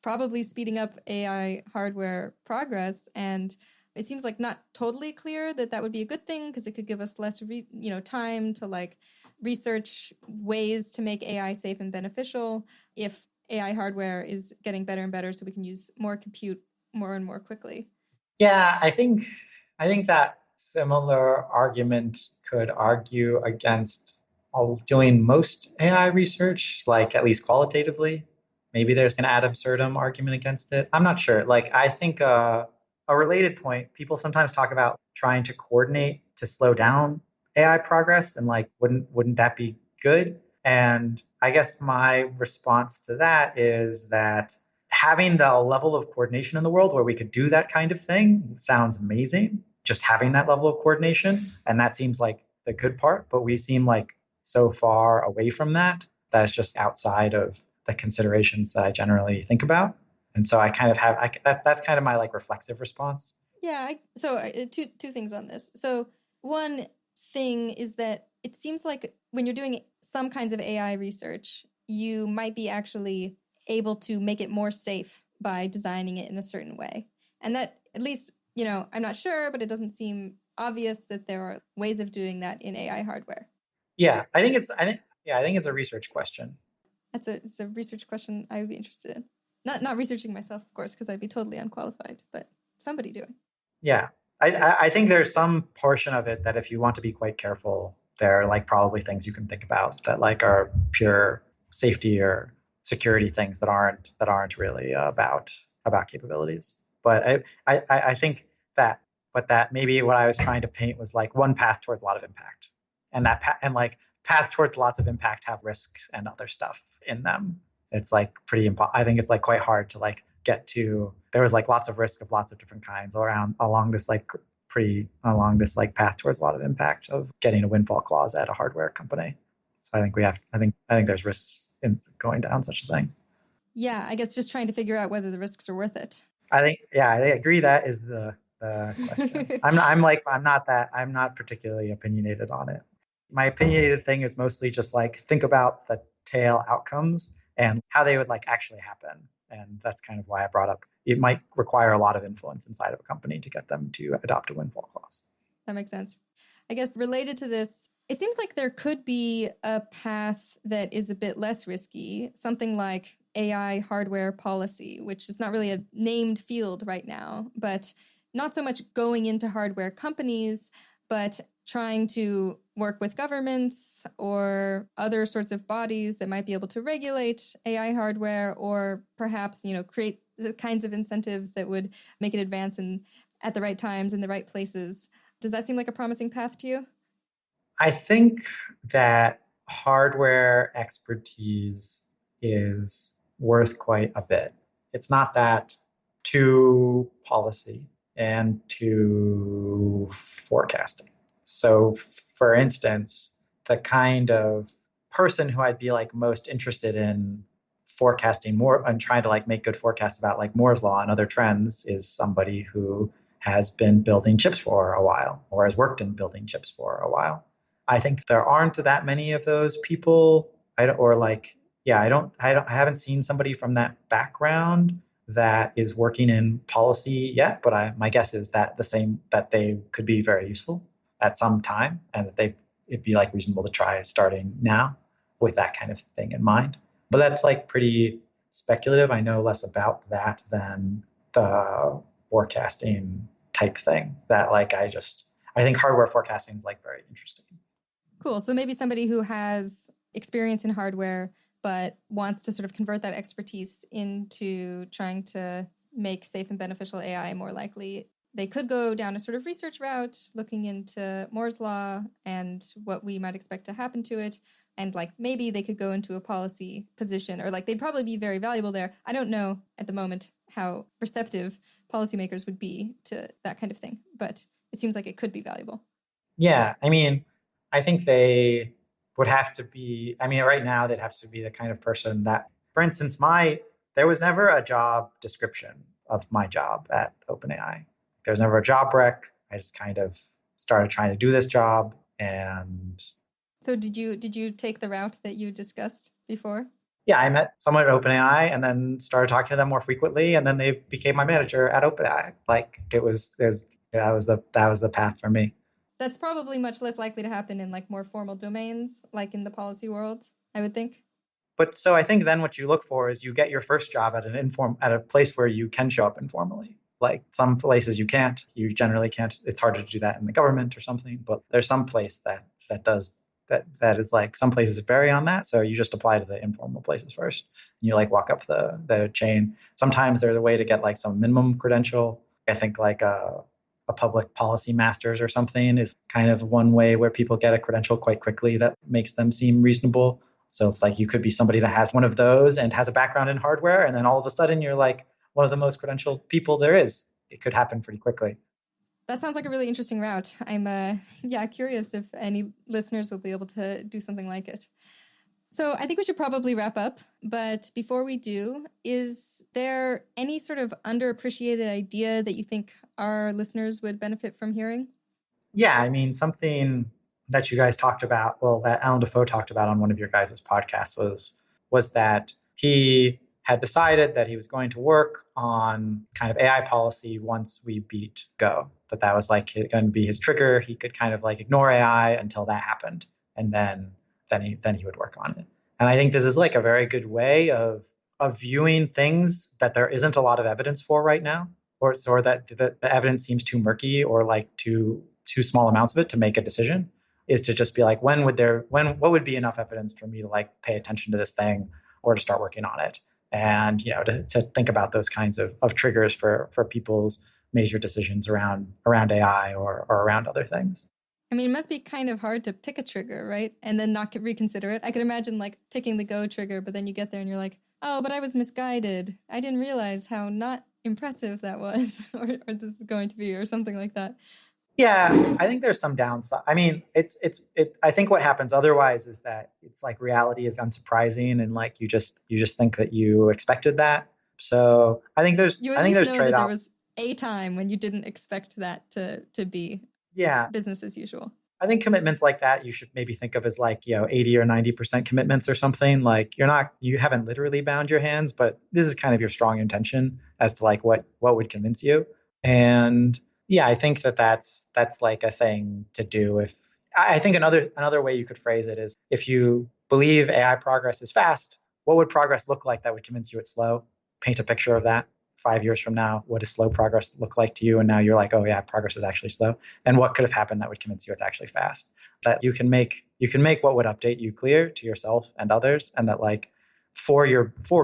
probably speeding up AI hardware progress. And it seems like not totally clear that that would be a good thing because it could give us less, time to like research ways to make AI safe and beneficial if AI hardware is getting better and better so we can use more compute more and more quickly. Yeah, I think that similar argument could argue against doing most AI research, like at least qualitatively. Maybe there's an ad absurdum argument against it. I'm not sure. Like I think a related point, people sometimes talk about trying to coordinate to slow down AI progress, and like wouldn't that be good? And I guess my response to that is that having the level of coordination in the world where we could do that kind of thing sounds amazing. Just having that level of coordination. And that seems like the good part. But we seem like so far away from that that it's just outside of the considerations that I generally think about. And so I kind of that's kind of my like reflexive response. Yeah. Two things on this. So one thing is that it seems like when you're doing some kinds of AI research, you might be actually able to make it more safe by designing it in a certain way. And that, at least, I'm not sure, but it doesn't seem obvious that there are ways of doing that in AI hardware. Yeah, I think it's a research question. It's a research question I would be interested in. Not researching myself, of course, because I'd be totally unqualified, but somebody doing. Yeah, I think there's some portion of it that if you want to be quite careful, there are like probably things you can think about that like are pure safety or security things that aren't really about capabilities. But I think that maybe what I was trying to paint was like one path towards a lot of impact, and and like paths towards lots of impact have risks and other stuff in them. It's like I think it's like quite hard to like get to. There was like lots of risk of lots of different kinds along this path towards a lot of impact of getting a windfall clause at a hardware company. So I think there's risks in going down such a thing. Yeah, I guess just trying to figure out whether the risks are worth it. I agree that is the question. I'm not particularly opinionated on it. My opinionated thing is mostly just like think about the tail outcomes and how they would like actually happen. And that's kind of why I brought up it might require a lot of influence inside of a company to get them to adopt a windfall clause. That makes sense. I guess related to this, it seems like there could be a path that is a bit less risky, something like AI hardware policy, which is not really a named field right now, but not so much going into hardware companies, but trying to work with governments or other sorts of bodies that might be able to regulate AI hardware, or perhaps, create the kinds of incentives that would make it advance at the right times in the right places. Does that seem like a promising path to you? I think that hardware expertise is worth quite a bit. It's not that to policy and to forecasting. So, for instance, the kind of person who I'd be like most interested in forecasting more and trying to like make good forecasts about like Moore's law and other trends is somebody who has been building chips for a while or has worked in building chips for a while. I think there aren't that many of those people. I haven't seen somebody from that background that is working in policy yet, but my guess is that they could be very useful at some time, and that it'd be like reasonable to try starting now with that kind of thing in mind. But that's like pretty speculative. I know less about that than the forecasting type thing. That like I think hardware forecasting is like very interesting. Cool. So maybe somebody who has experience in hardware but wants to sort of convert that expertise into trying to make safe and beneficial AI more likely. They could go down a sort of research route, looking into Moore's law and what we might expect to happen to it. And like maybe they could go into a policy position, or like they'd probably be very valuable there. I don't know at the moment how receptive policymakers would be to that kind of thing, but it seems like it could be valuable. Yeah, I mean, I think they would have to be, right now they'd have to be the kind of person that, for instance, there was never a job description of my job at OpenAI. There was never a job rec. I just kind of started trying to do this job. And so did you take the route that you discussed before? Yeah, I met someone at OpenAI and then started talking to them more frequently, and then they became my manager at OpenAI. Like that was the path for me. That's probably much less likely to happen in like more formal domains, like in the policy world, I would think. But so I think then what you look for is you get your first job at at a place where you can show up informally. Like some places you can't, you generally can't. It's harder to do that in the government or something, but there's some place that is like, some places vary on that. So you just apply to the informal places first. And you like walk up the chain. Sometimes there's a way to get like some minimum credential. I think like a public policy master's or something is kind of one way where people get a credential quite quickly that makes them seem reasonable. So it's like you could be somebody that has one of those and has a background in hardware, and then all of a sudden you're like one of the most credentialed people there is. It could happen pretty quickly. That sounds like a really interesting route. I'm curious if any listeners will be able to do something like it. So I think we should probably wrap up. But before we do, is there any sort of underappreciated idea that you think our listeners would benefit from hearing? Yeah, I mean, something that you guys talked about, that Alan Defoe talked about on one of your guys' podcasts was that he had decided that he was going to work on kind of AI policy once we beat Go. That was like going to be his trigger. He could kind of like ignore AI until that happened, and then he would work on it. And I think this is like a very good way of viewing things that there isn't a lot of evidence for right now, or that the evidence seems too murky or like too small amounts of it to make a decision, is to just be like, what would be enough evidence for me to like pay attention to this thing or to start working on it? And to think about those kinds of triggers for people's major decisions around AI or around other things. I mean, it must be kind of hard to pick a trigger, right? And then not reconsider it. I could imagine like picking the Go trigger, but then you get there and you're like, oh, but I was misguided. I didn't realize how not impressive that was, or this is going to be, or something like that. Yeah, I think there's some downside. I mean, I think what happens otherwise is that it's like reality is unsurprising, and like you just think that you expected that. So I think there's trade-offs. That there was a time when you didn't expect that to be business as usual. I think commitments like that you should maybe think of as like 80 or 90% commitments or something. Like you haven't literally bound your hands, but this is kind of your strong intention as to like what would convince you. And yeah, I think that's like a thing to do. I think another way you could phrase it is, if you believe AI progress is fast, what would progress look like that would convince you it's slow? Paint a picture of that. 5 years from now, what does slow progress look like to you? And now you're like, oh yeah, progress is actually slow. And what could have happened that would convince you it's actually fast? That you can make what would update you clear to yourself and others, and that like for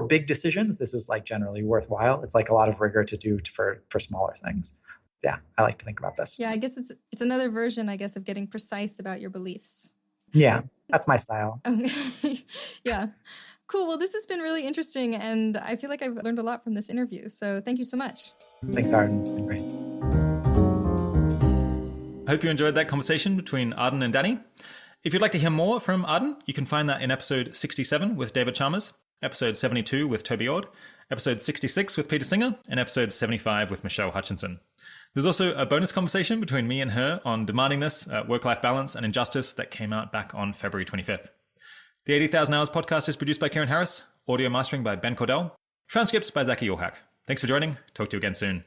big decisions, this is like generally worthwhile. It's like a lot of rigor to do for smaller things. Yeah, I like to think about this. Yeah, I guess it's another version, I guess, of getting precise about your beliefs. Yeah, that's my style. Okay. Yeah. Cool. Well, this has been really interesting, and I feel like I've learned a lot from this interview. So thank you so much. Thanks, Arden. It's been great. I hope you enjoyed that conversation between Arden and Danny. If you'd like to hear more from Arden, you can find that in episode 67 with David Chalmers, episode 72 with Toby Ord, episode 66 with Peter Singer, and episode 75 with Michelle Hutchinson. There's also a bonus conversation between me and her on demandingness, work-life balance, and injustice that came out back on February 25th. The 80,000 Hours podcast is produced by Kieran Harris, audio mastering by Ben Cordell, transcripts by Zaki Yorhak. Thanks for joining. Talk to you again soon.